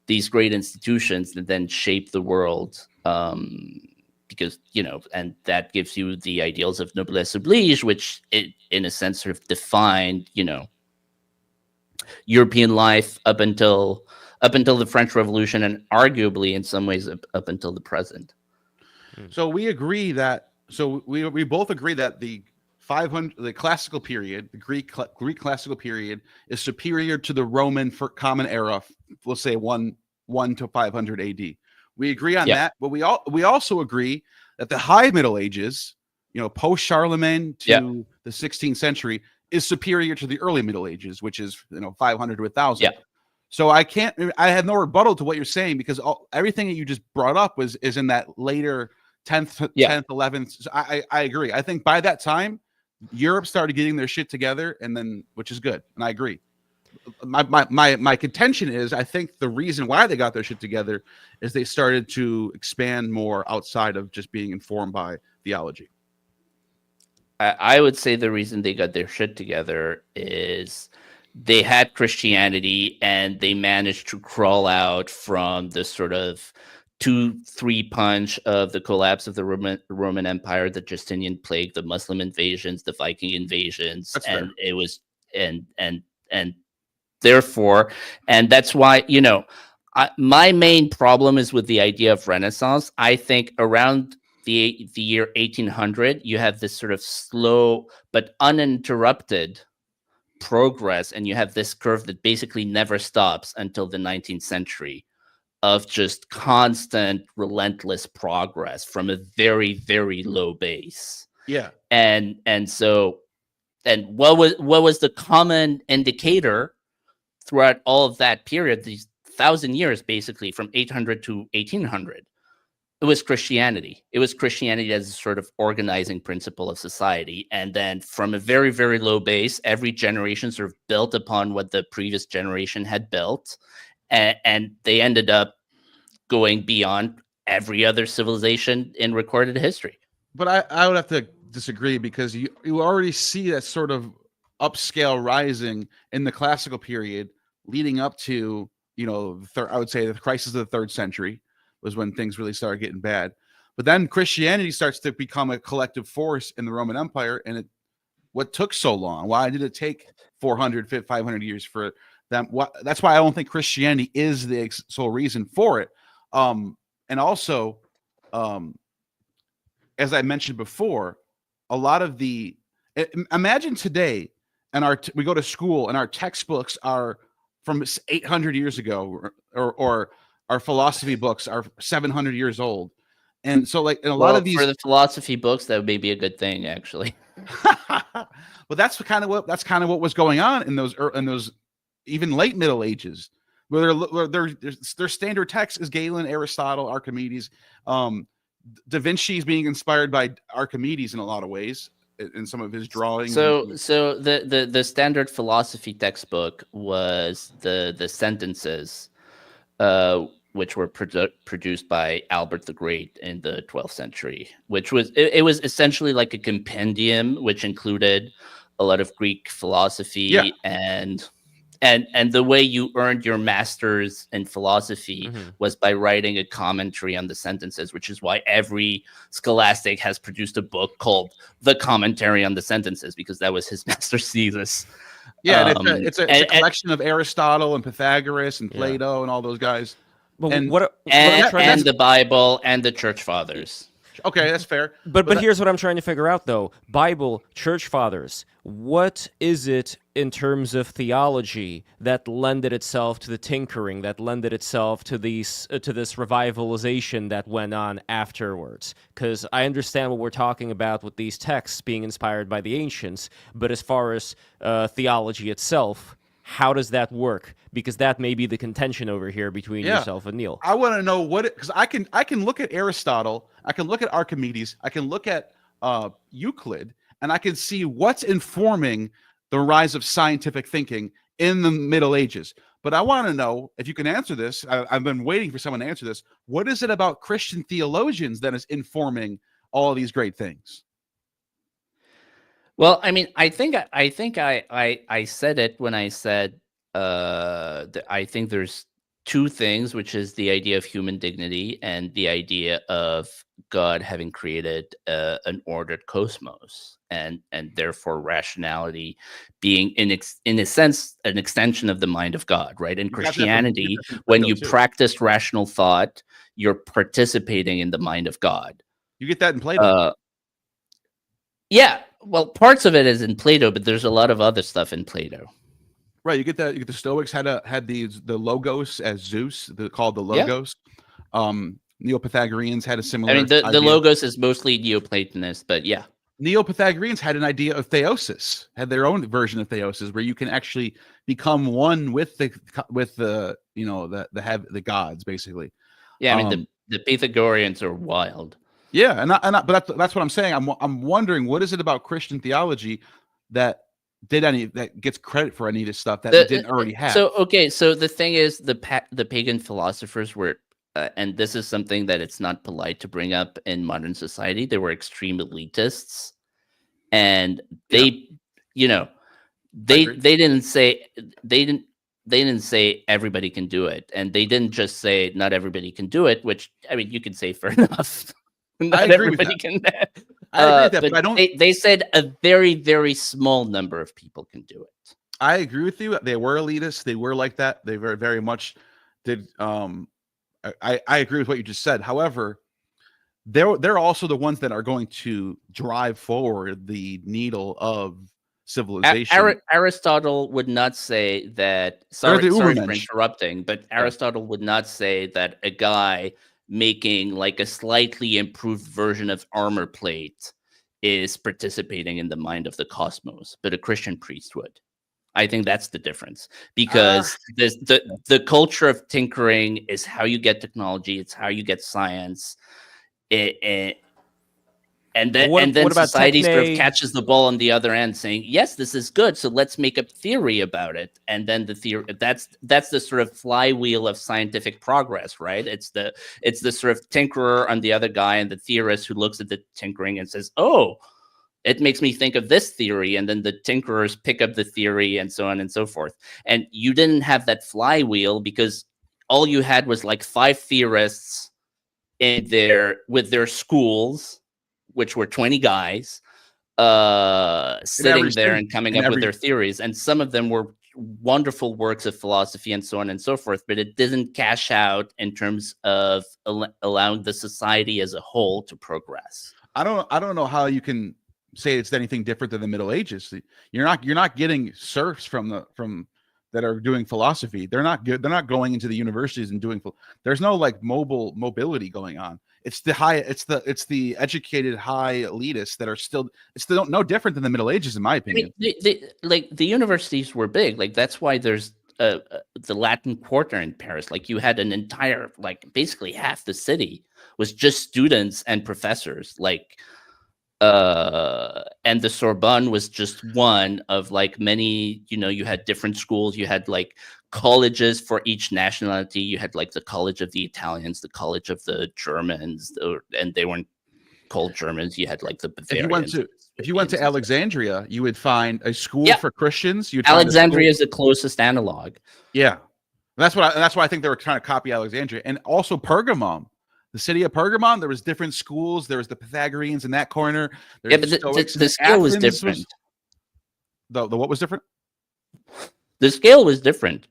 these great institutions that then shape the world. Because, and that gives you the ideals of noblesse oblige, which in a sense sort of defined, European life up until the French Revolution, and arguably in some ways up until the present. So we agree that. So we both agree that the classical period, the Greek classical period, is superior to the Roman Common Era. Let's say 1 to 500 AD. We agree on that, but we also agree that the High Middle Ages, post Charlemagne to the 16th century, is superior to the early Middle Ages, which is 500 to 1000. So I have no rebuttal to what you're saying, because everything that you just brought up is in that later 10th, 11th. So I agree. I think by that time, Europe started getting their shit together, and then, which is good, and I agree. My contention is, I think the reason why they got their shit together is they started to expand more outside of just being informed by theology. I would say the reason they got their shit together is they had Christianity, and they managed to crawl out from the sort of 2-3 punch of the collapse of the Roman Empire, the Justinian plague, the Muslim invasions, the Viking invasions. That's and fair. It was and therefore, and that's why, My main problem is with the idea of Renaissance. I think around the year 1800, you have this sort of slow but uninterrupted progress, and you have this curve that basically never stops until the 19th century of just constant, relentless progress from a very, very low base. Yeah. And what was the common indicator throughout all of that period, these 1,000 years, basically from 800 to 1800? It was Christianity. It was Christianity as a sort of organizing principle of society. And then from a very, very low base, every generation sort of built upon what the previous generation had built. And they ended up going beyond every other civilization in recorded history. But I would have to disagree, because you already see that sort of upscale rising in the classical period leading up to, I would say the crisis of the 3rd century was when things really started getting bad. But then Christianity starts to become a collective force in the Roman Empire. And what took so long? Why did it take 400, 500 years for them? That's why I don't think Christianity is the sole reason for it. And also, as I mentioned before, a lot of imagine today, and we go to school and our textbooks are from 800 years ago, or our philosophy books are 700 years old. And so like in a lot of these, for the philosophy books, that may be a good thing, actually. But that's kind of what was going on in those even late Middle Ages, where their standard text is Galen, Aristotle, Archimedes. Da Vinci is being inspired by Archimedes in a lot of ways in some of his drawings. So the standard philosophy textbook was the sentences, which were produced by Albert the Great in the 12th century, which was it was essentially like a compendium which included a lot of Greek philosophy. And the way you earned your master's in philosophy was by writing a commentary on the sentences, which is why every scholastic has produced a book called The Commentary on the Sentences, because that was his master's thesis. Yeah, it's a collection of Aristotle and Pythagoras and Plato and all those guys. But and the Bible and the Church Fathers. Okay, that's fair. But here's what I'm trying to figure out, though. Bible, Church Fathers, what is it in terms of theology that lended itself to the tinkering, that lended itself to this revivalization that went on afterwards? Because I understand what we're talking about with these texts being inspired by the ancients, but as far as theology itself, how does that work? Because that may be the contention over here between yourself and Neil. I want to know because I can look at Aristotle, I can look at Archimedes, I can look at Euclid, and I can see what's informing the rise of scientific thinking in the Middle Ages. But I want to know if you can answer this. I've been waiting for someone to answer this. What is it about Christian theologians that is informing all of these great things? Well, I mean, I think I said it when I said that I think there's two things, which is the idea of human dignity and the idea of God having created an ordered cosmos, and therefore rationality being in a sense an extension of the mind of God, right? In Christianity, when you practice rational thought, you're participating in the mind of God. You get that in Plato. Yeah. Well, parts of it is in Plato, but there's a lot of other stuff in Plato. Right, you get that. The Stoics had the logos as Zeus, called the logos. Yeah. Neo-Pythagoreans had a similar. I mean, the logos is mostly Neoplatonist, but yeah. Neo-Pythagoreans had an idea of theosis, had their own version of theosis, where you can actually become one with the gods, basically. Yeah, I mean the Pythagoreans are wild. Yeah, but that's what I'm saying. I'm wondering, what is it about Christian theology that gets credit for any of this stuff that it didn't already have? So the thing is, the pagan philosophers were, and this is something that it's not polite to bring up in modern society, they were extreme elitists, and they didn't say everybody can do it, and they didn't just say not everybody can do it, which, I mean, you can say fair enough. Not everybody can. I agree with that, but I don't. They said a very, very small number of people can do it. I agree with you. They were elitists. They were like that. They were very much did I agree with what you just said. However, they're also the ones that are going to drive forward the needle of civilization. Aristotle would not say that. They're the Sorry for Ubermensch. interrupting, but Aristotle would not say that a guy making like a slightly improved version of armor plate is participating in the mind of the cosmos, but a Christian priest would. I think that's the difference, because the culture of tinkering is how you get technology. It's how you get science. And then What about society sort of techne? catches the ball on the other end, saying, "Yes, this is good. So let's make a theory about it." And then the theory that's the sort of flywheel of scientific progress, right? It's the sort of tinkerer on the other guy, and the theorist who looks at the tinkering and says, "Oh, it makes me think of this theory," and then the tinkerers pick up the theory, and so on and so forth. And you didn't have that flywheel because all you had was like 5 theorists in with their schools, which were 20 guys, sitting there and coming up with their theories. And some of them were wonderful works of philosophy and so on and so forth, but it didn't cash out in terms of allowing the society as a whole to progress. I don't know how you can say it's anything different than the Middle Ages. You're not getting serfs from that are doing philosophy. They're not good. They're not going into the universities and doing. There's no like mobility going on. It's the educated high elitists that are still. It's still no different than the Middle Ages, in my opinion. I mean, the universities were big. Like that's why there's the Latin Quarter in Paris. Like you had an entire, like basically half the city was just students and professors. Like. And the Sorbonne was just one of like many, you had different schools, you had like colleges for each nationality. You had like the College of the Italians, the College of the Germans, and they weren't called Germans. You had like the Bavarians. If you went to Alexandria, you would find a school for Christians. Alexandria is the closest analog. Yeah. That's why I think they were trying to copy Alexandria. And also Pergamum. The city of Pergamon, there was different schools. There was the Pythagoreans in that corner. But the scale was different. The what was different? The scale was different.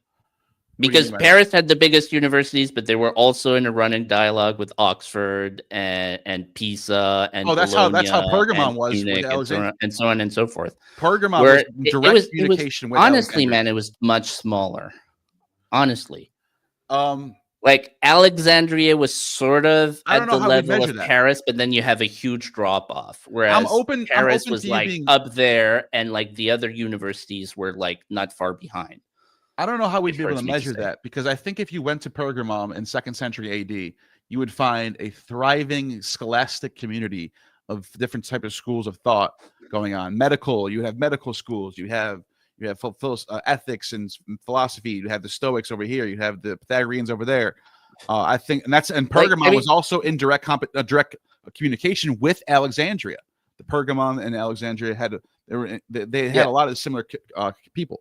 Because Paris had the biggest universities, but they were also in a running dialogue with Oxford and Pisa and that's how Pergamon was Munich, and so on and so forth. Pergamon was direct communication with honestly, man, it was much smaller. Honestly. Like Alexandria was sort of at the level of Paris, but then you have a huge drop off. Whereas Paris was like up there, and like the other universities were like not far behind. I don't know how we'd be able to measure that, because I think if you went to Pergamum in 2nd century AD, you would find a thriving scholastic community of different types of schools of thought going on. Medical, you have medical schools, you have ethics and philosophy. You have the Stoics over here. You have the Pythagoreans over there. I think, and Pergamon was also in direct communication with Alexandria. The Pergamon and Alexandria had a lot of similar people.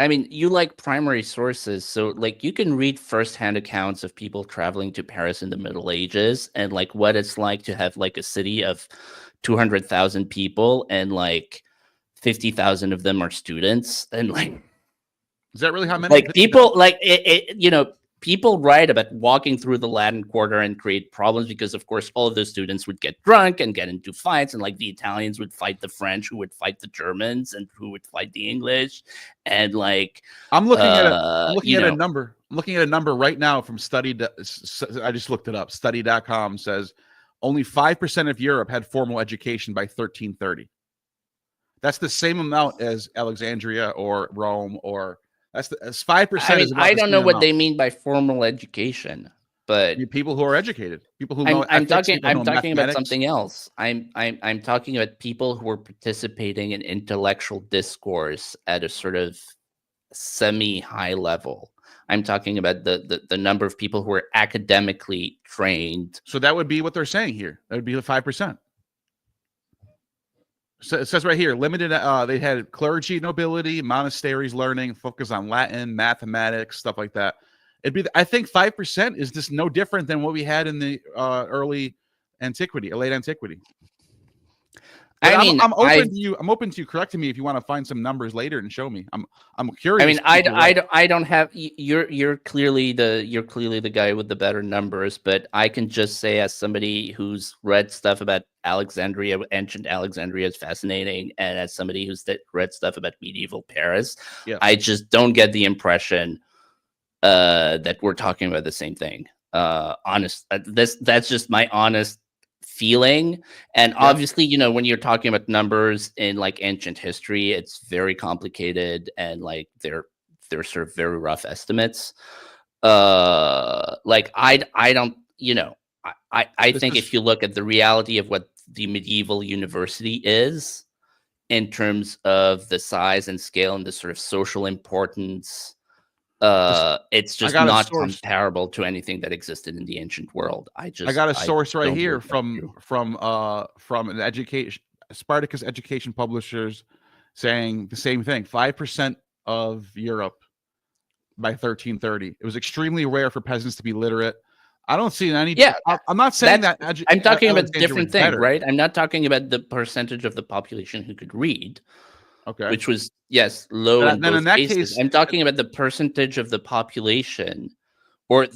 I mean, you like primary sources, so like you can read firsthand accounts of people traveling to Paris in the Middle Ages and like what it's like to have like a city of 200,000 people and like 50,000 of them are students, and like, is that really how many? Like people, like people write about walking through the Latin Quarter and create problems because, of course, all of those students would get drunk and get into fights, and like the Italians would fight the French, who would fight the Germans, and who would fight the English, and like I'm looking at a number. I'm looking at a number right now from Study. I just looked it up. Study.com says only 5% of Europe had formal education by 1330. That's the same amount as Alexandria or Rome, or that's 5%. I mean, I don't know what they mean by formal education, but people who are educated, people who know. I'm talking about something else. I'm talking about people who are participating in intellectual discourse at a sort of semi-high level. I'm talking about the number of people who are academically trained. So that would be what they're saying here. That would be the 5%. So it says right here, limited. They had clergy, nobility, monasteries, learning, focus on Latin, mathematics, stuff like that. I think 5% is just no different than what we had in the early antiquity, or late antiquity. But I mean, I'm open to you. I'm open to you correcting me if you want to find some numbers later and show me. I'm curious. I mean, I don't have. You're clearly the guy with the better numbers, but I can just say, as somebody who's read stuff about Alexandria, ancient Alexandria is fascinating, and as somebody who's read stuff about medieval Paris, Yeah. I just don't get the impression that we're talking about the same thing. That's just my honest feeling. And obviously, when you're talking about numbers in like ancient history, it's very complicated, and like they're sort of very rough estimates. Like I don't, I think if you look at the reality of what the medieval university is in terms of the size and scale and the sort of social importance, it's just not comparable to anything that existed in the ancient world. I got a source right here from an education Spartacus Education Publishers saying the same thing. 5% of Europe by 1330. It was extremely rare for peasants to be literate. I don't see any. Yeah, I'm not saying that. I'm talking about a different thing, right? I'm not talking about the percentage of the population who could read. Okay. Which was, yes, low in both cases. I'm talking about the percentage of the population, or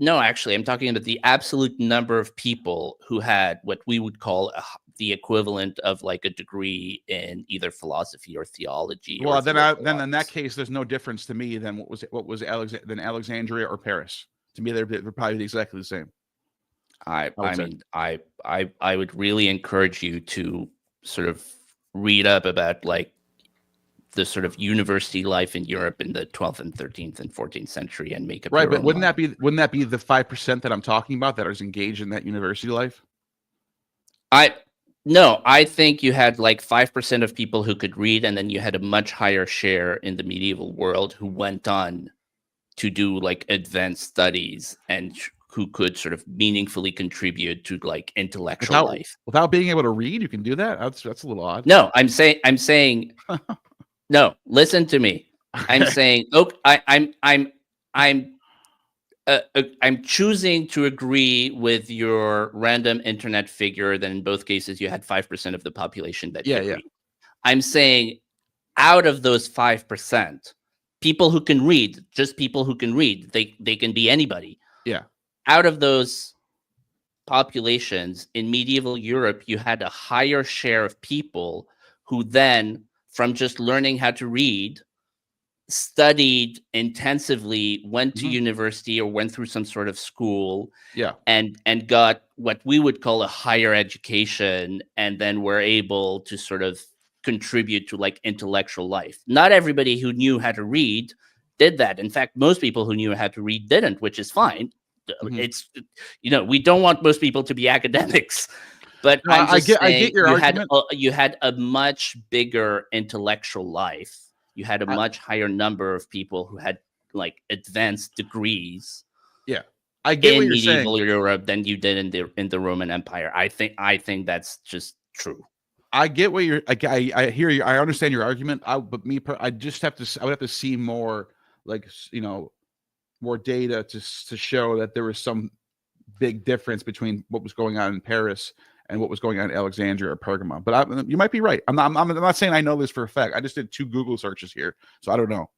actually, I'm talking about the absolute number of people who had what we would call the equivalent of like a degree in either philosophy or theology. Well, then in that case, there's no difference to me than what was Alexandria or Paris. To me, they're probably exactly the same. I would really encourage you to sort of read up about like the sort of university life in Europe in the 12th and 13th and 14th century and make up right. But wouldn't that be the 5% that I'm talking about that is engaged in that university life? No, I think you had like 5% of people who could read, and then you had a much higher share in the medieval world who went on to do like advanced studies and who could sort of meaningfully contribute to like intellectual life without being able to read. You can do that. That's a little odd. No, I'm saying no, listen to me. I'm saying, I'm choosing to agree with your random internet figure that in both cases you had 5% of the population that could read. I'm saying out of those 5%, people who can read, just people who can read, they can be anybody. Yeah. Out of those populations in medieval Europe, you had a higher share of people who then, from just learning how to read, studied intensively, went to university or went through some sort of school, and got what we would call a higher education, and then were able to sort of contribute to like intellectual life. Not everybody who knew how to read did that. In fact, most people who knew how to read didn't, which is fine. It's, we don't want most people to be academics, but I get your argument. You had a much bigger intellectual life. You had a much higher number of people who had like advanced degrees. Yeah, I get what you're saying. In medieval Europe than you did in the Roman Empire. I think that's just true. I get what you're. I hear you. I understand your argument. I would have to see more, like, more data to show that there was some big difference between what was going on in Paris and what was going on in Alexandria or Pergamon. But you might be right. I'm not saying I know this for a fact. I just did 2 Google searches here, so I don't know.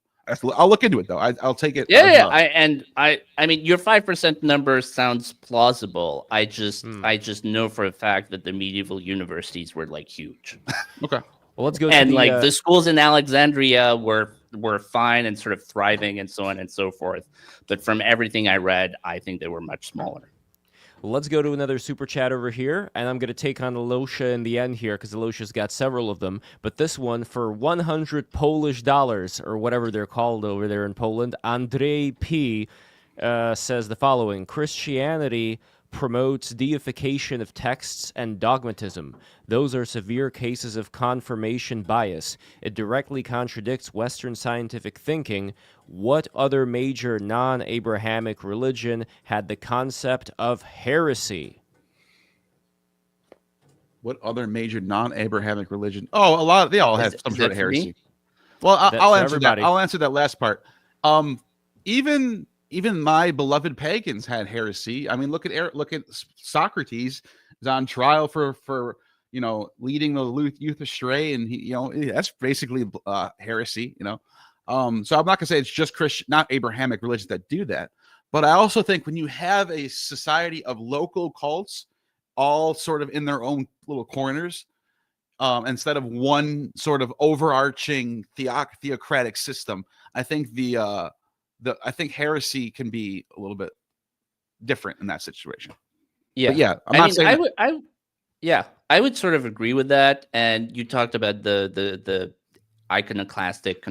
I'll look into it though. I'll take it. Yeah. I mean, your 5% number sounds plausible. I just know for a fact that the medieval universities were like huge. Okay. Well, let's go. And the schools in Alexandria were fine and sort of thriving and so on and so forth. But from everything I read, I think they were much smaller. Let's go to another super chat over here, and I'm going to take on Alosha in the end here because Alosha's got several of them. But this one, for 100 Polish dollars, or whatever they're called over there in Poland, Andrzej P. Says the following: Christianity promotes deification of texts and dogmatism. Those are severe cases of confirmation bias. It directly contradicts Western scientific thinking. What other major non-Abrahamic religion had the concept of heresy? What other major non-Abrahamic religion? Oh, a lot. They all have some sort of heresy. Me? Well, I'll answer that. I'll answer that last part. Even my beloved pagans had heresy. I mean, look at Socrates is on trial for leading the youth astray, and that's basically heresy. So I'm not gonna say it's just Christian, not Abrahamic religions that do that, but I also think when you have a society of local cults, all sort of in their own little corners, instead of one sort of overarching theocratic system, I think I think heresy can be a little bit different in that situation. Yeah, but yeah, I'm not saying I would sort of agree with that. And you talked about the iconoclastic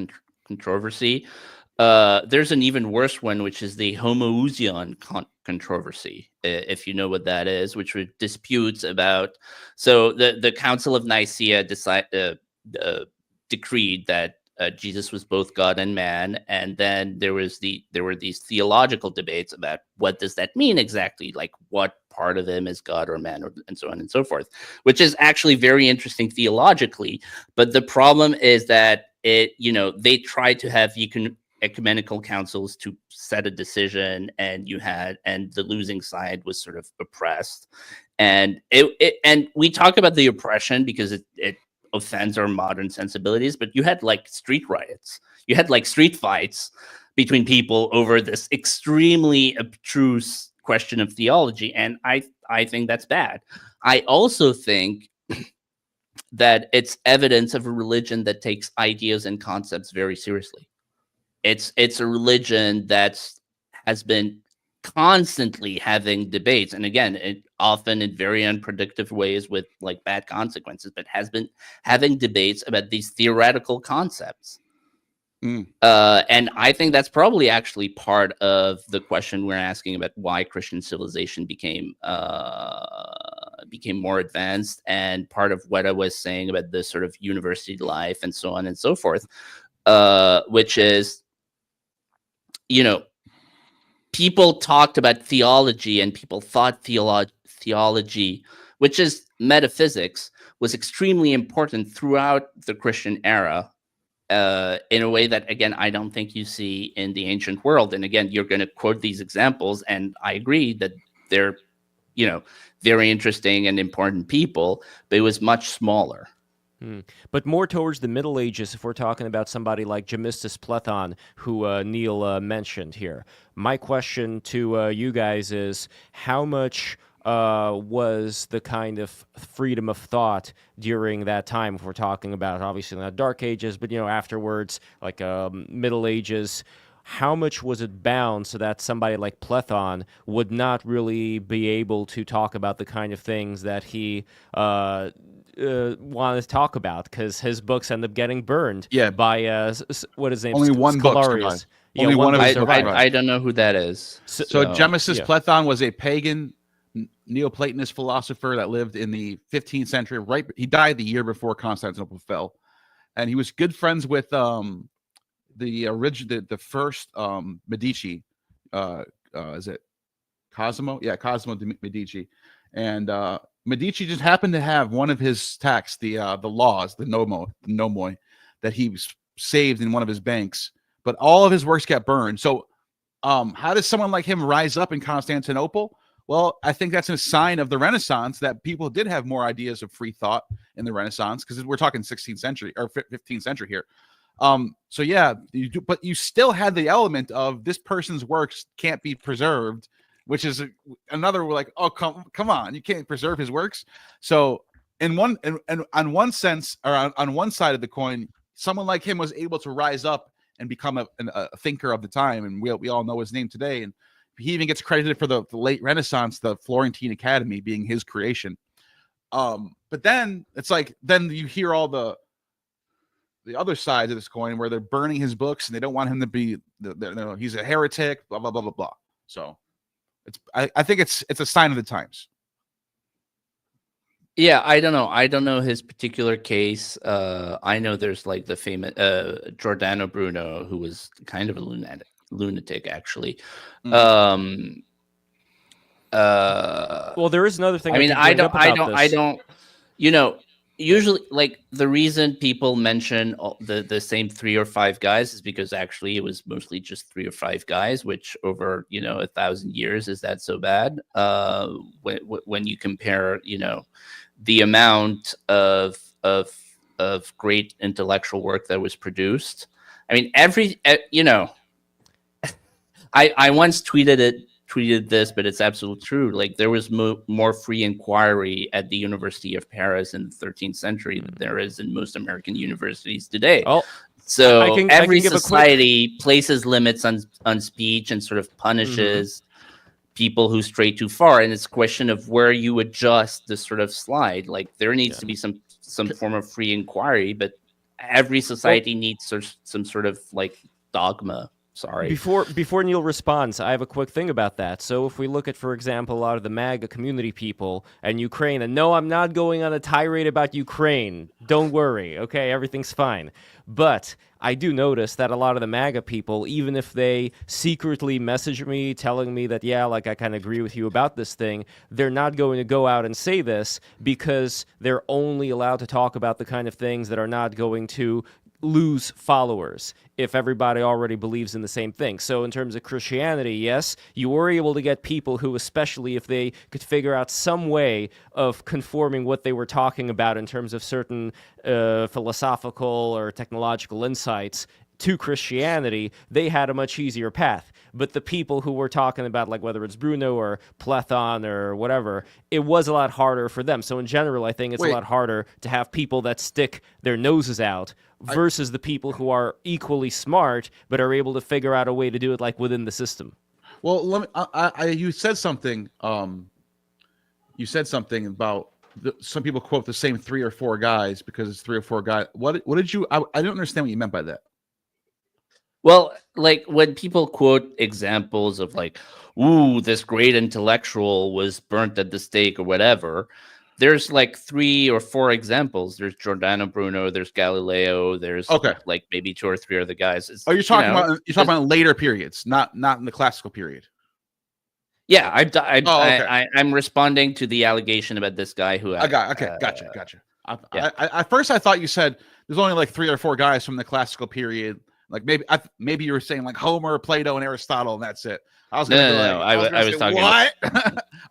controversy. There's an even worse one, which is the homoousion controversy, if you know what that is, which were disputes about. So the Council of Nicaea decreed that Jesus was both God and man, and then there were these theological debates about what does that mean exactly, like what part of him is God or man, and so on and so forth, which is actually very interesting theologically. But the problem is that they tried to have ecumenical councils to set a decision, and the losing side was sort of oppressed, and and we talk about the oppression because it offends our modern sensibilities, but you had like street riots, you had like street fights between people over this extremely abstruse question of theology, and I think that's bad. I also think that it's evidence of a religion that takes ideas and concepts very seriously. It's a religion has been constantly having debates, and again, often in very unpredictable ways with like bad consequences, but has been having debates about these theoretical concepts. And I think that's probably actually part of the question we're asking about why Christian civilization became more advanced, and part of what I was saying about the sort of university life and so on and so forth, which is, people talked about theology and people thought theology, which is metaphysics, was extremely important throughout the Christian era, in a way that, again, I don't think you see in the ancient world. And again, you're going to quote these examples, and I agree that they're, very interesting and important people, but it was much smaller. But more towards the Middle Ages, if we're talking about somebody like Gemistus Plethon, who Neil mentioned here. My question to you guys is, how much was the kind of freedom of thought during that time, if we're talking about, obviously, not Dark Ages, but, afterwards, like Middle Ages, how much was it bound so that somebody like Plethon would not really be able to talk about the kind of things that he wanted to talk about, because his books end up getting burned by what is his name? Only one book Scholarius. survived. Only one of his survived. I don't know who that is. So Gemistus Plethon was a pagan Neoplatonist philosopher that lived in the 15th century. He died the year before Constantinople fell, and he was good friends with the first Medici. Is it Cosimo? Yeah, Cosimo de Medici, and Medici just happened to have one of his texts, the laws, the nomoi, that he saved in one of his banks, but all of his works got burned. So how does someone like him rise up in Constantinople? Well, I think that's a sign of the Renaissance, that people did have more ideas of free thought in the Renaissance, because we're talking 16th century or 15th century here. So yeah, but you still had the element of this person's works can't be preserved, which is another, like, oh, come on, you can't preserve his works. So on one sense, or on one side of the coin, someone like him was able to rise up and become a thinker of the time, and we all know his name today. And he even gets credited for the late Renaissance, the Florentine Academy being his creation. But then it's like, then you hear all the other sides of this coin where they're burning his books and they don't want him to be, he's a heretic, blah blah blah blah blah. So I think it's a sign of the times. Yeah, I don't know his particular case. I know there's like the famous Giordano Bruno, who was kind of a lunatic actually. Well, there is another thing. I mean, I don't. Usually, like, the reason people mention the same 3 or 5 guys is because actually it was mostly just 3 or 5 guys, which over 1,000 years, is that so bad? When you compare the amount of great intellectual work that was produced. I mean, I once tweeted this, but it's absolutely true. Like, there was more free inquiry at the University of Paris in the 13th century than there is in most American universities today. Oh, so every give society places limits on speech and sort of punishes people who stray too far. And it's a question of where you adjust this sort of slide. Like, there needs to be some form of free inquiry, but every society needs some sort of like dogma. Sorry. Before Neil responds, I have a quick thing about that. So if we look at, for example, a lot of the MAGA community people and Ukraine, and no, I'm not going on a tirade about Ukraine. Don't worry, okay? Everything's fine. But I do notice that a lot of the MAGA people, even if they secretly message me telling me that, yeah, like I kind of agree with you about this thing, they're not going to go out and say this because they're only allowed to talk about the kind of things that are not going to lose followers if everybody already believes in the same thing. So in terms of Christianity, yes, you were able to get people who, especially if they could figure out some way of conforming what they were talking about in terms of certain philosophical or technological insights to Christianity, they had a much easier path. But the people who were talking about, like whether it's Bruno or Platon or whatever, it was a lot harder for them. So in general, I think it's a lot harder to have people that stick their noses out versus the people who are equally smart but are able to figure out a way to do it like within the system. Well, let me. You said something. You said something about some people quote the same 3 or 4 guys because it's 3 or 4 guys. What did you? I don't understand what you meant by that. Well, like when people quote examples of like, ooh, this great intellectual was burnt at the stake or whatever, there's like 3 or 4 examples. There's Giordano Bruno, there's Galileo, there's like maybe 2 or 3 other guys. You're talking about later periods, not in the classical period. Yeah, I'm responding to the allegation about this guy who Gotcha. At first I thought you said there's only like 3 or 4 guys from the classical period. Like maybe you were saying like Homer, Plato, and Aristotle, and that's it. I was talking what?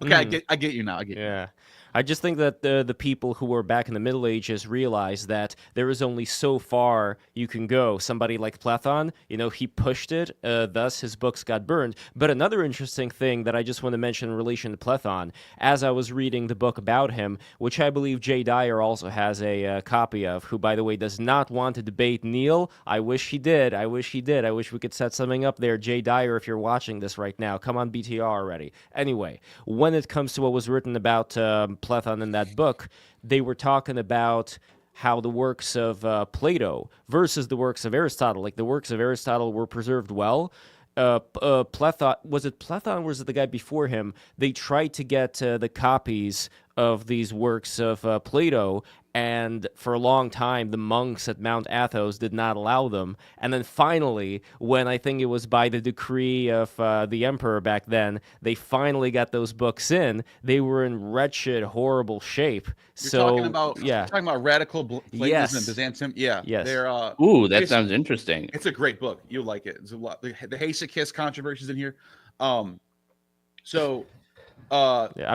Okay, I get you now. Yeah. I just think that the people who were back in the Middle Ages realized that there is only so far you can go. Somebody like Platon, he pushed it, thus his books got burned. But another interesting thing that I just want to mention in relation to Platon, as I was reading the book about him, which I believe Jay Dyer also has a copy of, who, by the way, does not want to debate Neil. I wish he did. I wish we could set something up there. Jay Dyer, if you're watching this right now, come on BTR already. Anyway, when it comes to what was written about Platon in that book, they were talking about how the works of Plato versus the works of Aristotle, like the works of Aristotle were preserved well. Platon, was it Platon or was it the guy before him? They tried to get the copies of these works of Plato, and for a long time the monks at Mount Athos did not allow them. And then finally, when I think it was by the decree of the emperor back then, they finally got those books in. They were in wretched, horrible shape. You're talking about radical Platonism and Byzantium. Yeah. Yes. They're that sounds interesting. It's a great book. You'll like it. It's a lot. The Hesychist controversies in here. I'm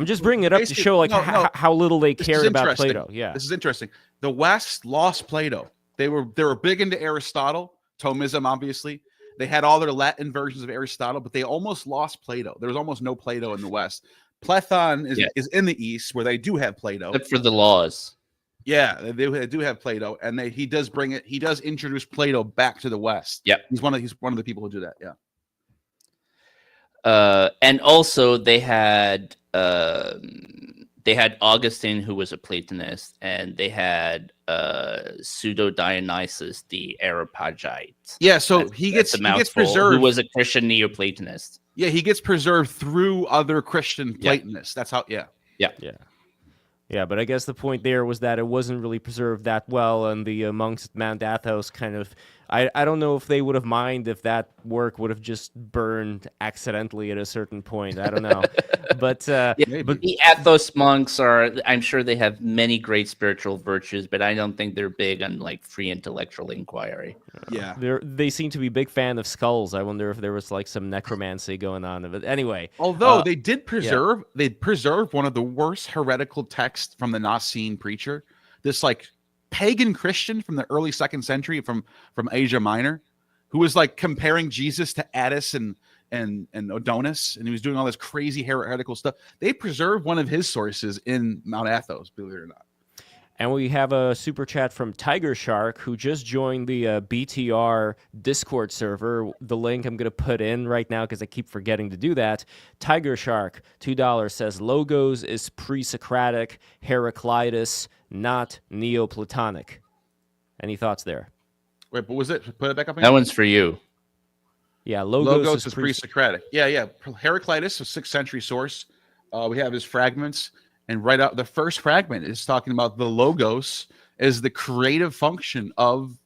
just bringing it up to show how little they cared about Plato. Yeah, this is interesting. The West lost Plato. They were big into Aristotle, Thomism, obviously. They had all their Latin versions of Aristotle, but they almost lost Plato. There was almost no Plato in the West. Platon is in the East, where they do have Plato, except for the laws. Yeah, they do have Plato, and he does bring it. He does introduce Plato back to the West. Yeah, he's one of the people who do that. Yeah. And also they had Augustine, who was a Platonist, and they had Pseudo Dionysius the Areopagite. Yeah, so he gets preserved. Who was a Christian Neoplatonist. Yeah, he gets preserved through other Christian Platonists. That's how. Yeah, but I guess the point there was that it wasn't really preserved that well, and the monks at Mount Athos kind of I don't know if they would have minded if that work would have just burned accidentally at a certain point. I don't know. But Yeah, Maybe. the Athos monks are, I'm sure they have many great spiritual virtues, but I don't think they're big on like free intellectual inquiry. Yeah. they seem to be big fan of skulls. I wonder if there was like some necromancy going on. But anyway, Although they did preserve, they preserved one of the worst heretical texts from the Nicene preacher. This like pagan Christian from the early 2nd century from Asia Minor, who was like comparing Jesus to Attis and Adonis, and he was doing all this crazy heretical stuff. They preserved one of his sources in Mount Athos, believe it or not. And we have a super chat from Tiger Shark, who just joined the BTR Discord server. The link I'm going to put in right now because I keep forgetting to do that. Tiger Shark, $2, says Logos is pre-Socratic, Heraclitus, not Neoplatonic. Any thoughts there? Wait, what was it? Put it back up again. That one's for you. Yeah, Logos is pre-Socratic. Yeah. Heraclitus, a 6th century source. We have his fragments. And right out, the first fragment is talking about the Logos as the creative function of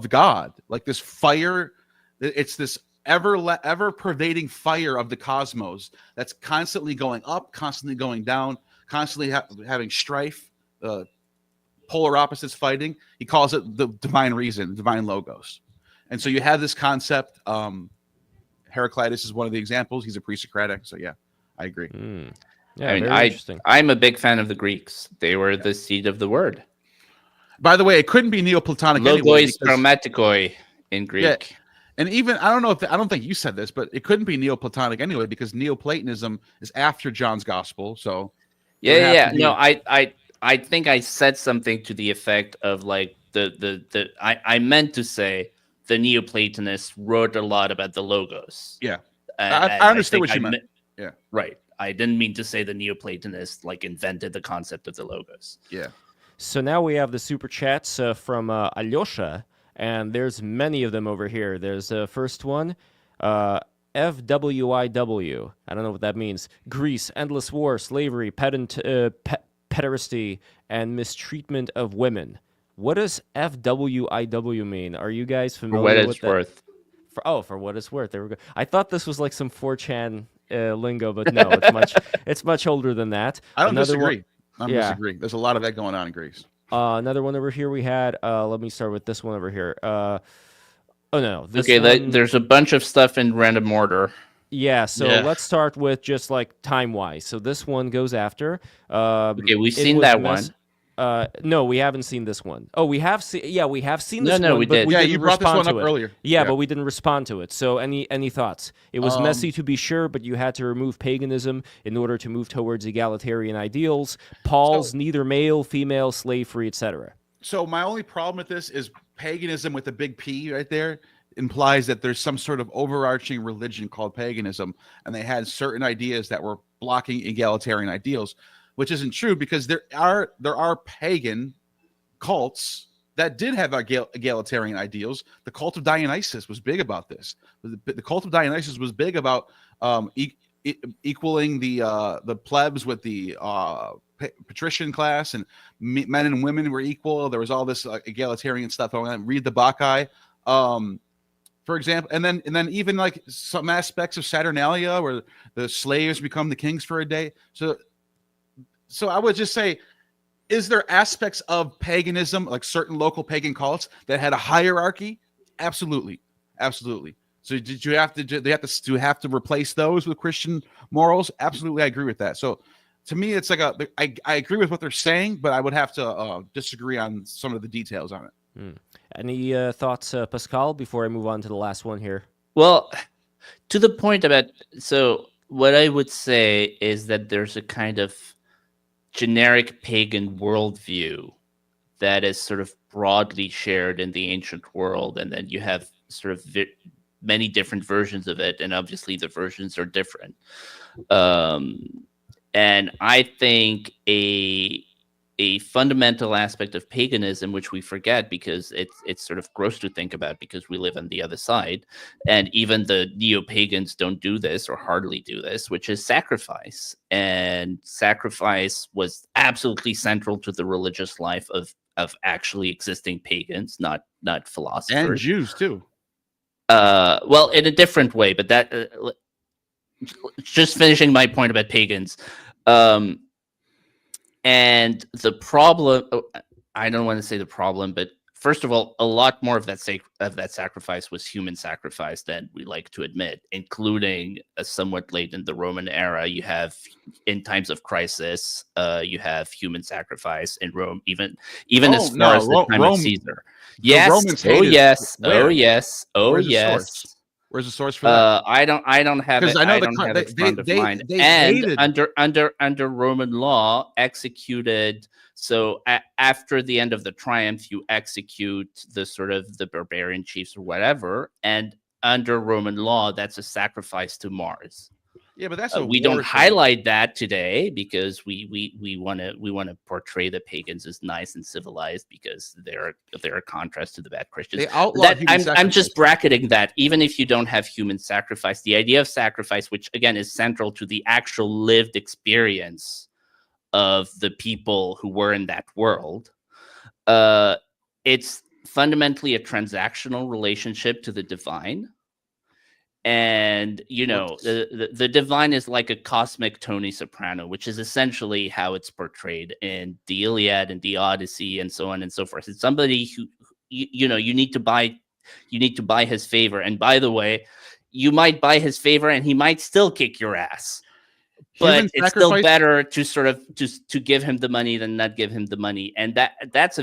God, like this fire. It's this ever pervading fire of the cosmos that's constantly going up, constantly going down, constantly having strife, polar opposites fighting. He calls it the divine reason, divine Logos. And so you have this concept. Heraclitus is one of the examples. He's a pre-Socratic. So yeah, I agree. Yeah, I mean, very interesting. I'm a big fan of the Greeks. They were the seed of the word. By the way, it couldn't be Neoplatonic anyway. Logos grammatikoi in Greek. Yeah, and even I don't think you said this, but it couldn't be Neoplatonic anyway because Neoplatonism is after John's Gospel. So Yeah. No, I think I said something to the effect of like I meant to say the Neoplatonists wrote a lot about the Logos. Yeah, I understood what you meant. Yeah, right. I didn't mean to say the Neoplatonists like invented the concept of the Logos. Yeah. So now we have the super chats from Alyosha, and there's many of them over here. There's the first one, FWIW. I don't know what that means. Greece, endless war, slavery, pederasty, and mistreatment of women. What does FWIW mean? Are you guys familiar with that? For what it's worth. For what it's worth. There we go. I thought this was like some 4chan lingo, but no, it's much older than that. I don't disagree. Disagree. There's a lot of that going on in Greece. Another one over here we had. Let me start with this one over here. There's a bunch of stuff in random order. Yeah, so let's start with just like time-wise. So this one goes after. We've seen that one. No, we haven't seen this one. Oh, we have seen. Yeah, we have seen this one. No, we did. Yeah, you brought this one up earlier. Yeah, but we didn't respond to it. So, any thoughts? It was messy to be sure, but you had to remove paganism in order to move towards egalitarian ideals. Paul's neither male, female, slave-free, etc. So my only problem with this is paganism with a big P right there implies that there's some sort of overarching religion called paganism, and they had certain ideas that were blocking egalitarian ideals. Which isn't true because there are pagan cults that did have egalitarian ideals. The cult of Dionysus was big about this. The cult of Dionysus was big about equaling the plebs with the patrician class, and men and women were equal. There was all this egalitarian stuff going on. Read the Bacchae, for example, and then even like some aspects of Saturnalia where the slaves become the kings for a day. So I would just say, is there aspects of paganism, like certain local pagan cults, that had a hierarchy? Absolutely. So did you have to replace those with Christian morals? Absolutely, I agree with that. So to me, it's like I agree with what they're saying, but I would have to disagree on some of the details on it. Any thoughts, Pascal, before I move on to the last one here? Well, to the point about, so what I would say is that there's a kind of generic pagan worldview that is sort of broadly shared in the ancient world, and then you have sort of many different versions of it, and obviously the versions are different. And I think a fundamental aspect of paganism, which we forget because it's sort of gross to think about because we live on the other side, and even the neo-pagans don't do this or hardly do this, which is sacrifice. And sacrifice was absolutely central to the religious life of actually existing pagans, not not philosophers. And Jews too. Well, in a different way, but that just finishing my point about pagans. And the problem, I don't want to say the problem, but first of all, a lot more of that sacrifice was human sacrifice than we like to admit, including somewhat late in the Roman era. You have, in times of crisis, you have human sacrifice in Rome, even as far as the time of Caesar. Yes. Romans Oh hated yes. where? Oh yes. Oh Where's the yes. source? Where's the source for that? I don't have it. I know I don't have it front of mind. They And hated. under Roman law, executed. So after the end of the triumph, you execute the sort of the barbarian chiefs or whatever. And under Roman law, that's a sacrifice to Mars. Yeah, but that's We don't highlight that today because we want to portray the pagans as nice and civilized because they're a contrast to the bad Christians. They outlawed human I'm sacrifice. just bracketing that. Even if you don't have human sacrifice, the idea of sacrifice, which again is central to the actual lived experience of the people who were in that world, it's fundamentally a transactional relationship to the divine. And, the divine is like a cosmic Tony Soprano, which is essentially how it's portrayed in the Iliad and the Odyssey and so on and so forth. It's somebody who, you need to buy his favor. And by the way, you might buy his favor and he might still kick your ass. But it's still better to sort of to give him the money than not give him the money, and that's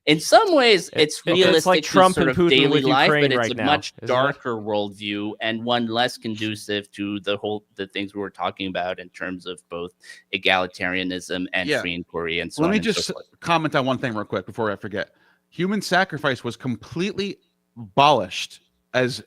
in some ways it's realistic. It's like Trump to sort and of Putin daily with life, Ukraine but it's right a now, much isn't darker worldview and one less conducive to the things we were talking about in terms of both egalitarianism and free inquiry and so on. Let me just comment on one thing real quick before I forget. Human sacrifice was completely abolished as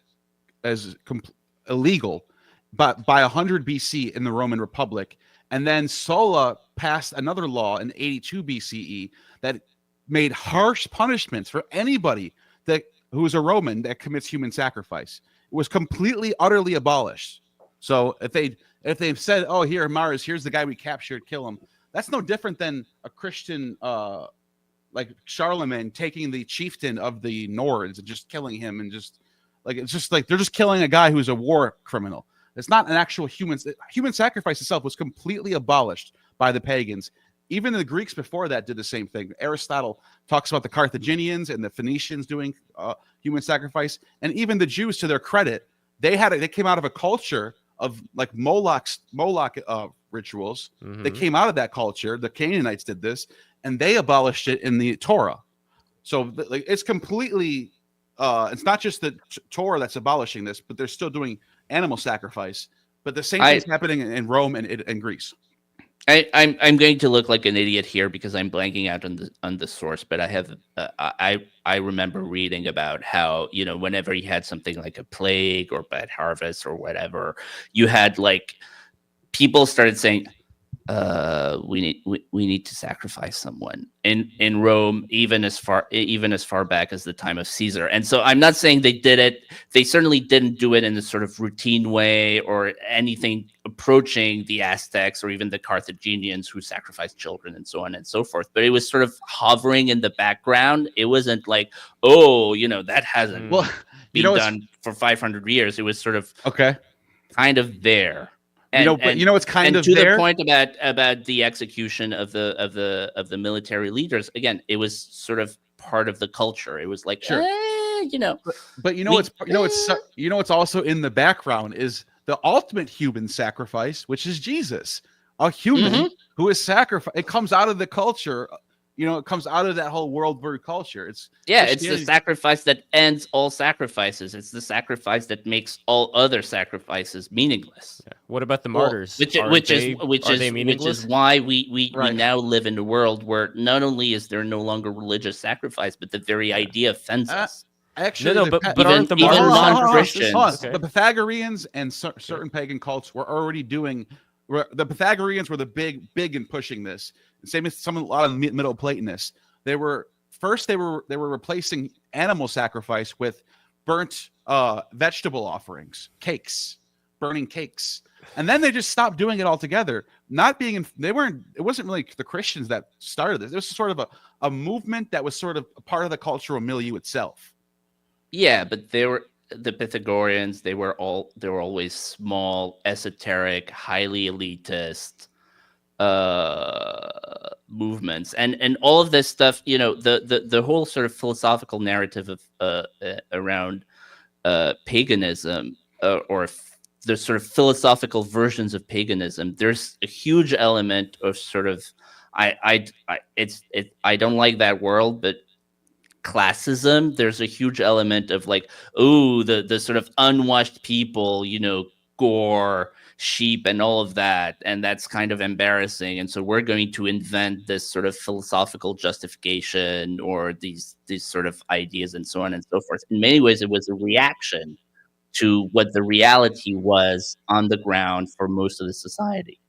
illegal by 100 BC in the Roman Republic. And then Sulla passed another law in 82 BCE that made harsh punishments for anybody who is a Roman that commits human sacrifice. It was completely, utterly abolished. So if they've said, oh, here, Mars, here's the guy we captured, kill him, that's no different than a Christian like Charlemagne taking the chieftain of the Nords and just killing him, and it's just like they're just killing a guy who's a war criminal. It's not an actual human sacrifice itself was completely abolished by the pagans. Even the Greeks before that did the same thing. Aristotle talks about the Carthaginians and the Phoenicians doing human sacrifice, and even the Jews, to their credit, they came out of a culture of like Moloch rituals. Mm-hmm. They came out of that culture. The Canaanites did this, and they abolished it in the Torah. So it's completely. It's not just the Torah that's abolishing this, but they're still doing animal sacrifice. But the same thing's happening in Rome and Greece. I'm going to look like an idiot here because I'm blanking out on the source, but I have I remember reading about how whenever you had something like a plague or bad harvest or whatever, you had like people started saying, we need to sacrifice someone in Rome, even as far back as the time of Caesar. And so I'm not saying they did it. They certainly didn't do it in a sort of routine way or anything approaching the Aztecs or even the Carthaginians who sacrificed children and so on and so forth. But it was sort of hovering in the background. It wasn't like, that hasn't been done for 500 years. It was sort of kind of there. It's kind of to there. The point about the execution of the military leaders. Again, it was sort of part of the culture. It was like, sure. But what's also in the background is the ultimate human sacrifice, which is Jesus, a human who is sacrificed. It comes out of the culture. It comes out of that whole worldview culture. It's the sacrifice that ends all sacrifices. It's the sacrifice that makes all other sacrifices meaningless. Yeah. What about the martyrs? Which is why we now live in a world where not only is there no longer religious sacrifice, but the very idea offends us. Actually, but aren't the even martyrs non-Christians? The Pythagoreans and certain pagan cults were already doing. The Pythagoreans were the big in pushing this. Same as a lot of Middle Platonists. They were replacing animal sacrifice with burnt vegetable offerings, cakes, burning cakes. And then they just stopped doing it altogether. It wasn't really the Christians that started this. It was sort of a movement that was sort of a part of the cultural milieu itself. Yeah, but they were the Pythagoreans. They were always small, esoteric, highly elitist movements, and all of this stuff. You know, the whole sort of philosophical narrative of around paganism, or the sort of philosophical versions of paganism. There's a huge element of sort of I don't like that world, but classism. There's a huge element of like, oh, the sort of unwashed people, you know, gore, sheep, and all of that, and that's kind of embarrassing. And so we're going to invent this sort of philosophical justification or these sort of ideas and so on and so forth. In many ways, it was a reaction to what the reality was on the ground for most of the society.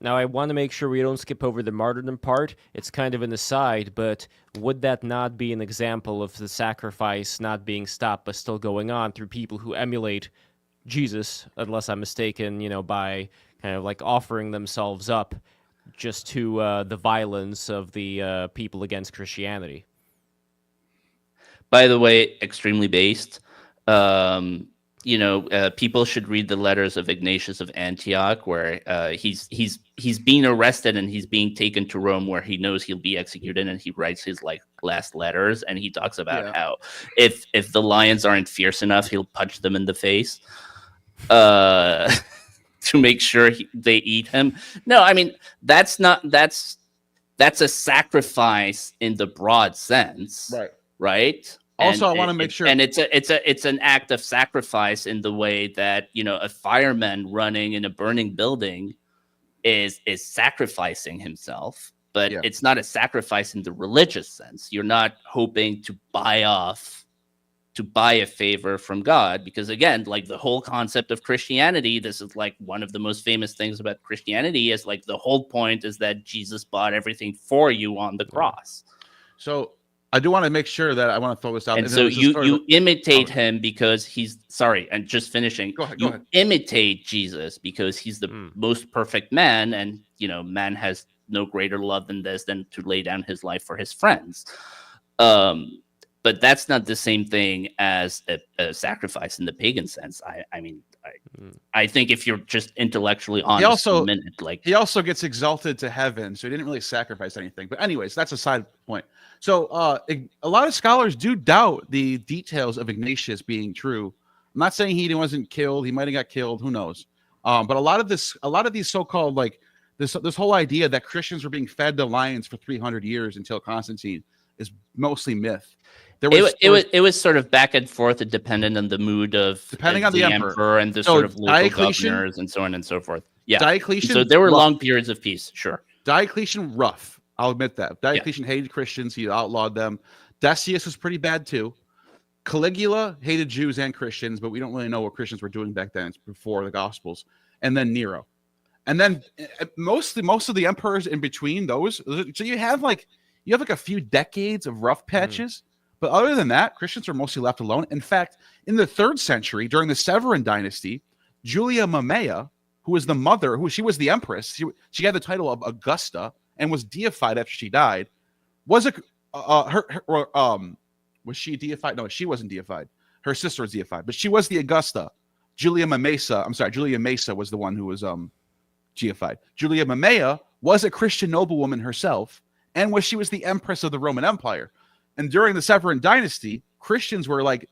Now, I want to make sure we don't skip over the martyrdom part. It's kind of an aside, but would that not be an example of the sacrifice not being stopped but still going on through people who emulate Jesus, unless I'm mistaken, you know, by kind of like offering themselves up just to the violence of the people against Christianity? By the way, extremely based. You know, people should read the letters of Ignatius of Antioch, where he's being arrested and he's being taken to Rome, where he knows he'll be executed, and he writes his like last letters, and he talks about how if the lions aren't fierce enough, he'll punch them in the face to make sure they eat him. No, I mean that's a sacrifice in the broad sense, right? Also, I want to make sure, and it's an act of sacrifice in the way that, you know, a fireman running in a burning building is sacrificing himself, but it's not a sacrifice in the religious sense. You're not hoping to buy a favor from God, because again, like the whole concept of Christianity, this is like one of the most famous things about Christianity, is like the whole point is that Jesus bought everything for you on the cross. So I do want to make sure that I want to throw this out. And so you imitate him because he's and just finishing. Go ahead. Imitate Jesus because he's the most perfect man, and you know, man has no greater love than this, than to lay down his life for his friends. But that's not the same thing as a sacrifice in the pagan sense. I think if you're just intellectually honest for a minute, like he also gets exalted to heaven, so he didn't really sacrifice anything. But anyways, that's a side point. So a lot of scholars do doubt the details of Ignatius being true. I'm not saying he wasn't killed; he might have got killed. Who knows? But a lot of these so-called like this whole idea that Christians were being fed to lions for 300 years until Constantine is mostly myth. It was sort of back and forth, dependent on the mood of depending on the emperor and the sort of local governors and so on and so forth. Yeah, Diocletian. So there were long periods of peace. Sure, Diocletian rough. I'll admit that. Diocletian hated Christians. He outlawed them. Decius was pretty bad too. Caligula hated Jews and Christians, but we don't really know what Christians were doing back then. It's before the Gospels. And then Nero, and then most of the emperors in between those. So you have like a few decades of rough patches. But other than that, Christians are mostly left alone. In fact, in the 3rd century, during the Severan dynasty, Julia Mamaea, who was the mother, she was the empress, she had the title of Augusta and was deified after she died. Was she deified? No, she wasn't deified. Her sister was deified, but she was the Augusta. Julia Mesa was the one who was deified. Julia Mamaea was a Christian noblewoman herself, and she was the empress of the Roman Empire. And during the Severan dynasty, Christians were like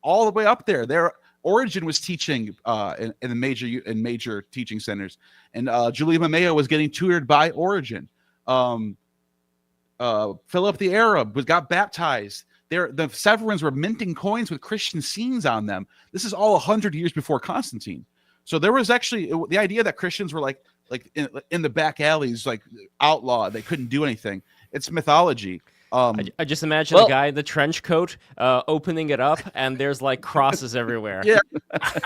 all the way up there. Their Origen was teaching in major teaching centers, and Julia Mamaea was getting tutored by Origen. Philip the Arab got baptized. The Severans were minting coins with Christian scenes on them. This is all 100 years before Constantine. So there was actually the idea that Christians were like in the back alleys, like outlawed. They couldn't do anything. It's mythology. I just imagine a guy in the trench coat opening it up, and there's like crosses everywhere. Yeah.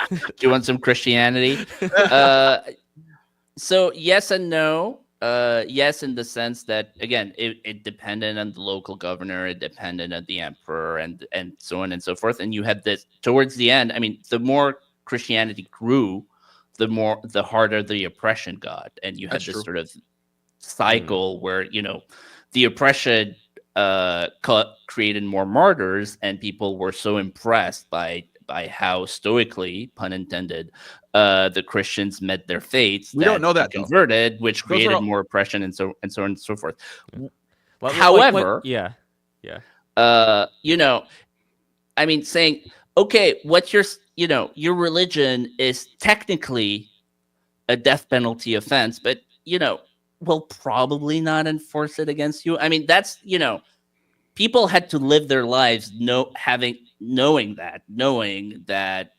Do you want some Christianity? So yes and no. Yes, in the sense that, again, it depended on the local governor, it depended on the emperor, and so on and so forth. And you had this towards the end. I mean, the more Christianity grew, the harder the oppression got, and you had That's this true. sort of cycle where, you know, the oppression created more martyrs, and people were so impressed by how stoically, pun intended, the Christians met their fates. We don't know that, though. Converted, which Those are created all- more oppression, and so on and so forth. However, you know, I mean, saying, okay, what's your religion is technically a death penalty offense, but, you know, we'll probably not enforce it against you. I mean, that's, you know, people had to live their lives knowing that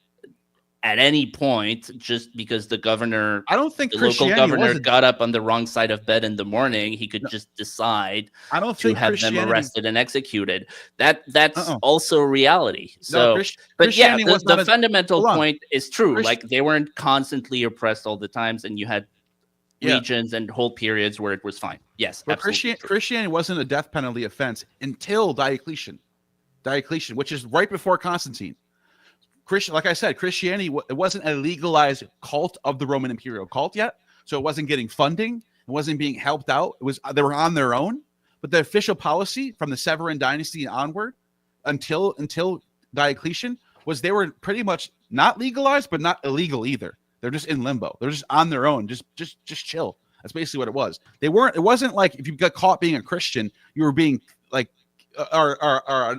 at any point, just because the governor, I don't think the local Christianity governor got up on the wrong side of bed in the morning, he could just decide I don't to think have them Christianity- arrested and executed. That's also reality. So, but yeah, Christianity was the not fundamental hold on. point is true. Christ- Like, they weren't constantly oppressed all the times, and you had regions and whole periods where it was fine. Yes, But absolutely. Christianity wasn't a death penalty offense until Diocletian, which is right before Constantine. Like I said, Christianity, it wasn't a legalized cult of the Roman imperial cult yet, so it wasn't getting funding, it wasn't being helped out. They were on their own. But the official policy from the Severan dynasty and onward, until Diocletian, was they were pretty much not legalized, but not illegal either. They're just in limbo. They're just on their own. Just chill. That's basically what it was. They weren't. It wasn't like if you got caught being a Christian, you were being like, or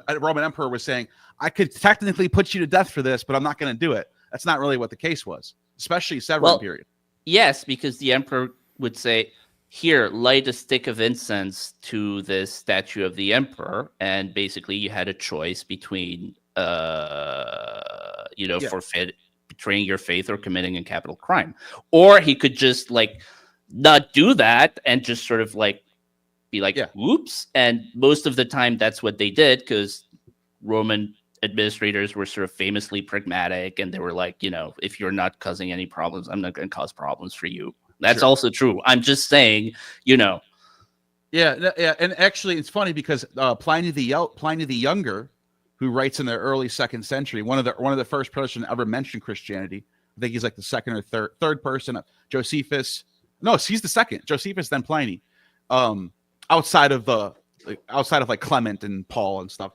a Roman emperor was saying, I could technically put you to death for this, but I'm not going to do it. That's not really what the case was, especially Severan period. Yes, because the emperor would say, here, light a stick of incense to this statue of the emperor. And basically you had a choice between, betraying your faith or committing a capital crime. Or he could just like not do that and just sort of like be like, whoops. And most of the time that's what they did, because Roman administrators were sort of famously pragmatic, and they were like, you know, if you're not causing any problems, I'm not going to cause problems for you. That's also true. I'm just saying, you know. Yeah, and actually, it's funny because Pliny the Younger, who writes in the early 2nd century, one of the first person to ever mention Christianity. I think he's like the second or third person. Josephus, no, he's the second. Josephus, then Pliny. Outside of like Clement and Paul and stuff.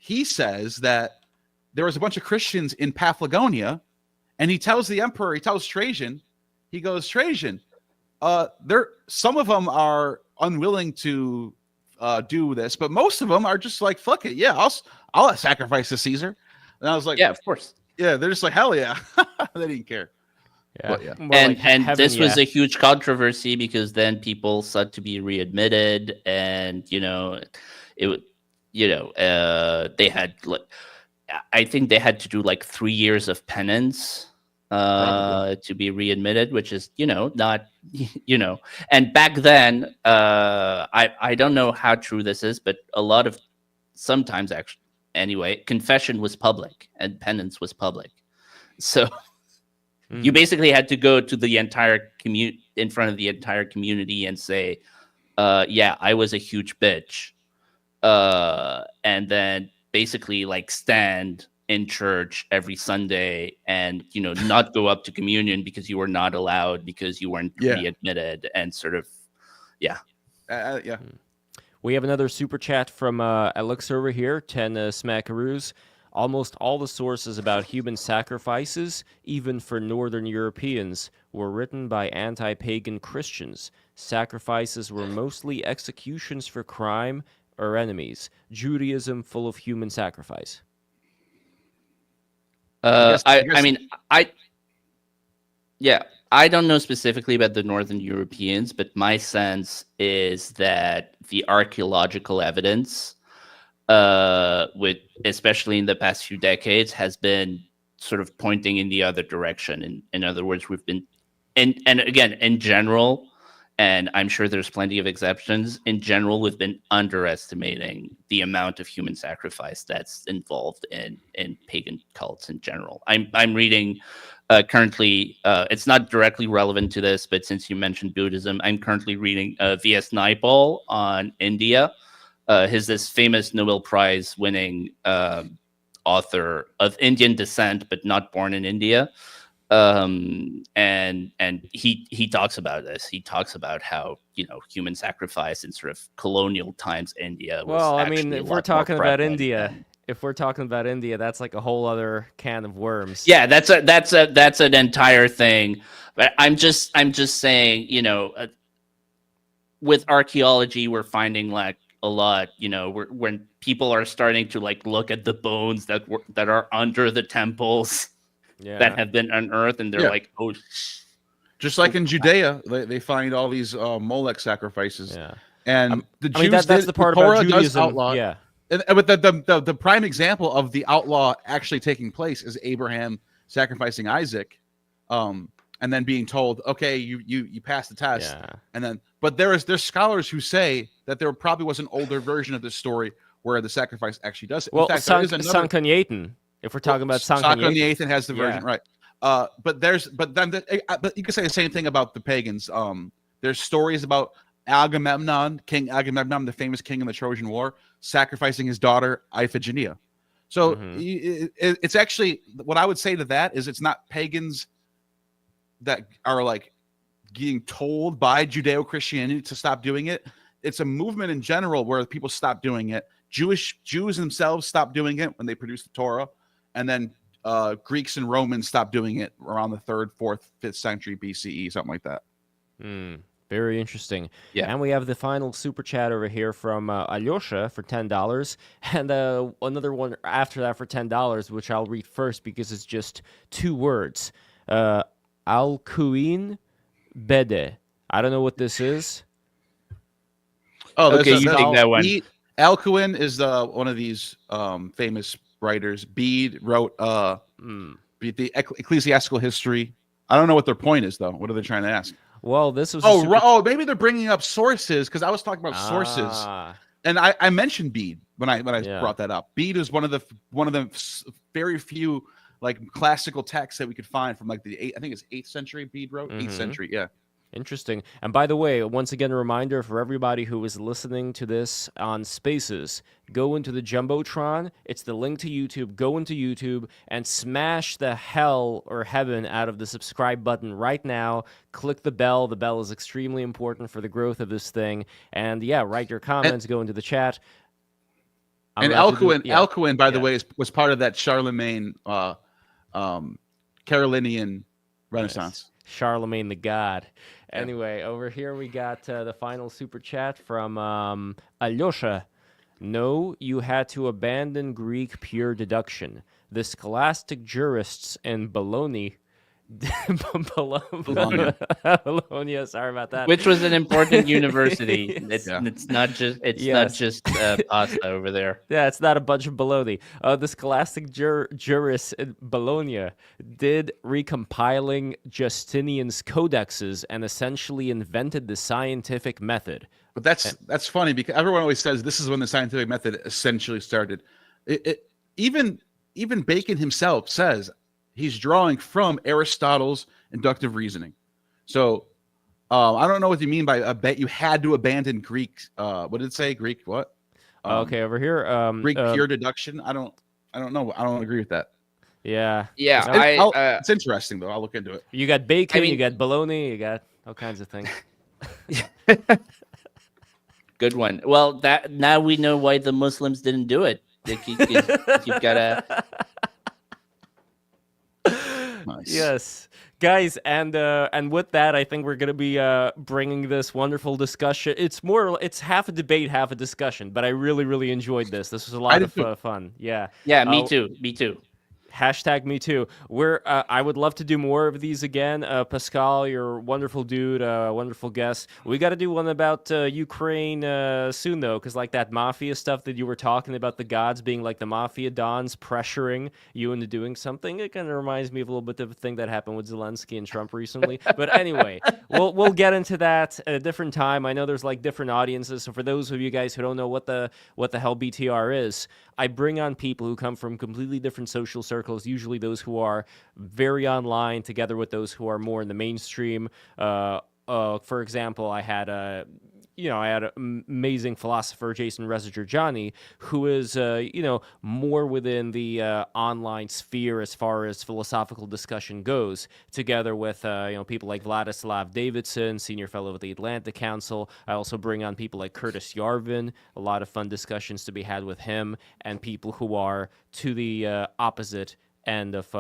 He says that there was a bunch of Christians in Paphlagonia, and he tells Trajan, he goes, Trajan, some of them are unwilling to do this, but most of them are just like, fuck it, yeah, I'll sacrifice to Caesar. And I was like, yeah, of course. Yeah, they're just like, hell yeah. They didn't care. Yeah. And this was a huge controversy, because then people sought to be readmitted, and they had like, I think they had to do like 3 years of penance to be readmitted, which is, not, and back then, I don't know how true this is, but sometimes actually, anyway, confession was public and penance was public. So you basically had to go to the entire in front of the entire community and say, yeah, I was a huge bitch. And then basically like stand in church every Sunday and, not go up to communion because you were not allowed, because you weren't readmitted, and sort of, yeah. We have another super chat from Alex over here, 10 smackaroos. Almost all the sources about human sacrifices, even for Northern Europeans, were written by anti-pagan Christians. Sacrifices were mostly executions for crime or enemies. Judaism full of human sacrifice. I don't know specifically about the Northern Europeans, but my sense is that the archaeological evidence, especially in the past few decades, has been sort of pointing in the other direction. In other words, we've been, and again, in general, and I'm sure there's plenty of exceptions, in general, we've been underestimating the amount of human sacrifice that's involved in pagan cults in general. I'm reading currently, it's not directly relevant to this, but since you mentioned Buddhism, I'm currently reading V.S. Naipaul on India. He's this famous Nobel Prize winning author of Indian descent, but not born in India. And he talks about this. He talks about how, you know, human sacrifice in sort of colonial times India was Well, I actually mean, a if we're lot more talking about prevalent India, than- that's like a whole other can of worms. Yeah, that's an entire thing. But I'm just saying, you know, with archaeology, we're finding like a lot, you know, when people are starting to like look at the bones that are under the temples Yeah. that have been unearthed, and they're Yeah. like, oh, Just like in Judea, they find all these Molech sacrifices. Yeah. And the I mean, Jews that's the part Torah about does Judaism. outlaw. Yeah. And but the prime example of the outlaw actually taking place is Abraham sacrificing Isaac, and then being told, okay, you passed the test. Yeah. And then, but there's scholars who say that there probably was an older version of this story where the sacrifice actually does it. Well, In fact, there is another. Sankanyetan, if we're talking about Sankanyetan. Sankanyetan has the version, Yeah. right? But you could say the same thing about the pagans. There's stories about Agamemnon, King Agamemnon, the famous king in the Trojan War, sacrificing his daughter Iphigenia. So it's actually, what I would say to that is, it's not pagans that are like getting told by Judeo-Christianity to stop doing it. It's a movement in general where people stop doing it. Jews themselves stopped doing it when they produced the Torah, and then Greeks and Romans stopped doing it around the 3rd, 4th, 5th century BCE, something like that. Very interesting. Yeah. And we have the final super chat over here from Alyosha for $10, and another one after that for $10, which I'll read first because it's just 2 words. Alcuin Bede. I don't know what this is. Oh, okay, you take that one. Alcuin is one of these famous writers. Bede wrote the ecclesiastical history. I don't know what their point is, though. What are they trying to ask? Well, this was maybe they're bringing up sources, because I was talking about sources, and I mentioned Bede when I brought that up. Bede is one of the very few like classical texts that we could find from like I think it's 8th century. Bede wrote 8th century, yeah. Interesting. And by the way, once again, a reminder for everybody who is listening to this on Spaces, go into the Jumbotron. It's the link to YouTube. Go into YouTube and smash the hell or heaven out of the subscribe button right now. Click the bell. The bell is extremely important for the growth of this thing. And yeah, write your comments, go into the chat. And Alcuin, by the way, was part of that Charlemagne Carolinian Renaissance. Yes. Charlemagne the God. Anyway, over here we got the final super chat from Alyosha. No, you had to abandon Greek pure deduction. The scholastic jurists in Bologna. Bologna, sorry about that. Which was an important university. Yes. It's not just pasta over there. Yeah, it's not a bunch of baloney. The scholastic jurists in Bologna did recompiling Justinian's codexes and essentially invented the scientific method. But that's funny, because everyone always says this is when the scientific method essentially started. Even Bacon himself says he's drawing from Aristotle's inductive reasoning. So I don't know what you mean by you had to abandon Greek. What did it say? Greek what? Okay, over here. Greek pure deduction. I don't know. I don't agree with that. Yeah. It's interesting though. I'll look into it. You got bacon, you got bologna, you got all kinds of things. Good one. Well, now we know why the Muslims didn't do it. You've got to. Nice. Yes, guys, and with that, I think we're gonna be bringing this wonderful discussion. It's half a debate, half a discussion, but I really enjoyed this. This was a lot of fun. Yeah. Yeah, me too. Me too. Hashtag me too. I would love to do more of these again. Pascal, you're a wonderful dude, wonderful guest. We got to do one about Ukraine soon, though, because like that mafia stuff that you were talking about, the gods being like the mafia dons pressuring you into doing something. It kind of reminds me of a little bit of a thing that happened with Zelensky and Trump recently. But anyway, we'll get into that at a different time. I know there's like different audiences, so for those of you guys who don't know what the hell BTR is, I bring on people who come from completely different social circles, usually those who are very online, together with those who are more in the mainstream. For example, I had I had an amazing philosopher, Jason Resiger-Johnny, who is, more within the online sphere as far as philosophical discussion goes, together with, people like Vladislav Davidson, senior fellow with the Atlantic Council. I also bring on people like Curtis Yarvin, a lot of fun discussions to be had with him, and people who are to the opposite end of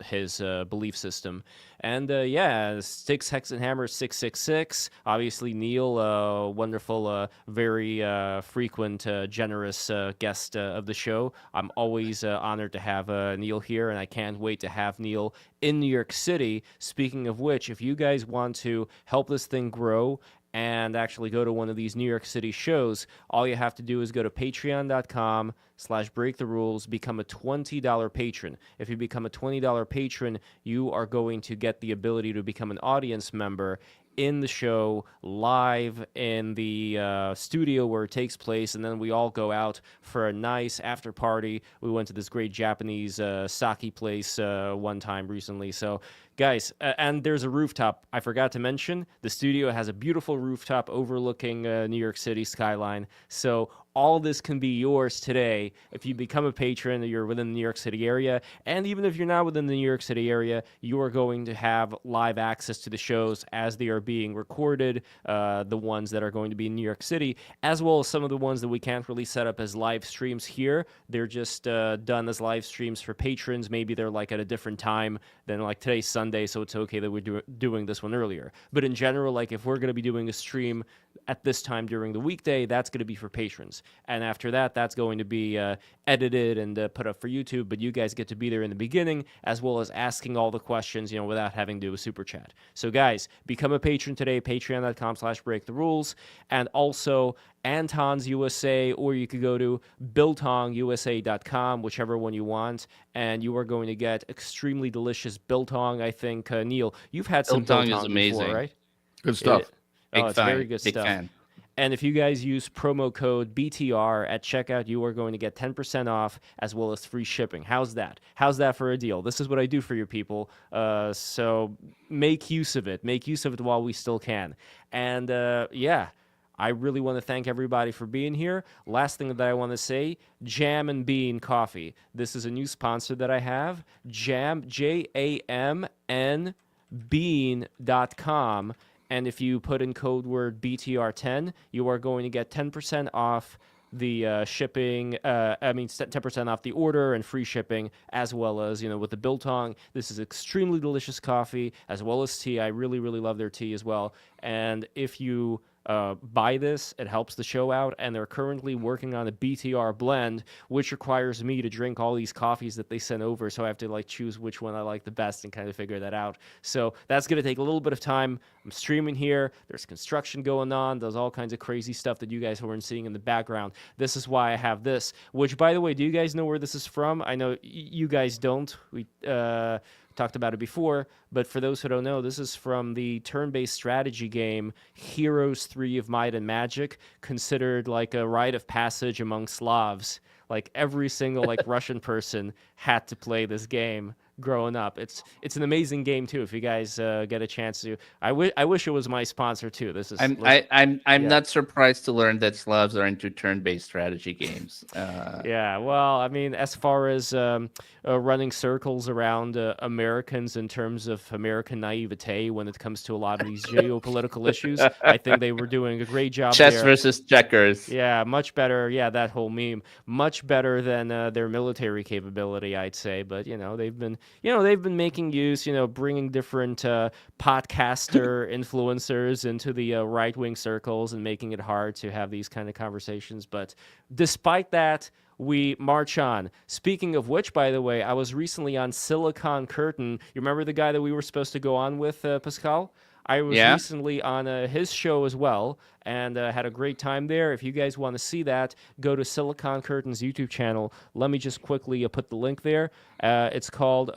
his belief system. And Sticks, Hex, and Hammer 666. Obviously, Neil, wonderful, very frequent, generous guest of the show. I'm always honored to have Neil here, and I can't wait to have Neil in New York City. Speaking of which, if you guys want to help this thing grow and actually go to one of these New York City shows, all you have to do is go to patreon.com/breaktherules, become a $20 patron. If you become a $20 patron, you are going to get the ability to become an audience member in the show, live in the studio where it takes place, and then we all go out for a nice after party. We went to this great Japanese sake place one time recently. So, guys, and there's a rooftop. I forgot to mention, the studio has a beautiful rooftop overlooking New York City skyline. So all this can be yours today if you become a patron, you're within the New York City area. And even if you're not within the New York City area, you are going to have live access to the shows as they are being recorded, the ones that are going to be in New York City, as well as some of the ones that we can't really set up as live streams here. They're just done as live streams for patrons. Maybe they're like at a different time than like today's Sunday, so it's okay that we're doing this one earlier. But in general, like if we're going to be doing a stream at this time during the weekday, that's going to be for patrons. And after that, that's going to be edited and put up for YouTube. But you guys get to be there in the beginning, as well as asking all the questions, without having to do a super chat. So guys, become a patron today, patreon.com/breaktherules. And also Anton's USA, or you could go to biltongusa.com, whichever one you want, and you are going to get extremely delicious biltong. I think, Neil, you've had some Biltong biltong is amazing. before, right? Good stuff. It's very good Big stuff. fan. And if you guys use promo code BTR at checkout, you are going to get 10% off as well as free shipping. How's that? How's that for a deal? This is what I do for you people. So make use of it. Make use of it while we still can. And I really want to thank everybody for being here. Last thing that I want to say, Jam and Bean Coffee. This is a new sponsor that I have. Jam, JAMN bean.com. And if you put in code word BTR10, you are going to get 10% off the shipping, 10% off the order and free shipping, as well as, with the Biltong. This is extremely delicious coffee, as well as tea. I really, really love their tea as well. And if you buy this, it helps the show out, and they're currently working on a BTR blend, which requires me to drink all these coffees that they send over, so I have to choose which one I like the best and kind of figure that out. So that's going to take a little bit of time. I'm streaming here, there's construction going on, there's all kinds of crazy stuff that you guys weren't seeing in the background. This is why I have this, which, by the way, do you guys know where this is from? I know you guys don't. We talked about it before, but for those who don't know, this is from the turn-based strategy game Heroes 3 of Might and Magic, considered like a rite of passage among Slavs. Like every single Russian person had to play this game growing up. It's an amazing game too. If you guys get a chance to, I wish it was my sponsor too. This is I'm not surprised to learn that Slavs are into turn-based strategy games. Yeah, well, I mean, as far as running circles around Americans in terms of American naivete when it comes to a lot of these geopolitical issues, I think they were doing a great job. Chess there. versus checkers. Yeah, much better. Yeah, that whole meme, much better than their military capability, I'd say. But they've been making use, bringing different podcaster influencers into the right-wing circles and making it hard to have these kind of conversations. But despite that, we march on. Speaking of which, by the way, I was recently on Silicon Curtain. You remember the guy that we were supposed to go on with, Pascal? I was recently on his show as well, and had a great time there. If you guys want to see that, go to Silicon Curtain's YouTube channel. Let me just quickly put the link there. It's called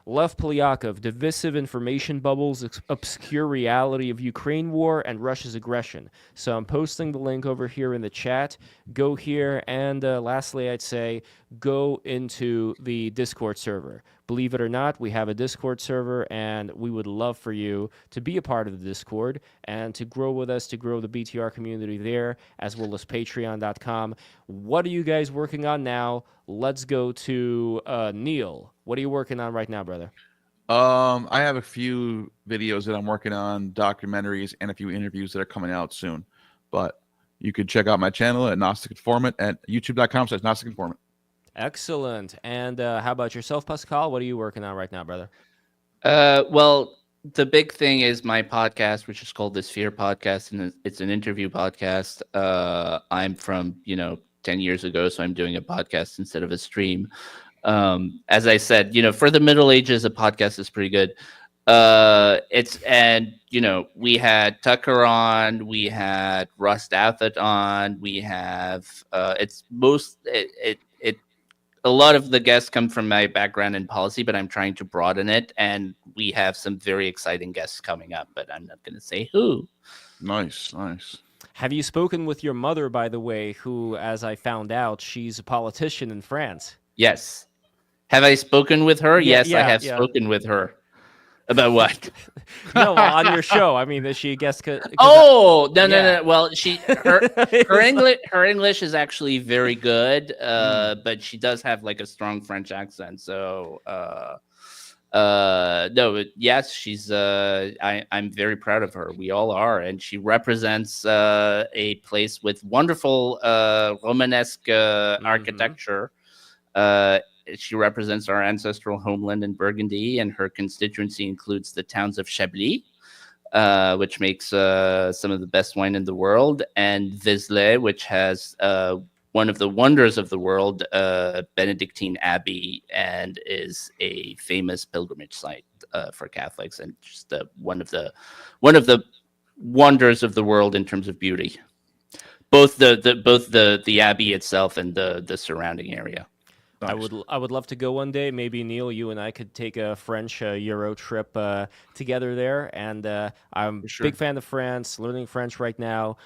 Lev Polyakov, Divisive Information Bubbles, Obscure Reality of Ukraine War and Russia's Aggression. So I'm posting the link over here in the chat. Go here, and lastly, I'd say go into the Discord server. believe it or not, we have a Discord server, and we would love for you to be a part of the Discord and to grow with us, to grow the BTR community there, as well as patreon.com. What are you guys working on now? Let's go to Neil. What are you working on right now, brother? I have a few videos that I'm working on, documentaries, and a few interviews that are coming out soon. But you could check out my channel at Gnostic Informant at youtube.com/Gnostic Informant. Excellent. And how about yourself, Pascal? What are you working on right now, brother? Well, the big thing is my podcast, which is called the Sphere Podcast, and it's an interview podcast. I'm from 10 years ago, so I'm doing a podcast instead of a stream. As I said, for the Middle Ages, a podcast is pretty good. We had Tucker on, we had Russ Douthit on, we have a lot of the guests come from my background in policy, but I'm trying to broaden it, and we have some very exciting guests coming up, but I'm not going to say who. Nice. Have you spoken with your mother, by the way, who, as I found out, she's a politician in France? Yes. Have I spoken with her? Yeah, Yes, I have spoken with her. About what? No, on your show. I mean, is she a guest? No. Well, her English is actually very good, but she does have like a strong French accent. So, yes, she's. I'm very proud of her. We all are, and she represents a place with wonderful Romanesque architecture. She represents our ancestral homeland in Burgundy, and her constituency includes the towns of Chablis, which makes some of the best wine in the world, and Vézelay, which has one of the wonders of the world, Benedictine Abbey, and is a famous pilgrimage site for Catholics, and just one of the wonders of the world in terms of beauty, both the abbey itself and the surrounding area. I would love to go one day. Maybe Neil, you and I could take a French Euro trip together there. And I'm a big fan of France, learning French right now.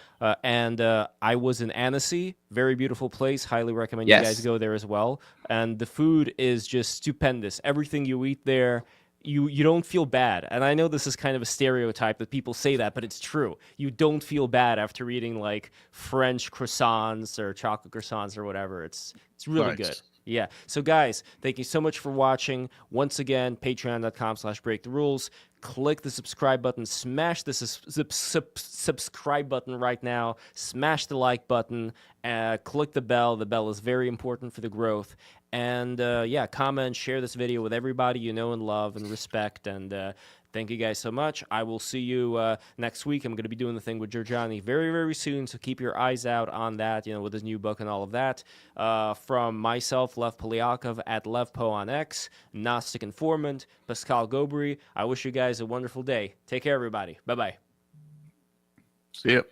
And I was in Annecy, very beautiful place. Highly recommend you guys go there as well. And the food is just stupendous. Everything you eat there, you don't feel bad. And I know this is kind of a stereotype that people say that, but it's true. You don't feel bad after eating like French croissants or chocolate croissants or whatever. It's really good. Yeah. So, guys, thank you so much for watching. Once again, patreon.com/breaktherules. Click the subscribe button. Smash the subscribe button right now. Smash the like button. Click the bell. The bell is very important for the growth. And, comment, share this video with everybody you know and love and respect. And thank you guys so much. I will see you next week. I'm going to be doing the thing with Giorgiani very, very soon, so keep your eyes out on that, with his new book and all of that. From myself, Lev Polyakov, at LevPo on X, Gnostic Informant, Pascal Gobry. I wish you guys a wonderful day. Take care, everybody. Bye-bye. See ya.